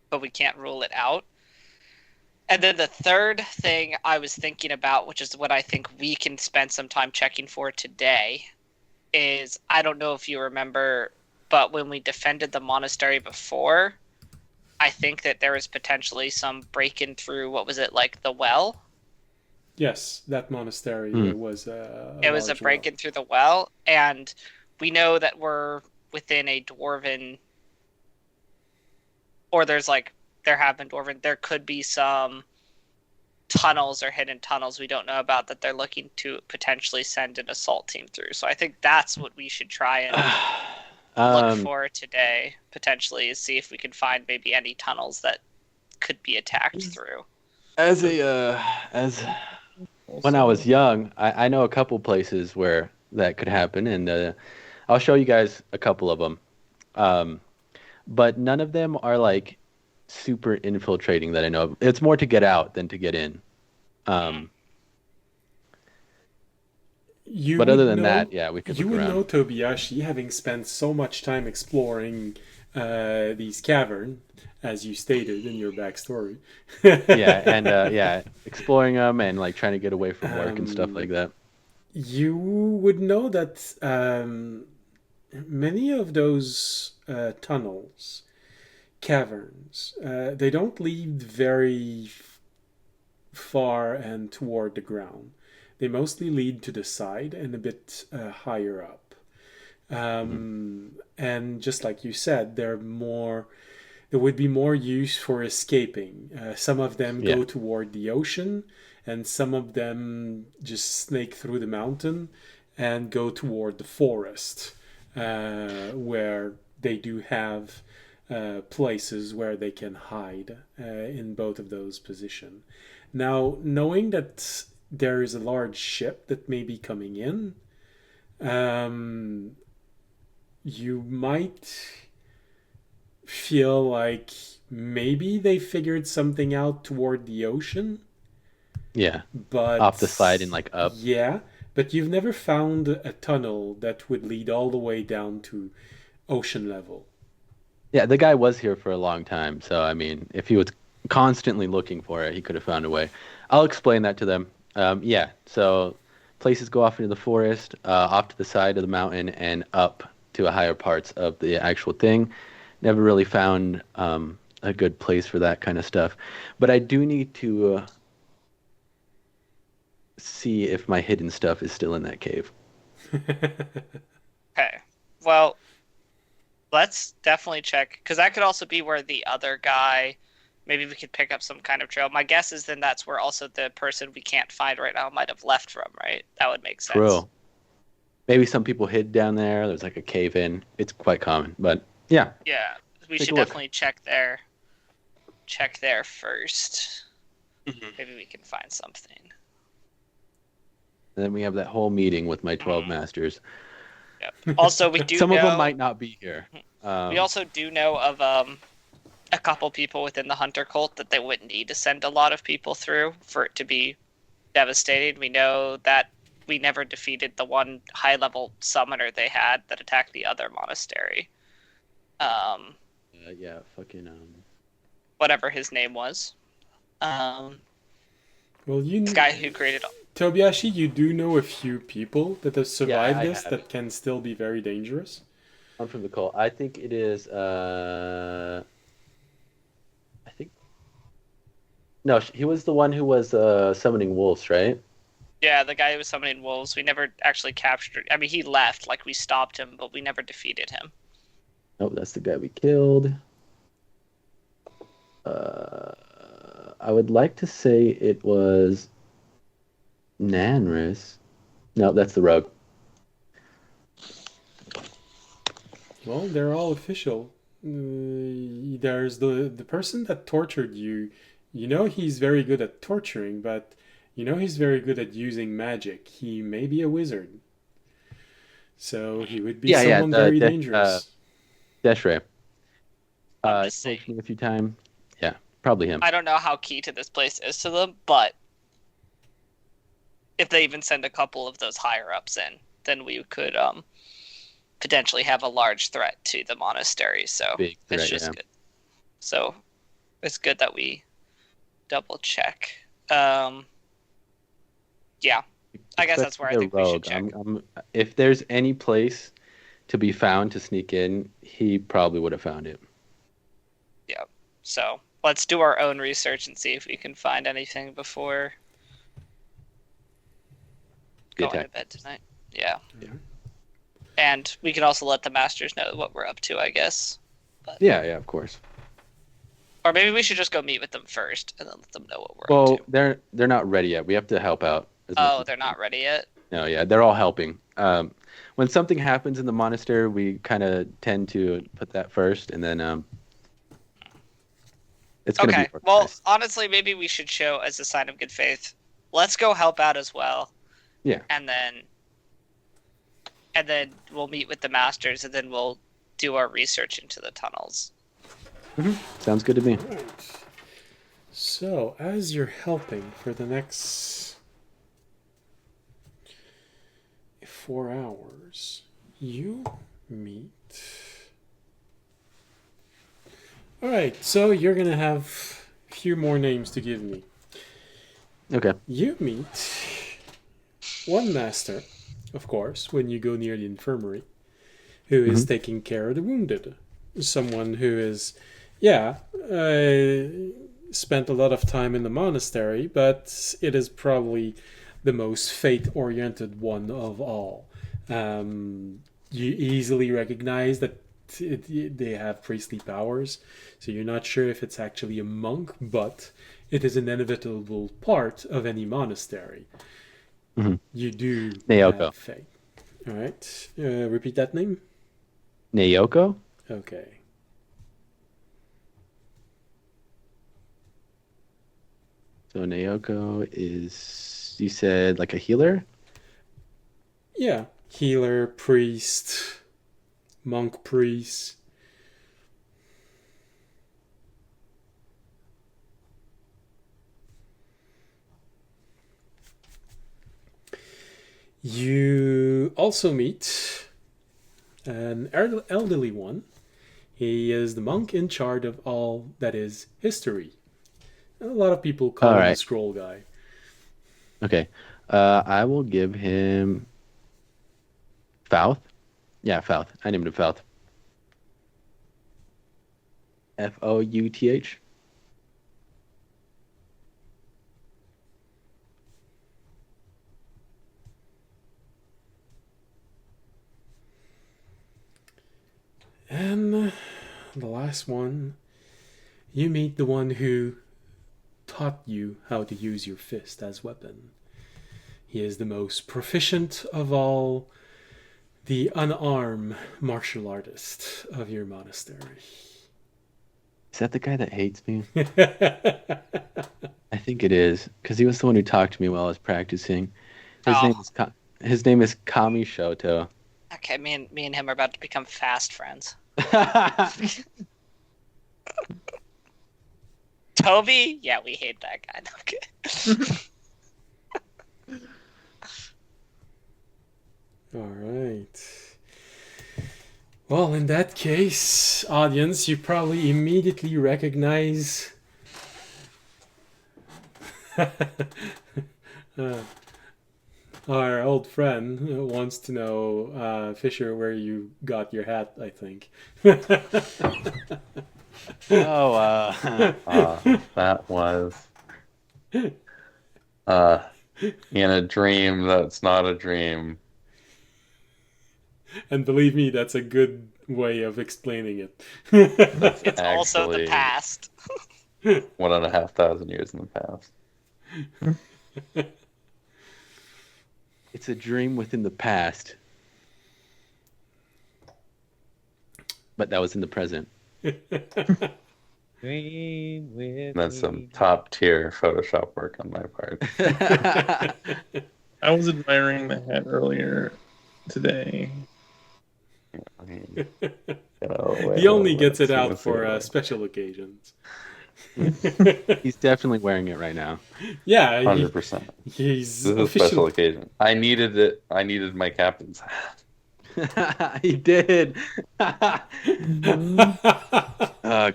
but we can't rule it out. And then the third thing I was thinking about, which is what I think we can spend some time checking for today, is, I don't know if you remember, but when we defended the monastery before, I think that there was potentially some break-in through, what was it, like the well? Yes, that monastery was it was a break-in through the well, and we know that we're within a dwarven, or there have been dwarven, there could be some tunnels or hidden tunnels we don't know about that they're looking to potentially send an assault team through. So I think that's what we should try and look for today, potentially, is see if we can find maybe any tunnels that could be attacked through. As when I was young, I know a couple places where that could happen, and I'll show you guys a couple of them. But none of them are like super infiltrating that I know of. It's more to get out than to get in. But other than that, yeah, we could look around. You would know, Tobiyashi, having spent so much time exploring these caverns, as you stated in your backstory. Exploring them and like trying to get away from work and stuff like that. You would know that many of those tunnels, caverns, they don't lead very far and toward the ground. They mostly lead to the side and a bit higher up. And just like you said, there would be more use for escaping. Some of them go toward the ocean, and some of them just snake through the mountain and go toward the forest, where they do have places where they can hide in both of those positions. Now, knowing that there is a large ship that may be coming in, you might feel like maybe they figured something out toward the ocean. Yeah, but off the side and like up. Yeah, but you've never found a tunnel that would lead all the way down to ocean level. Yeah, the guy was here for a long time, so I mean, if he was constantly looking for it, he could have found a way. I'll explain that to them. So places go off into the forest, off to the side of the mountain, and up to higher parts of the actual thing. Never really found a good place for that kind of stuff. But I do need to see if my hidden stuff is still in that cave. Okay. Well, let's definitely check, because that could also be where the other guy, maybe we could pick up some kind of trail. My guess is then that's where also the person we can't find right now might have left from, right? That would make sense. True. Maybe some people hid down there. There's like a cave in. It's quite common, but yeah. Yeah, we should definitely check there. Check there first. Mm-hmm. Maybe we can find something. And then we have that whole meeting with my 12 masters. Yep. Also, we do some know, of them might not be here. We also do know of a couple people within the Hunter cult that they wouldn't need to send a lot of people through for it to be devastating. We know that we never defeated the one high-level summoner they had that attacked the other monastery. Yeah, fucking whatever his name was. Well, The guy who created. Tobiashi, you do know a few people that have survived I this have. that can still be very dangerous. I'm from the cult. I think it is. I think. No, he was the one who was summoning wolves, right? Yeah, the guy who was summoning wolves. We never actually captured. I mean, he left. Like we stopped him, but we never defeated him. Nope, that's the guy we killed. I would like to say it was Nanris. No, that's the rogue. Well, they're all official. There's the person that tortured you. You know he's very good at torturing, but you know he's very good at using magic. He may be a wizard. So he would be someone very dangerous. Deshray. I'm just Spoke saying. to me a few times. Yeah, probably him. I don't know how key to this place is to them, but if they even send a couple of those higher ups in, then we could potentially have a large threat to the monastery. So Big threat, it's just yeah. good. So it's good that we double check. Yeah, I guess that's where I think we should check. If there's any place to be found to sneak in, he probably would have found it. Yeah. So let's do our own research and see if we can find anything before Good going time. to bed tonight. Yeah. Yeah. And we can also let the masters know what we're up to, I guess. Yeah, of course. Or maybe we should just go meet with them first and then let them know what we're up Well, to. they're not ready yet. We have to help out. as much Oh, as they're we not can. ready yet? No, yeah, they're all helping. When something happens in the monastery, we kind of tend to put that first, and then it's gonna Okay. be Well, organized. honestly, maybe we should show as a sign of good faith. Let's go help out as well. Yeah. And then we'll meet with the masters and then we'll do our research into the tunnels. Sounds good to me. Right. So, as you're helping for the next 4 hours, you meet. Alright, so you're gonna have a few more names to give me. Okay. You meet one master, of course, when you go near the infirmary, who is taking care of the wounded. Someone who is, spent a lot of time in the monastery, but it is probably the most fate-oriented one of all. You easily recognize that they have priestly powers, so you're not sure if it's actually a monk, but it is an inevitable part of any monastery. Mhm. You do Naoko. have fate. All right. Repeat that name. Naoko? Okay. So Naoko is, you said, like a healer? Yeah. Healer, priest, monk, priest. You also meet an elderly one. He is the monk in charge of all that is history. A lot of people call him the Alright. scroll guy. Okay. I will give him Fouth. Yeah, Fouth. I named him Fouth. Fouth. And the last one, you meet the one who taught you how to use your fist as weapon. He is the most proficient of all the unarmed martial artist of your monastery. Is that the guy that hates me? I think it is, because he was the one who talked to me while I was practicing. His name is Kami Shoto. Okay, me and him are about to become fast friends. Toby? Yeah, we hate that guy. Okay. All right. Well, in that case, audience, you probably immediately recognize our old friend wants to know, Fisher, where you got your hat, I think. Oh, That was in a dream that's not a dream. And believe me, that's a good way of explaining it. That's It's also the actually past. 1,500 years in the past. it's a dream within the past. But that was in the present. Dream with That's me. some top tier Photoshop work on my part. I was admiring the hat earlier today. I mean, wait, He only wait, gets it see, out let's for see. special occasions. He's definitely wearing it right now. Yeah, 100%. he's This is a special officially. occasion. I needed it. I needed my captain's hat. He did.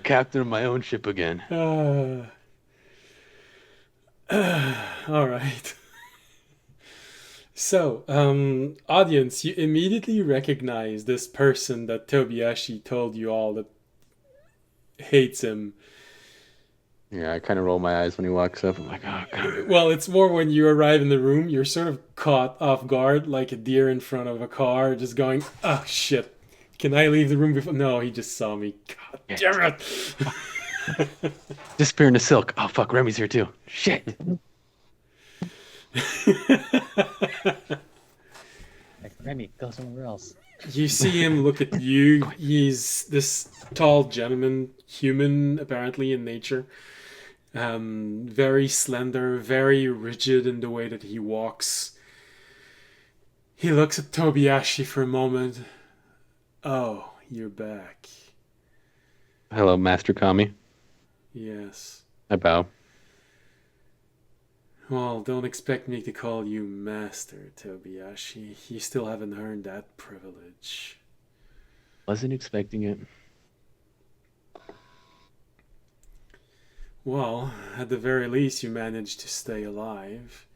Captain of my own ship again. All right. So, audience, you immediately recognize this person that Tobiyashi told you all that hates him. Yeah, I kind of roll my eyes when he walks up. I'm like, oh, God. Well, it's more when you arrive in the room, you're sort of caught off guard like a deer in front of a car, just going, oh shit, can I leave the room before? No, he just saw me. God damn it. Disappear into silk. Oh, fuck, Remy's here too. Shit. Like, Remy, go somewhere else. You see him look at you. He's this tall gentleman, human apparently in nature. Very slender, very rigid in the way that he walks. He looks at Tobiyashi for a moment. Oh, you're back. Hello, Master Kami. Yes. I bow. Well, don't expect me to call you Master, Tobiyashi. You still haven't earned that privilege. Wasn't expecting it. Well, at the very least, you managed to stay alive.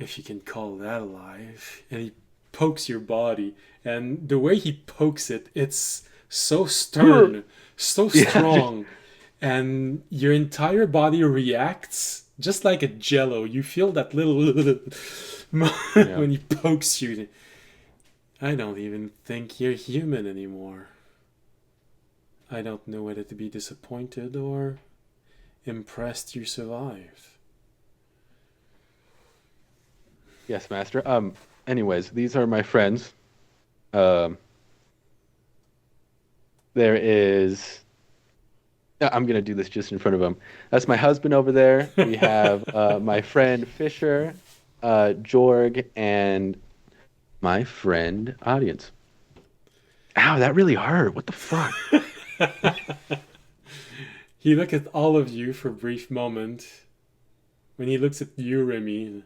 If you can call that alive. And he pokes your body. And the way he pokes it, it's so stern, so strong. And your entire body reacts just like a jello. You feel that little when he pokes you. I don't even think you're human anymore. I don't know whether to be disappointed or impressed you survived. Yes, Master. Anyways, these are my friends. There is... I'm going to do this just in front of him. That's my husband over there. We have my friend Fisher, Jorg, and my friend Audience. Ow, that really hurt. What the fuck? He looks at all of you for a brief moment. When he looks at you, Remy,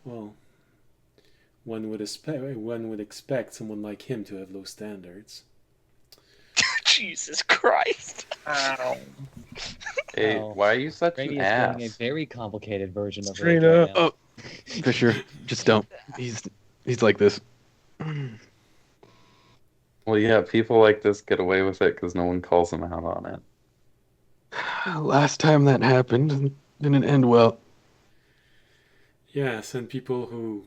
well, one would expect someone like him to have low standards. Jesus Christ. Ow. Hey, Wow. why are you such Remy an is ass? playing a very complicated version of Straight Rage up. right now. Oh, Fisher, just don't. He's like this. Well, yeah, people like this get away with it because no one calls them out on it. Last time that happened didn't end well. Yes, and people who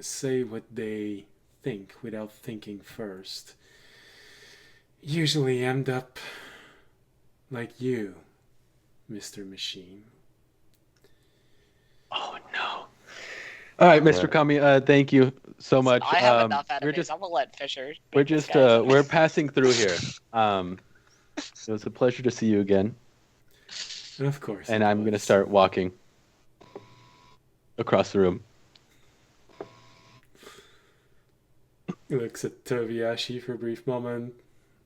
say what they think without thinking first usually end up like you, Mr. Machine. Oh no! All right, Mr. Right. Kami, thank you so much. I have enough we're enemies. just I'm gonna let Fisher. we're beat this just guy. we're passing through here. It was a pleasure to see you again, Of course. and it I'm gonna was. start walking across the room. He looks at Tobiyashi for a brief moment,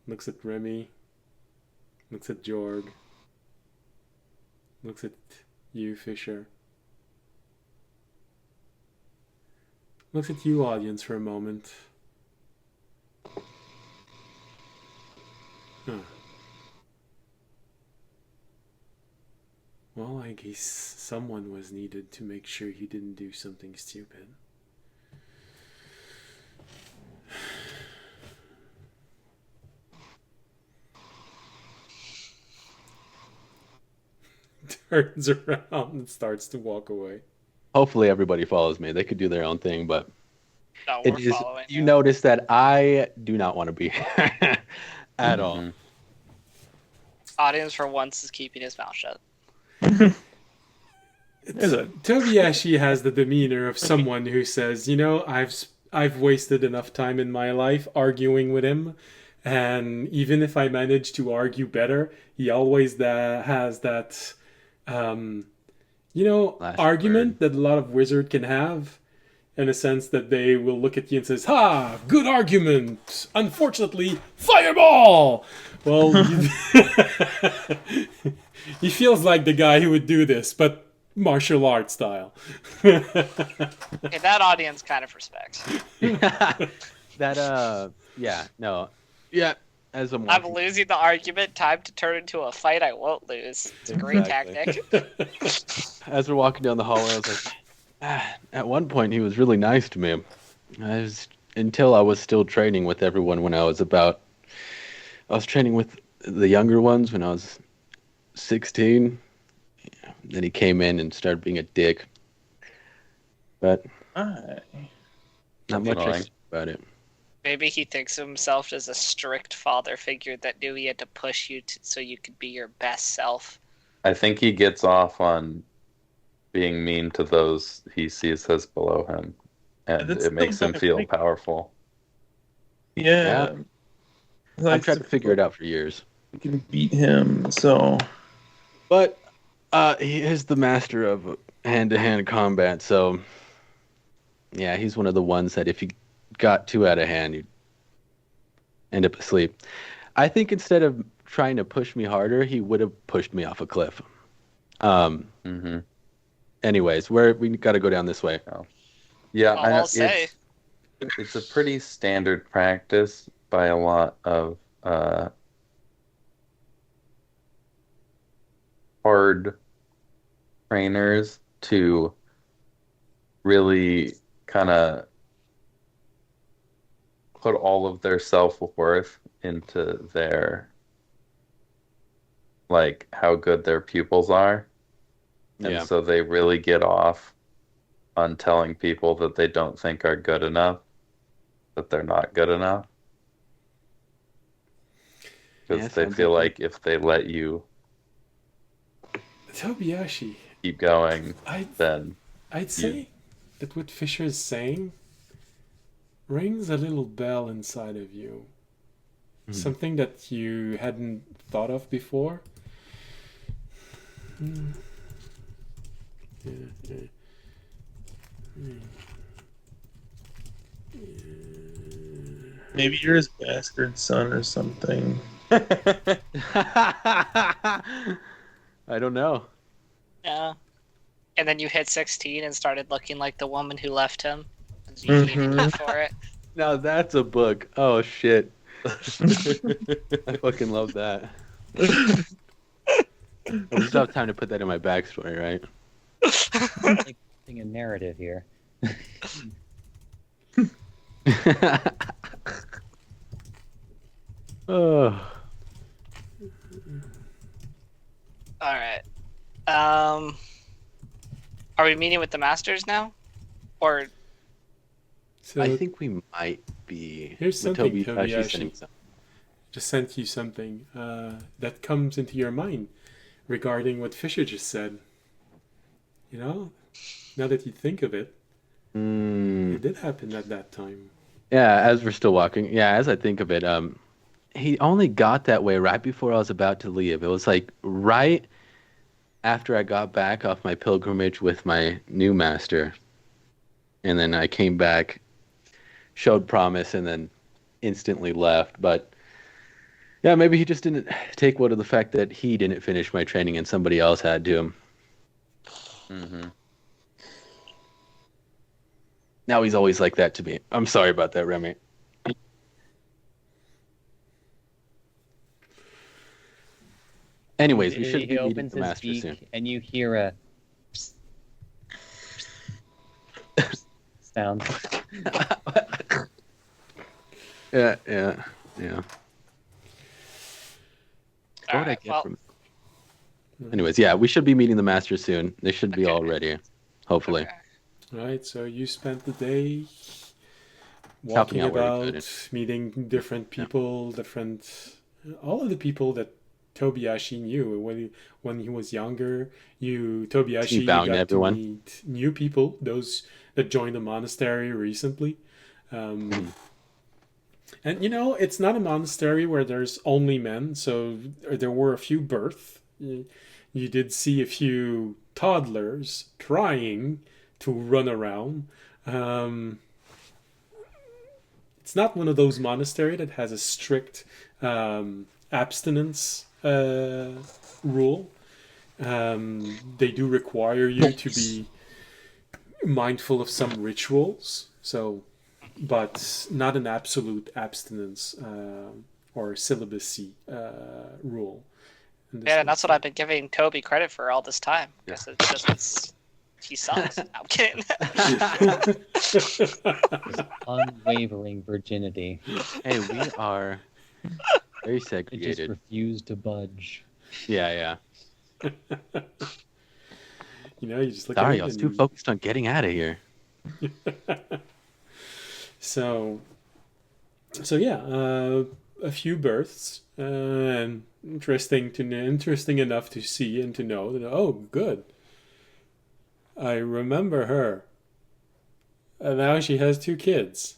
looks at Remy, looks at Jorg, looks at you, Fisher. Looks at you, audience, for a moment. Huh. Well, I guess someone was needed to make sure he didn't do something stupid. Turns around and starts to walk away. Hopefully everybody follows me. They could do their own thing, but No, it we're is. following You notice that I do not want to be here at all. Mhm. Audience for once is keeping his mouth shut. Tobiyashi has the demeanor of someone who says, you know, I've wasted enough time in my life arguing with him, and even if I manage to argue better, he always has that, Last argument that a lot of wizard can have, in a sense that they will look at you and says, "Ha, good argument. Unfortunately, fireball." Well, he feels like the guy who would do this, but martial arts style. Okay, that audience kind of respects. That yeah. As I'm I'm watching, losing the argument. Time to turn into a fight I won't lose. It's a great Exactly. tactic. as we're walking down the hallway, I was like, at one point he was really nice to me. Until I was still training with everyone when I was training with the younger ones when I was 16. Then he came in and started being a dick. But not much I can say about it. Maybe he thinks of himself as a strict father figure that knew he had to push you so you could be your best self. I think he gets off on being mean to those he sees as below him, and That's it makes him something I feel think- powerful. Yeah. I've tried to figure it out for years. You can beat him, so But he is the master of hand-to-hand combat, so yeah, he's one of the ones that if you got too out of hand, you'd end up asleep. I think instead of trying to push me harder, he would have pushed me off a cliff. Mm-hmm. Anyways, we got to go down this way. Yeah, All I know, I'll say. it's a pretty standard practice by a lot of hard trainers to really kind of put all of their self-worth into their, like, how good their pupils are. And Yeah. so they really get off on telling people that they don't think are good enough, that they're not good enough. Because Yeah, they sounds feel like like if they let you Tobiyashi, keep going, then I'd say that what Fisher's saying rings a little bell inside of you. Something that you hadn't thought of before. maybe you're his bastard son or something. I don't know. Yeah. And then you hit 16 and started looking like the woman who left him. And you hated me for it. Now that's a book. Oh shit. I fucking love that. We still have time to put that in my backstory, right? Like a narrative here. Oh. All right. Are we meeting with the masters now? Or So I think we might be. Here's with something, Tobi Tobi, actually sending some. just sent you something that comes into your mind regarding what Fisher just said. You know, now that you think of it, it did happen at that time. Yeah, as we're still walking. Yeah, as I think of it, he only got that way right before I was about to leave. It was like right after I got back off my pilgrimage with my new master. And then I came back, showed promise, and then instantly left. But yeah, maybe he just didn't take note of the fact that he didn't finish my training and somebody else had to. mm-hmm. Now he's always like that to me. I'm sorry about that, Remy. Anyways, we should He be meeting opens the his master beak, soon. and you hear a sound. Yeah. What would I Alright, get well, from? Anyways, yeah, we should be meeting the master soon. They should be Okay. all ready, hopefully. okay. Right, so you spent the day Helping walking out where we about, could. meeting different people, all of the people that Tobiyashi knew when he was younger. Tobiyashi, you bowing to got to everyone. meet new people, those that joined the monastery recently. And it's not a monastery where there's only men, so there were a few births. You did see a few toddlers trying to run around. It's not one of those monasteries that has a strict abstinence rule. They do require you to be mindful of some rituals, but not an absolute abstinence or celibacy rule. Yeah, and that's what I've been giving Toby credit for all this time. Because it's just he sucks. No, I'm kidding. Unwavering virginity. Hey, we are very It just segregated. refused to budge. Yeah. You just look Sorry, at I it was too focused on getting out of here. So yeah, a few births, and interesting enough to see and to know that, oh, good, I remember her, and now she has 2 kids.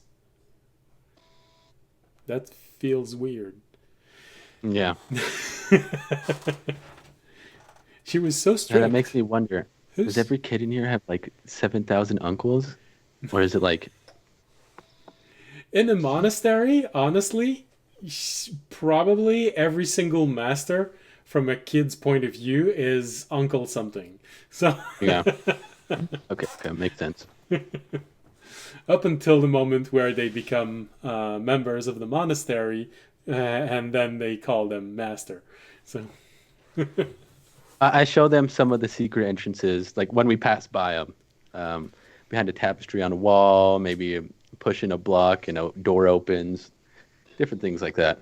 That feels weird. Yeah. She was so And strict. that makes me wonder, Who's- does every kid in here have like 7,000 uncles? Or is it like, In a monastery, honestly, probably every single master, from a kid's point of view, is uncle something. So yeah. Okay, makes sense. up until the moment where they become members of the monastery, and then they call them master. So I show them some of the secret entrances, like when we pass by them. Behind a tapestry on a wall, maybe pushing a block and a door opens, different things like that.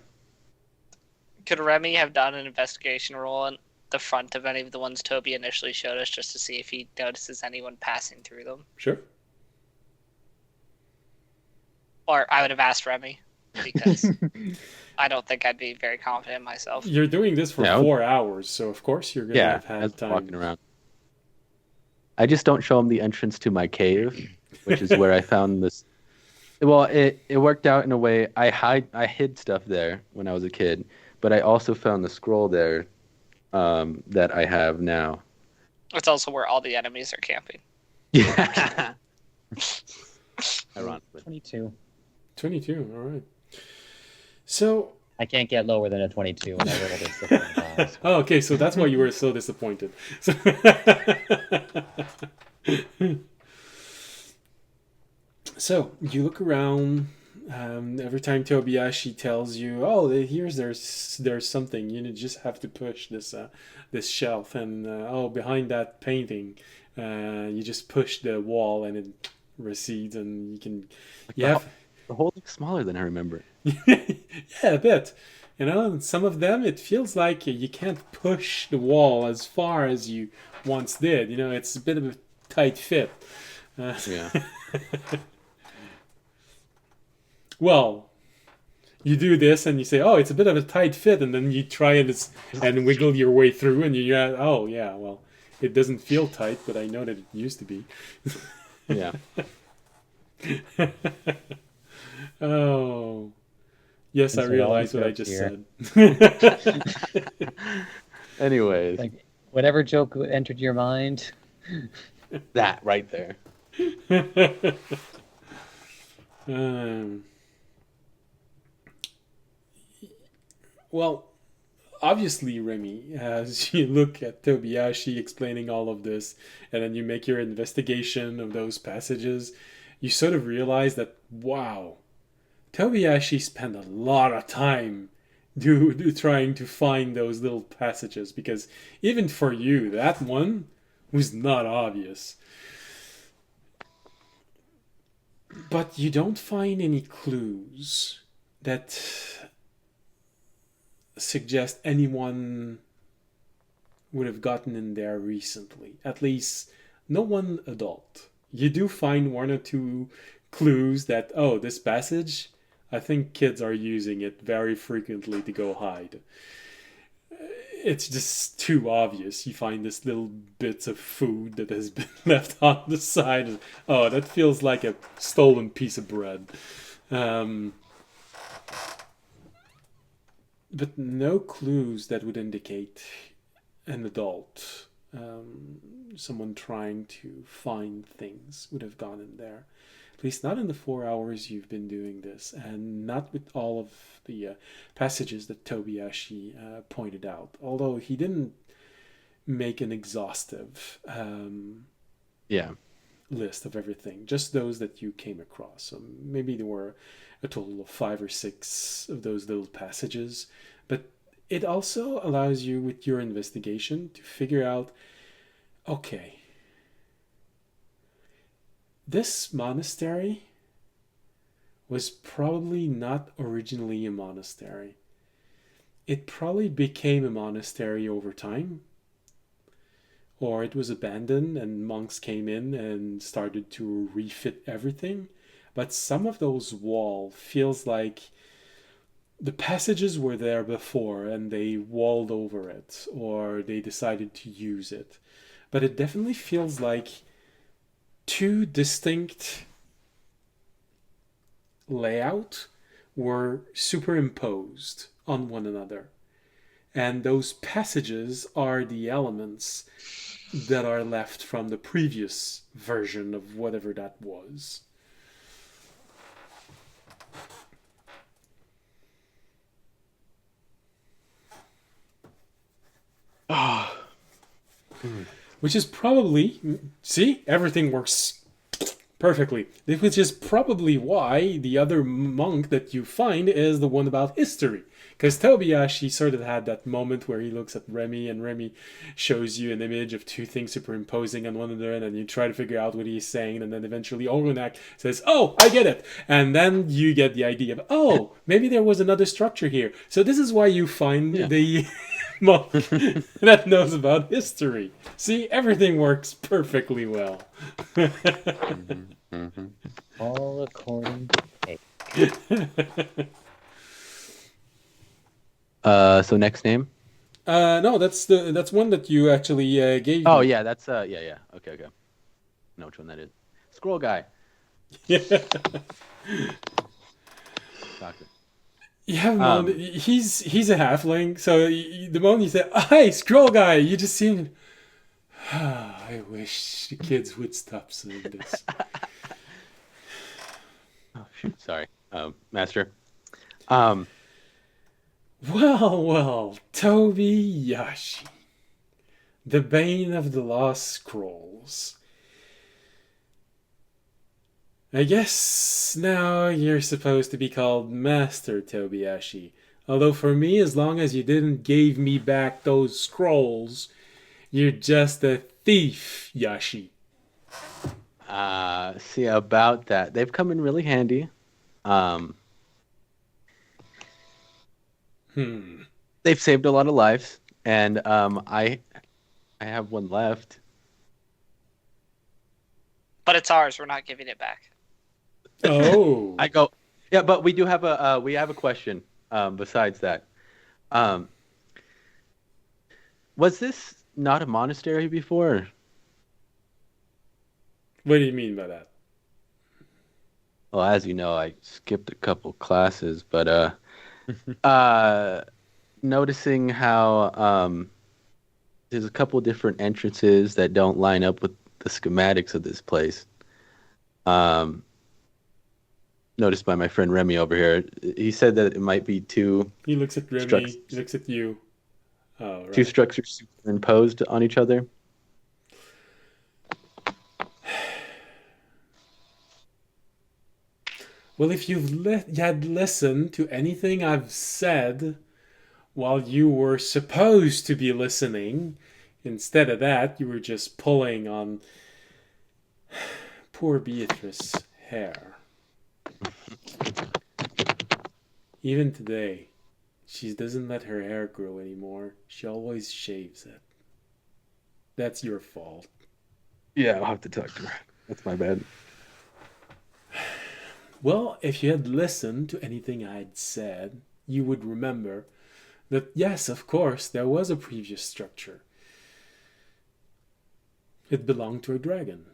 Could Remy have done an investigation roll on the front of any of the ones Toby initially showed us just to see if he notices anyone passing through them? sure. Or I would have asked Remy, because I don't think I'd be very confident myself. You're doing this for Yeah, 4 hours, so of course you're gonna Yeah, have had as time. walking around. I just don't show them the entrance to my cave, which is where I found this. Well, it worked out in a way. I hid stuff there when I was a kid, but I also found the scroll there that I have now. It's also where all the enemies are camping. Yeah. Ironically. 22. 22. All right. So I can't get lower than a 22 when I rolled a 6 on the dice. oh, okay, so that's why you were so disappointed. So you look around. Every time Tobiyashi tells you, "Oh, there's something," you just have to push this shelf, and oh, behind that painting, you just push the wall, and it recedes, and you can. You have The hole looks smaller than I remember. yeah, a bit. And some of them, it feels like you can't push the wall as far as you once did. It's a bit of a tight fit. Yeah. Well, you do this and you say, "Oh, it's a bit of a tight fit," and then you try it and wiggle your way through, and you're, "Oh, yeah, well, it doesn't feel tight, but I know that it used to be." Yeah. Oh. Yes, I Insert all realize the what I jokes just here. said. Anyways, Like, whatever joke entered your mind, that right there. Um, well, obviously, Remy, as you look at Tobiyashi explaining all of this, and then you make your investigation of those passages, you sort of realize that, wow, Tobi actually spent a lot of time trying to find those little passages, because even for you, that one was not obvious. But you don't find any clues that suggest anyone would have gotten in there recently. At least, no one adult. You do find one or two clues that, oh, this passage, I think kids are using it very frequently to go hide. It's just too obvious. You find this little bits of food that has been left on the side. Oh, that feels like a stolen piece of bread. But no clues that would indicate an adult, someone trying to find things, would have gone in there. At least not in the 4 hours you've been doing this, and not with all of the passages that Tobi pointed out. Although he didn't make an exhaustive list of everything, just those that you came across. So maybe there were a total of 5 or 6 of those little passages, but it also allows you, with your investigation, to figure out, okay, this monastery was probably not originally a monastery. It probably became a monastery over time, or it was abandoned and monks came in and started to refit everything. But some of those walls feels like the passages were there before and they walled over it, or they decided to use it. But it definitely feels like 2 distinct layouts were superimposed on one another. And those passages are the elements that are left from the previous version of whatever that was. Which is probably, see, everything works perfectly. Which is probably why the other monk that you find is the one about history. Because Tobi sort of had that moment where he looks at Remy, and Remy shows you an image of 2 things superimposing on one another, and then you try to figure out what he's saying, and then eventually Oronak says, oh, I get it! And then you get the idea of, oh, maybe there was another structure here. So this is why you find the monk that knows about history. See, everything works perfectly well. All according to fate. So next name? No, that's one that you actually gave Oh me. yeah, that's yeah. Okay. Know which one that is. Scroll guy. Yeah. Doctor. Yeah, Mon, he's a halfling, so the moment you say, "Hey, scroll guy," you just seem. I wish the kids would stop saying this. Oh shoot, sorry, Master. Well, Tobi Yashi, the bane of the Lost Scrolls. I guess now you're supposed to be called Master Tobiyashi. Although for me, as long as you didn't give me back those scrolls, you're just a thief, Yashi. See about that. They've come in really handy. They've saved a lot of lives, and I have one left. But it's ours. We're not giving it back. Oh. I go. Yeah, but we do have a question. Besides that, was this not a monastery before? What do you mean by that? Well, as you know, I skipped a couple classes, but noticing how there's a couple different entrances that don't line up with the schematics of this place. Noticed by my friend Remy over here. He said that it might be 2. He looks at Remy, he looks at you. Oh, right. 2 structures superimposed on each other. Well, if you had listened to anything I've said while you were supposed to be listening, instead of that, you were just pulling on poor Beatrice's hair. Even today, she doesn't let her hair grow anymore. She always shaves it. That's your fault. Yeah, I'll have to talk to her. That's my bad. Well, if you had listened to anything I'd said, you would remember that, yes, of course, there was a previous structure. It belonged to a dragon.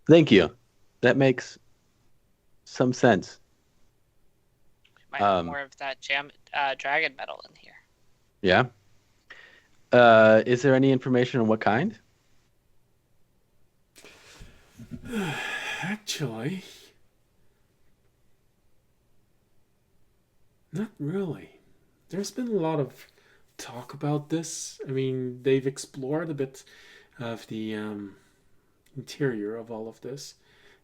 Thank you. That makes some sense. Might have more of that dragon metal in here. Yeah. Is there any information on what kind? Actually, not really. There's been a lot of talk about this. I mean, they've explored a bit of the interior of all of this,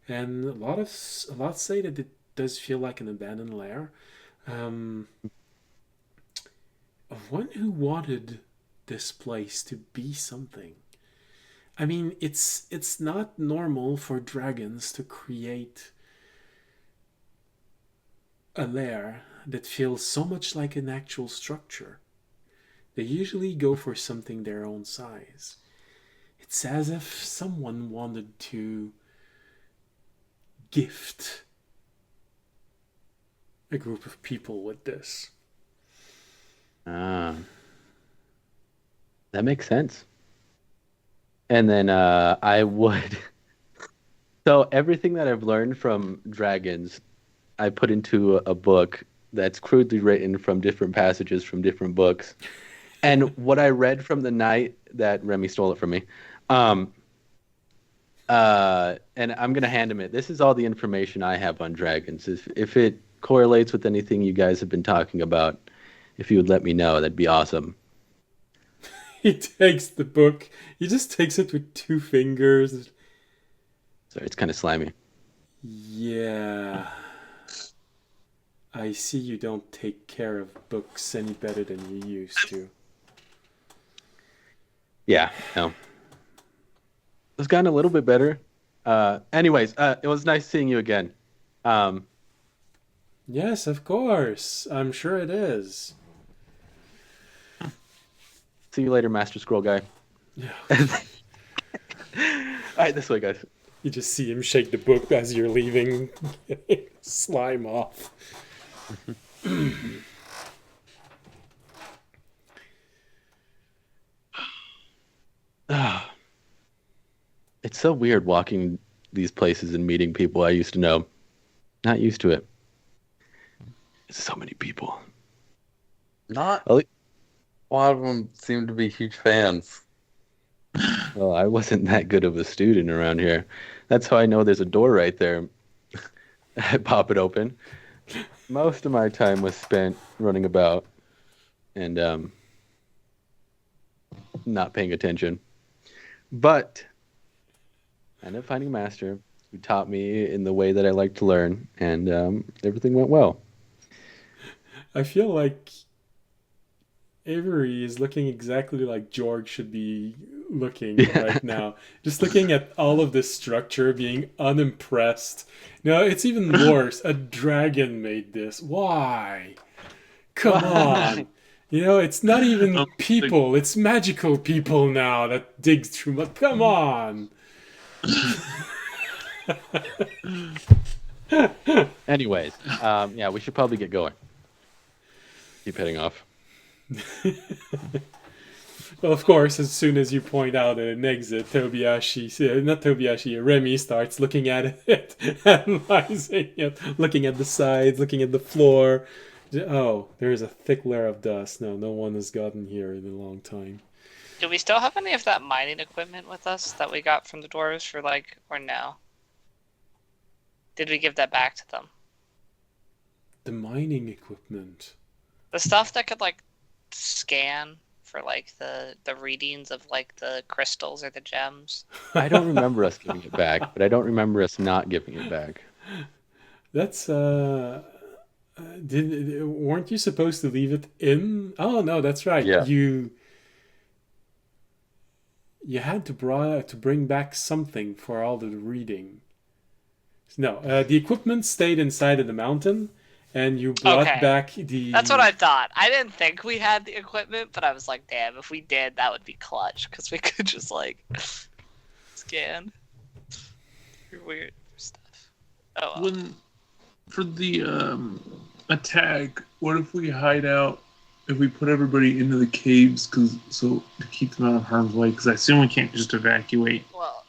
and a lot say that it does feel like an abandoned lair. Of one who wanted this place to be something. I mean, it's not normal for dragons to create a lair that feels so much like an actual structure. They usually go for something their own size. It's as if someone wanted to gift a group of people with this. That makes sense. And then I would. So everything that I've learned from dragons, I put into a book that's crudely written from different passages from different books. And what I read from the night that Remy stole it from me, and I'm gonna hand him it. This is all the information I have on dragons. If it correlates with anything you guys have been talking about, if you would let me know, that'd be awesome. He takes the book. He just takes it with 2 fingers. Sorry, it's kind of slimy. Yeah. I see you don't take care of books any better than you used to. Yeah, no. It's gotten a little bit better. Anyways, it was nice seeing you again. Yes, of course. I'm sure it is. See you later, Master Scroll guy. Yeah. All right, this way, guys. You just see him shake the book as you're leaving. Slime off. It's so weird walking these places and meeting people I used to know. Not used to it. There's so many people. Not a lot of them seem to be huge fans. Well, I wasn't that good of a student around here. That's how I know there's a door right there. I pop it open. Most of my time was spent running about and not paying attention. But I ended up finding a master who taught me in the way that I like to learn, and everything went well. I feel like Avery is looking exactly like George should be looking right now. Just looking at all of this structure, being unimpressed. No, it's even worse. A dragon made this. Why? Come on. You know, it's not even people. It's magical people now that dig through. But come on. Anyways, yeah, we should probably get going. Keep heading off. Well, of course, as soon as you point out an exit, Remy starts looking at it, analyzing it, looking at the sides, looking at the floor. Oh, there's a thick layer of dust. No one has gotten here in a long time. Do we still have any of that mining equipment with us that we got from the dwarves for or no? Did we give that back to them? The mining equipment. The stuff that could scan for like the readings of like the crystals or the gems? I don't remember us giving it back, but I don't remember us not giving it back. That's weren't you supposed to leave it in? Oh no, that's right. Yeah. You had to bring back something for all the reading. No, the equipment stayed inside of the mountain, and you brought Okay. back the. That's what I thought. I didn't think we had the equipment, but I was like, damn, if we did, that would be clutch because we could just like scan your weird stuff. Oh well. When for the attack, what if we hide out? If we put everybody into the caves, to keep them out of harm's way, because I assume we can't just evacuate. Well,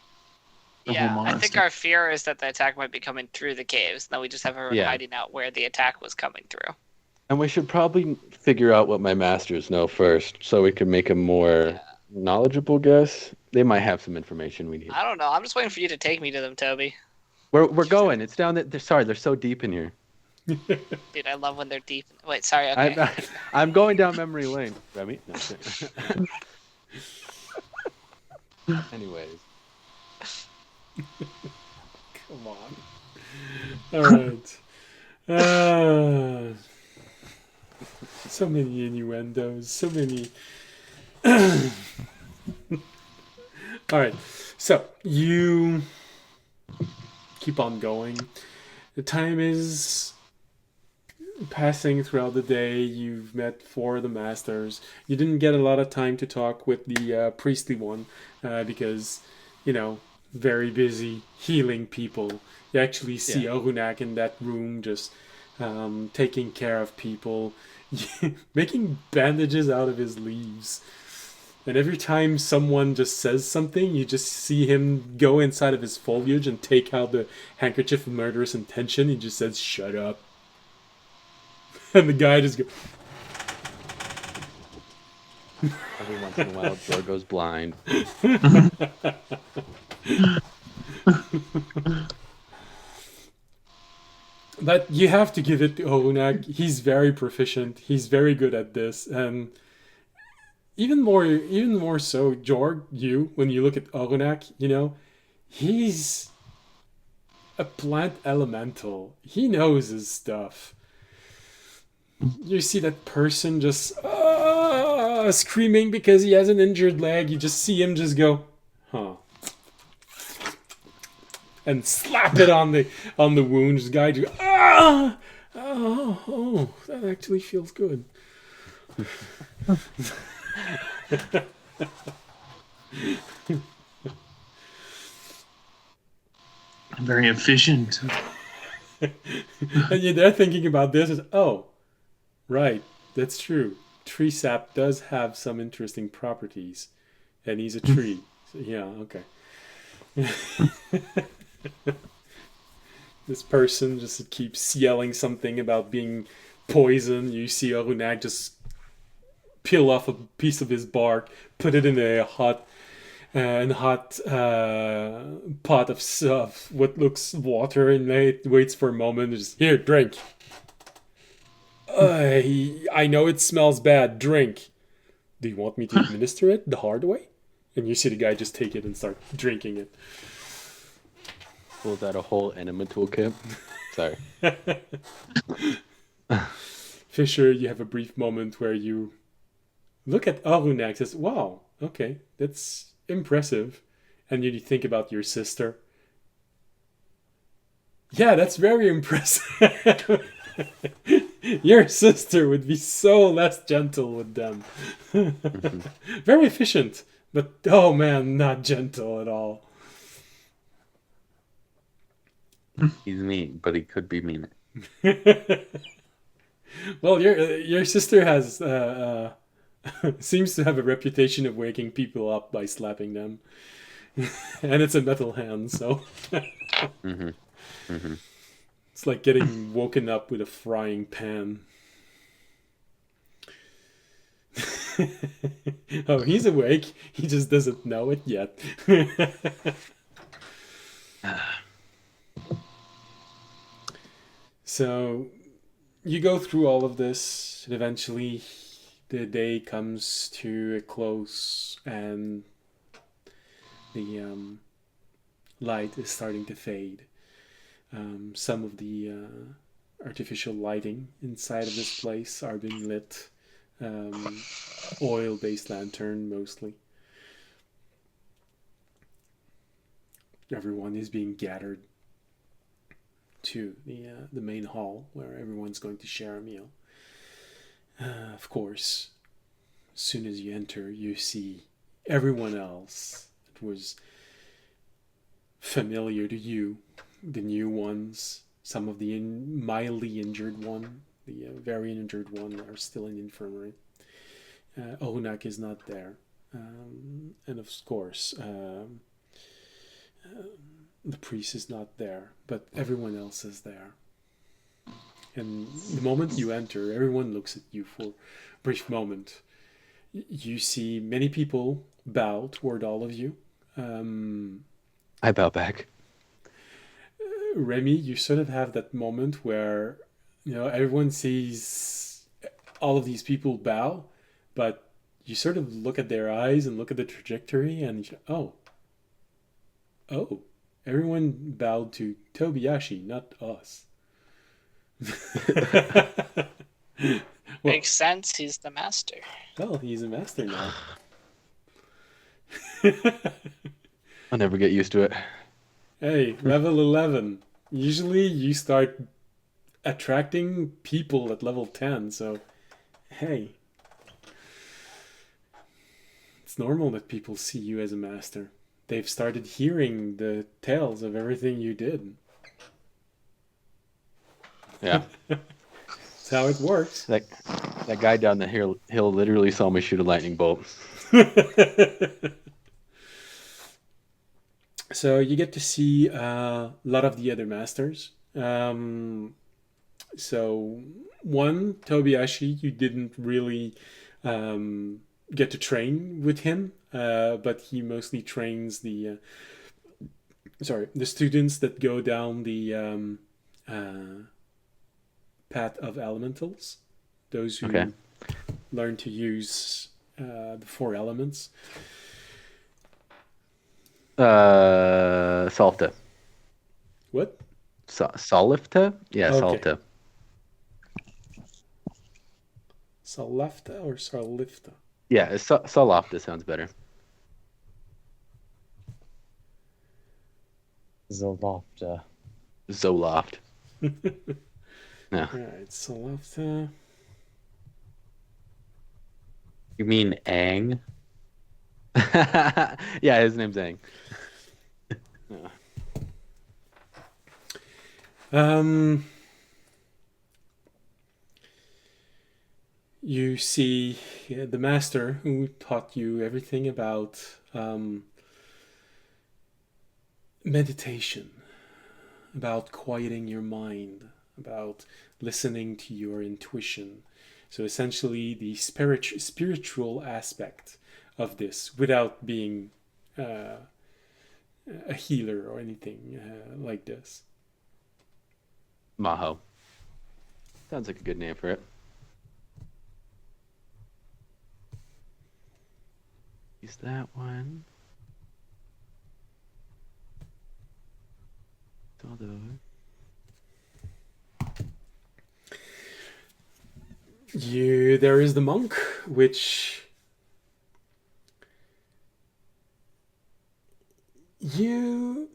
The yeah, whole I think monastery. our fear is that the attack might be coming through the caves. Now we just have everyone Yeah. hiding out where the attack was coming through. And we should probably figure out what my masters know first, so we can make a more knowledgeable guess. They might have some information we need. I don't know. I'm just waiting for you to take me to them, Toby. We're going. It's down there. Sorry, they're so deep in here. Dude, I love when they're deep. Wait, sorry. Okay. I'm going down memory lane. Remy? No. Anyways. Come on. All right. So many innuendos. So many. All right. So you keep on going. The time is passing throughout the day. You've met 4 of the masters. You didn't get a lot of time to talk with the priestly one because, very busy healing people. You actually see Orunak in that room just taking care of people, making bandages out of his leaves. And every time someone just says something, you just see him go inside of his foliage and take out the handkerchief of murderous intention. He just says, "Shut up." And the guy just goes... Every once in a while, Jor goes blind. But you have to give it to Orunak. He's very proficient. He's very good at this. And even more so, Jorg, when you look at Orunak, he's a plant elemental. He knows his stuff. You see that person just screaming because he has an injured leg. You just see him just go, huh, and slap it on the wound. This guy just that actually feels good. Very efficient. And you're there thinking about this as, oh, right, that's true. Tree sap does have some interesting properties, and he's a tree. So, yeah, okay. This person just keeps yelling something about being poisoned. You see Orunak just peel off a piece of his bark, put it in a hot pot of what looks water, and it waits for a moment. And just, here, drink. I know it smells bad. Drink. Do you want me to administer it the hard way? And you see the guy just take it and start drinking it. Pulls out a whole enema toolkit. Sorry. Fisher, you have a brief moment where you look at Orunak and says, wow, okay, that's impressive. And you think about your sister. Yeah, that's very impressive. Your sister would be so less gentle with them. Very efficient, but oh man, not gentle at all. He's mean, but he could be meaner. Well, your sister has seems to have a reputation of waking people up by slapping them, and it's a metal hand, so it's like getting woken up with a frying pan. Oh, he's awake. He just doesn't know it yet. So you go through all of this, and eventually the day comes to a close and the light is starting to fade. Some of the artificial lighting inside of this place are being lit. Oil-based lantern mostly. Everyone is being gathered to the main hall where everyone's going to share a meal. Of course, as soon as you enter, you see everyone else that was familiar to you, the new ones, some of the mildly injured one, the very injured one are still in infirmary. Ohunak is not there. And of course, the priest is not there, but everyone else is there. And the moment you enter, everyone looks at you for a brief moment. You see many people bow toward all of you. I bow back. Remy, you sort of have that moment where, everyone sees all of these people bow, but you sort of look at their eyes and look at the trajectory and oh, everyone bowed to Tobi, not us. Well, Makes sense. He's the master. well, he's a master now. I'll never get used to it. Hey, level 11. Usually you start attracting people at level 10, so hey. It's normal that people see you as a master. They've started hearing the tales of everything you did. Yeah. That's how it works. That guy down the hill literally saw me shoot a lightning bolt. So you get to see a lot of the other masters. So one, Tobi, you didn't really get to train with him, but he mostly trains the students that go down the path of elementals, those who learn to use the 4 elements. Salta. What? Salifta? Yeah, Okay. Salta. Salafta or Salifta? Yeah, Salafta sounds better. Zolofta. Zoloft. No. Alright, Salafta. You mean Aang? Yeah, his name's Aang. You see the master who taught you everything about meditation, about quieting your mind, about listening to your intuition. So essentially the spiritual aspect of this without being a healer or anything like this. Maho. Sounds like a good name for it. Use that one. All those. There is the monk, which you.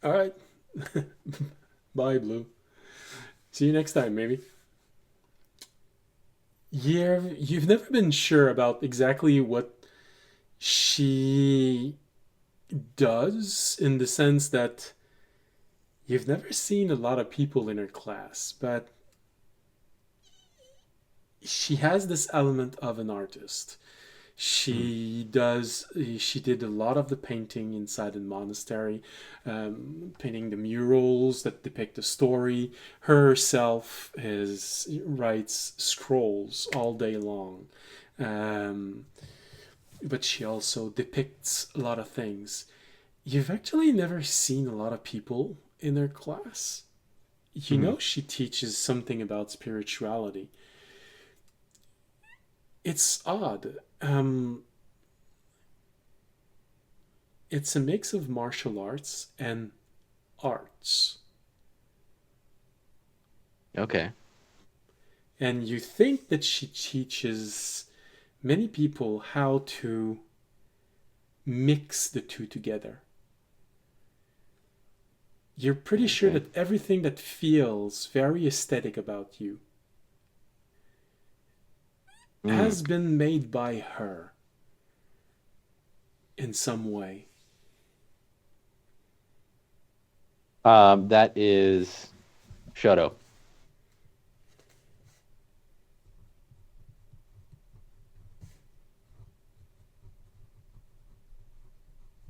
All right. Bye, Blue. See you next time, maybe. You've never been sure about exactly what she does, in the sense that you've never seen a lot of people in her class, but she has this element of an artist. She did a lot of the painting inside the monastery, painting the murals that depict the story. Herself writes scrolls all day long. But she also depicts a lot of things. You've actually never seen a lot of people in her class. You know she teaches something about spirituality, It's odd. It's a mix of martial arts and arts. Okay. And you think that she teaches many people how to mix the two together. You're pretty sure Okay. that everything that feels very aesthetic about you has been made by her in some way. That is Shoto.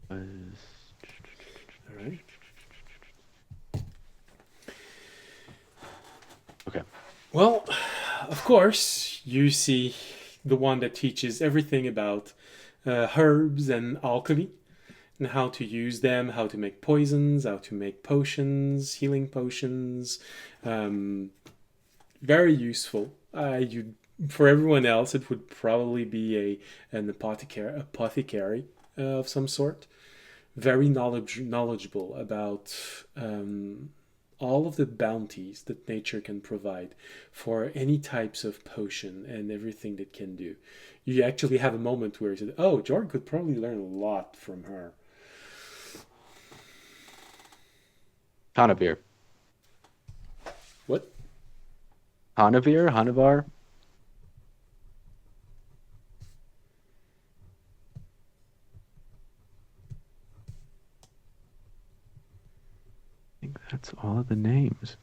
All right. Okay. Well, of course, you see the one that teaches everything about herbs and alchemy and how to use them, how to make poisons, how to make potions, healing potions. Very useful. For everyone else, it would probably be an apothecary of some sort. Very knowledgeable about all of the bounties that nature can provide for any types of potion and everything that can do. You actually have a moment where you said, "Oh, Jorg could probably learn a lot from her." Hanavir. What? Hanavir? Hanavar? I think that's all of the names.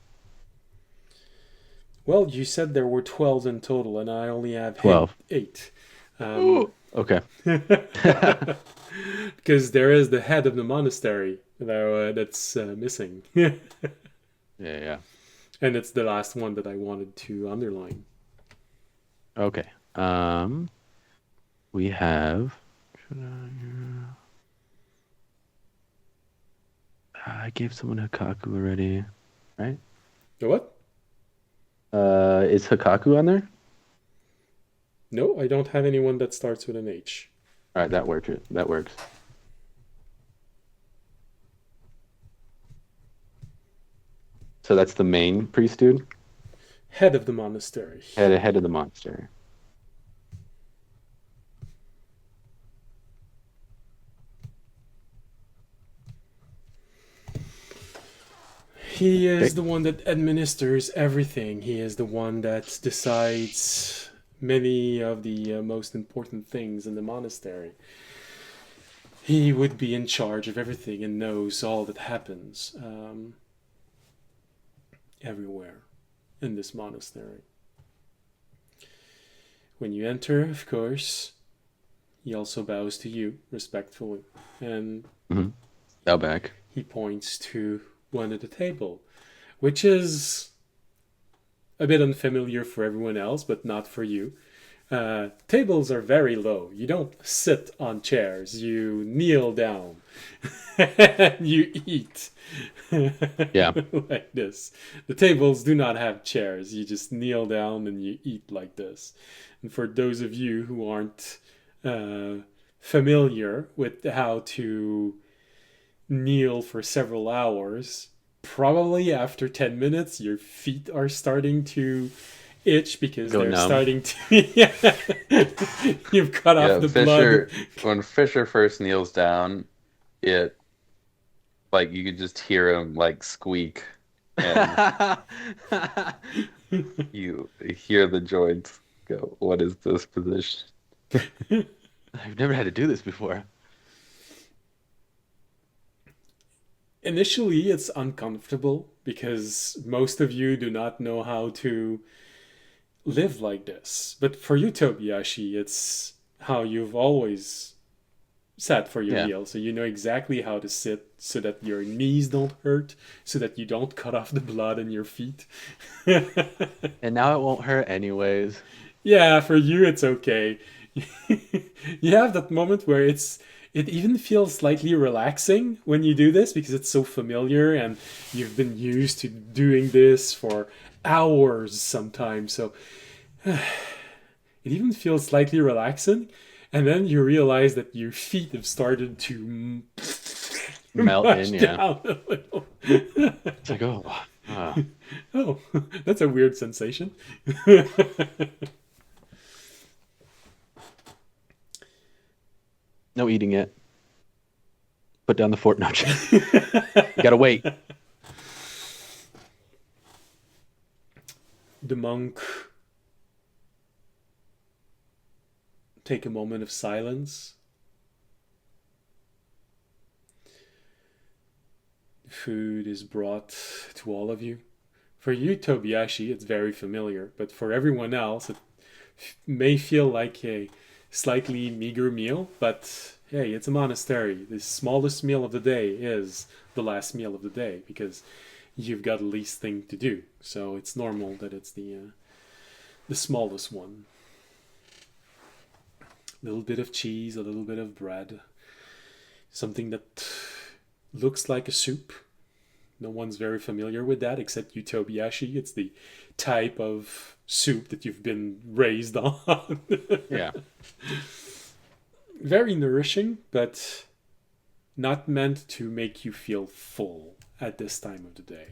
Well, you said there were 12 in total, and I only have 12. 8. Okay. Because there is the head of the monastery that's missing. Yeah. And it's the last one that I wanted to underline. Okay. We have. I gave someone Hikaku already, right? The what? Is Hikaku on there? No, I don't have anyone that starts with an H. All right, that works. That works. So that's the main priest dude? Head of the monastery. Head of the monastery. He is the one that administers everything. He is the one that decides many of the most important things in the monastery. He would be in charge of everything and knows all that happens everywhere in this monastery. When you enter, of course, he also bows to you respectfully, and Bow back. he points to one at the table, which is a bit unfamiliar for everyone else, but not for you. Tables are very low. You don't sit on chairs. You kneel down. You eat. Yeah. Like this. The tables do not have chairs. You just kneel down and you eat like this. And for those of you who aren't familiar with how to kneel for several hours, probably after 10 minutes, your feet are starting to itch because Go they're numb. starting to. You've cut off the Fisher, blood. when Fisher first kneels down, it like you could just hear him like squeak, and you hear the joints go, "What is this position?" I've never had to do this before. Initially, it's uncomfortable because most of you do not know how to live like this. But for you, Tobiyashi, it's how you've always sat for your Yeah. meal. So you know exactly how to sit so that your knees don't hurt, so that you don't cut off the blood in your feet. And now it won't hurt anyways. Yeah, for you, it's okay. You have that moment where it even feels slightly relaxing when you do this because it's so familiar and you've been used to doing this for hours sometimes. So it It even feels slightly relaxing. And then you realize that your feet have started to Melt mush in, yeah. down a little. It's like, oh, ah. Oh, that's a weird sensation. No eating yet. Put down the fort. No, you gotta wait. The monk take a moment of silence. Food is brought to all of you. For you, Tobiyashi, it's very familiar, but for everyone else, it may feel like a slightly meager meal, but hey, it's a monastery. The smallest meal of the day is the last meal of the day because you've got the least thing to do. So it's normal that it's the smallest one. A little bit of cheese, a little bit of bread, something that looks like a soup. No one's very familiar with that except you, Tobiyashi. It's the type of soup that you've been raised on. Yeah. Very nourishing, but not meant to make you feel full at this time of the day.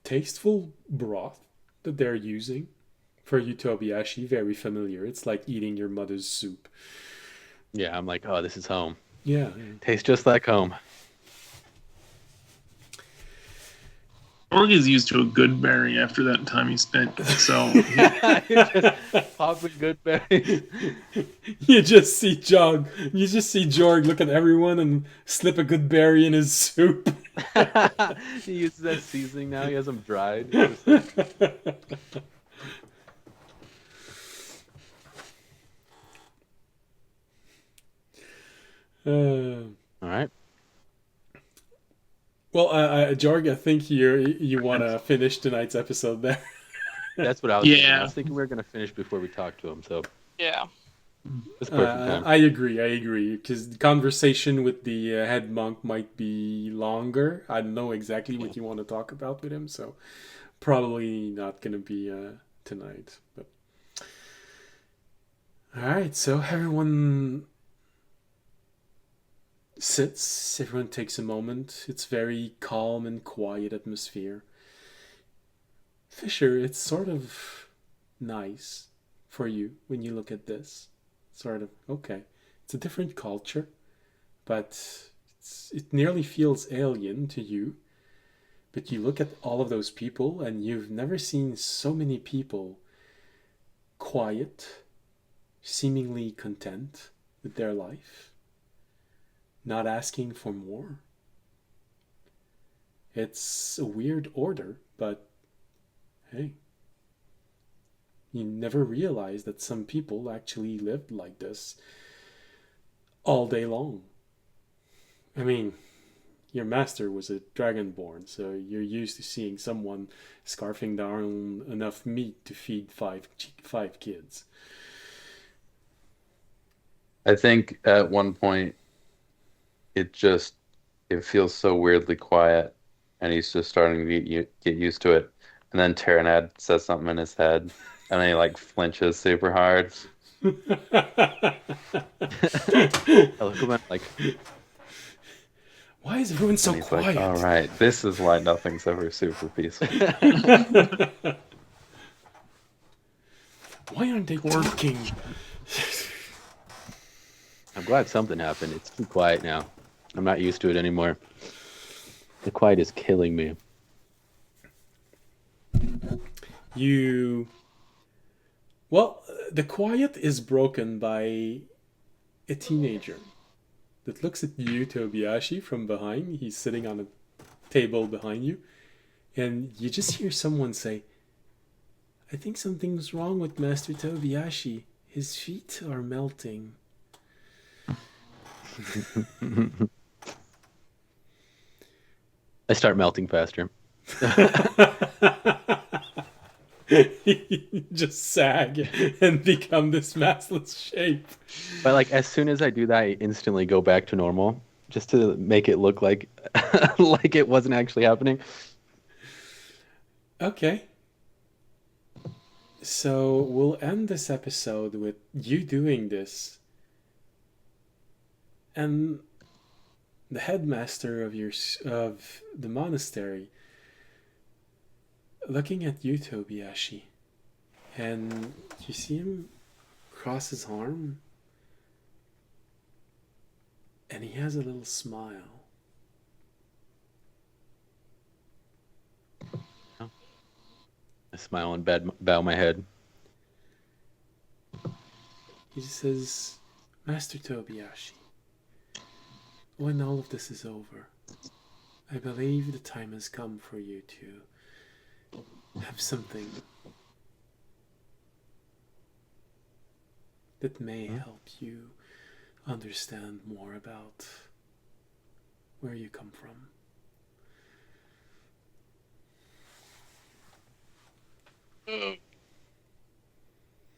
Tasteful broth that they're using. For you, Tobiyashi, very familiar. It's like eating your mother's soup. Yeah, I'm like, oh, this is home. Yeah. Tastes just like home. Org is used to a good berry after that time he spent. So Just popping good berries. You just see Jorg look at everyone and slip a good berry in his soup. He uses that seasoning now. He has them dried. Just like, all right. Well, Jorg, I think you want to finish tonight's episode there. That's what I was thinking. Yeah. I was thinking we were going to finish before we talked to him, so Yeah. it's perfect time. I agree. Because the conversation with the head monk might be longer. I don't know exactly what you want to talk about with him, so probably not going to be tonight. But all right, so everyone sits. Everyone takes a moment. It's very calm and quiet atmosphere. Fisher, it's sort of nice for you when you look at this. Sort of, okay, it's a different culture, but it nearly feels alien to you. But you look at all of those people, and you've never seen so many people quiet, seemingly content with their life, not asking for more. It's a weird order, but hey, you never realize that some people actually lived like this all day long. I mean, your master was a dragonborn, so you're used to seeing someone scarfing down enough meat to feed five kids. I think at one point it feels so weirdly quiet, and he's just starting to get used to it. And then Terranad says something in his head, and then he like flinches super hard. I look at him like, Why is everyone so And he's quiet? like, all right, this is why nothing's ever super peaceful. Why aren't they working? I'm glad something happened. It's too quiet now. I'm not used to it anymore. The quiet is killing me. The quiet is broken by a teenager that looks at you, Tobiyashi, from behind. He's sitting on a table behind you, and you just hear someone say, I think something's wrong with Master Tobiyashi. His feet are melting. I start melting faster. Just sag and become this massless shape. But like as soon as I do that, I instantly go back to normal, just to make it look like like it wasn't actually happening. Okay. So we'll end this episode with you doing this, and the headmaster of the monastery looking at you, Tobiyashi, and you see him cross his arm, and he has a little smile. I smile and bow my head. He says, Master Tobiyashi, when all of this is over, I believe the time has come for you to have something that may help you understand more about where you come from.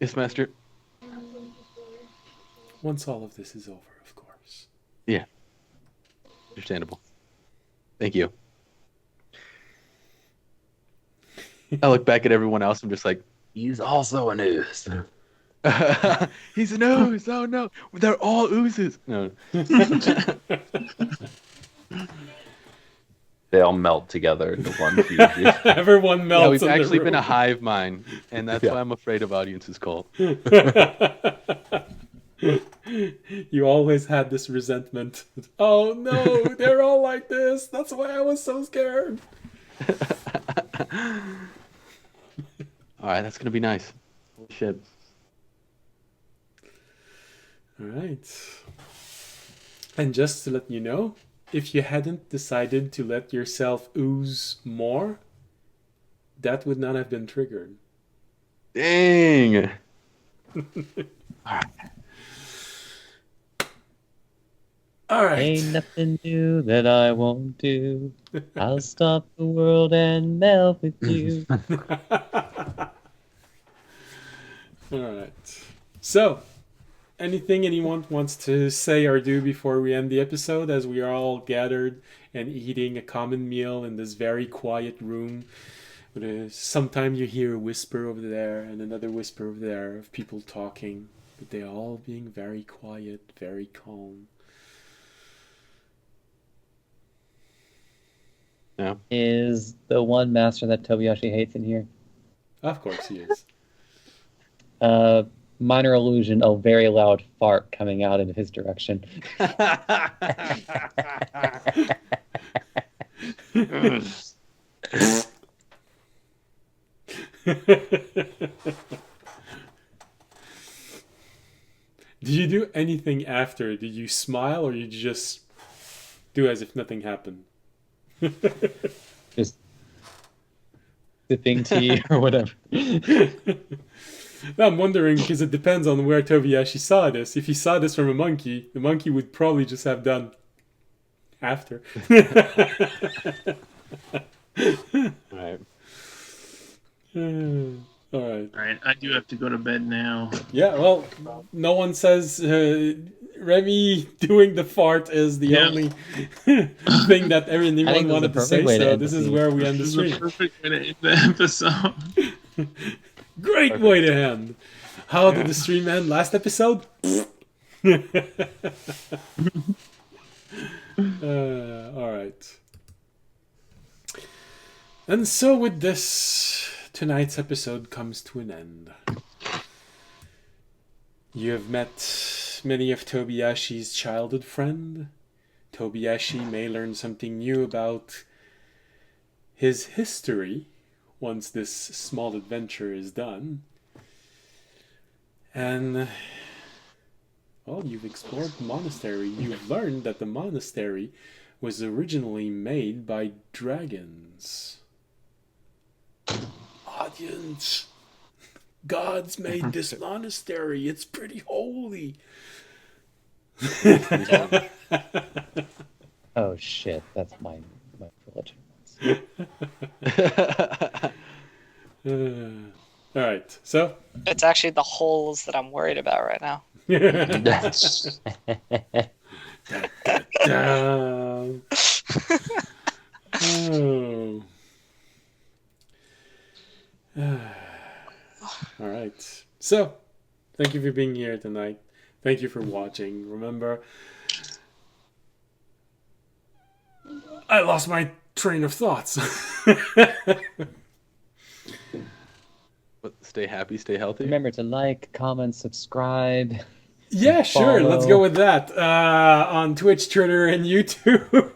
Yes, Master. Once all of this is over, of course. Yeah. Understandable. Thank you. I look back at everyone else. I'm just like, He's also an ooze. he's an ooze. Oh no, they're all oozes. No. They all melt together into one huge. Everyone melts. No, we've in the actually been a room. hive mind, and that's Yeah. why I'm afraid of audiences call. You always had this resentment. Oh no, they're all like this. That's why I was so scared. All right, that's gonna be nice. Holy shit. All right. And just to let you know, if you hadn't decided to let yourself ooze more, that would not have been triggered. Dang. All right. Ain't nothing new that I won't do. I'll stop the world and melt with you. All right. So, anything anyone wants to say or do before we end the episode, as we are all gathered and eating a common meal in this very quiet room? Sometimes you hear a whisper over there and another whisper over there of people talking, but they're all being very quiet, very calm. No. Is the one master that Tobiyashi hates in here? Of course he is. Minor illusion, a very loud fart coming out in his direction. Did you do anything after? Did you smile or you just do as if nothing happened? Just sipping tea or whatever. I'm wondering because it depends on where Tobiyashi saw this. If he saw this from a monkey, the monkey would probably just have done after. All right. All right. All right, I do have to go to bed now. Yeah, well, no one says Remy doing the fart is the Yeah. only thing that I anyone think this is wanted the to say, perfect way to so end this the is scene. where we end the This is the stream. perfect way to end the episode. Great way to end. How did the stream end last episode? All right. And so with this, tonight's episode comes to an end. You have met many of Tobiyashi's childhood friend. Tobiyashi may learn something new about his history once this small adventure is done. And, well, you've explored the monastery. You've learned that the monastery was originally made by dragons. Audience, gods made this monastery. It's pretty holy. Oh shit, that's my religion. All right, so. It's actually the holes that I'm worried about right now. Down. Oh. All right. So, thank you for being here tonight. Thank you for watching. Remember, I lost my train of thoughts. But stay happy, stay healthy. Remember to like, comment, subscribe. Yeah, sure. Let's Follow. go with that. On Twitch, Twitter, and YouTube.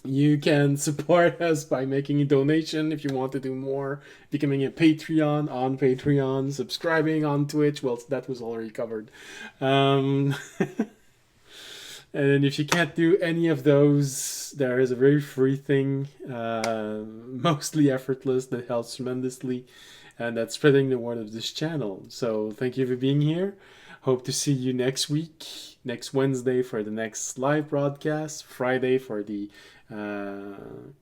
You can support us by making a donation if you want to do more, becoming a Patreon on Patreon, subscribing on Twitch. Well, that was already covered. And if you can't do any of those, there is a very free thing, mostly effortless, that helps tremendously, and that's spreading the word of this channel. So thank you for being here. Hope to see you next week, next Wednesday for the next live broadcast, Friday for the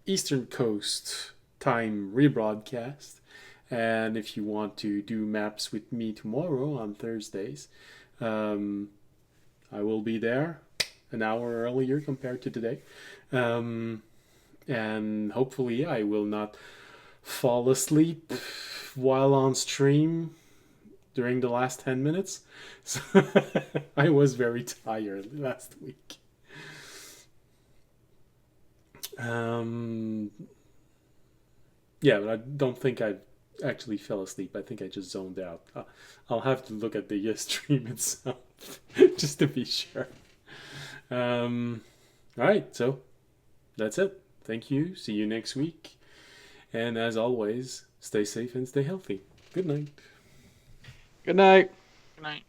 Eastern Coast time rebroadcast. And if you want to do maps with me tomorrow on Thursdays, I will be there an hour earlier compared to today. And hopefully I will not fall asleep while on stream during the last 10 minutes. So I was very tired last week. Yeah, but I don't think I actually fell asleep. I think I just zoned out. I'll have to look at the stream itself just to be sure. All right, so that's it. Thank you. See you next week. And as always, stay safe and stay healthy. Good night. Good night. Good night.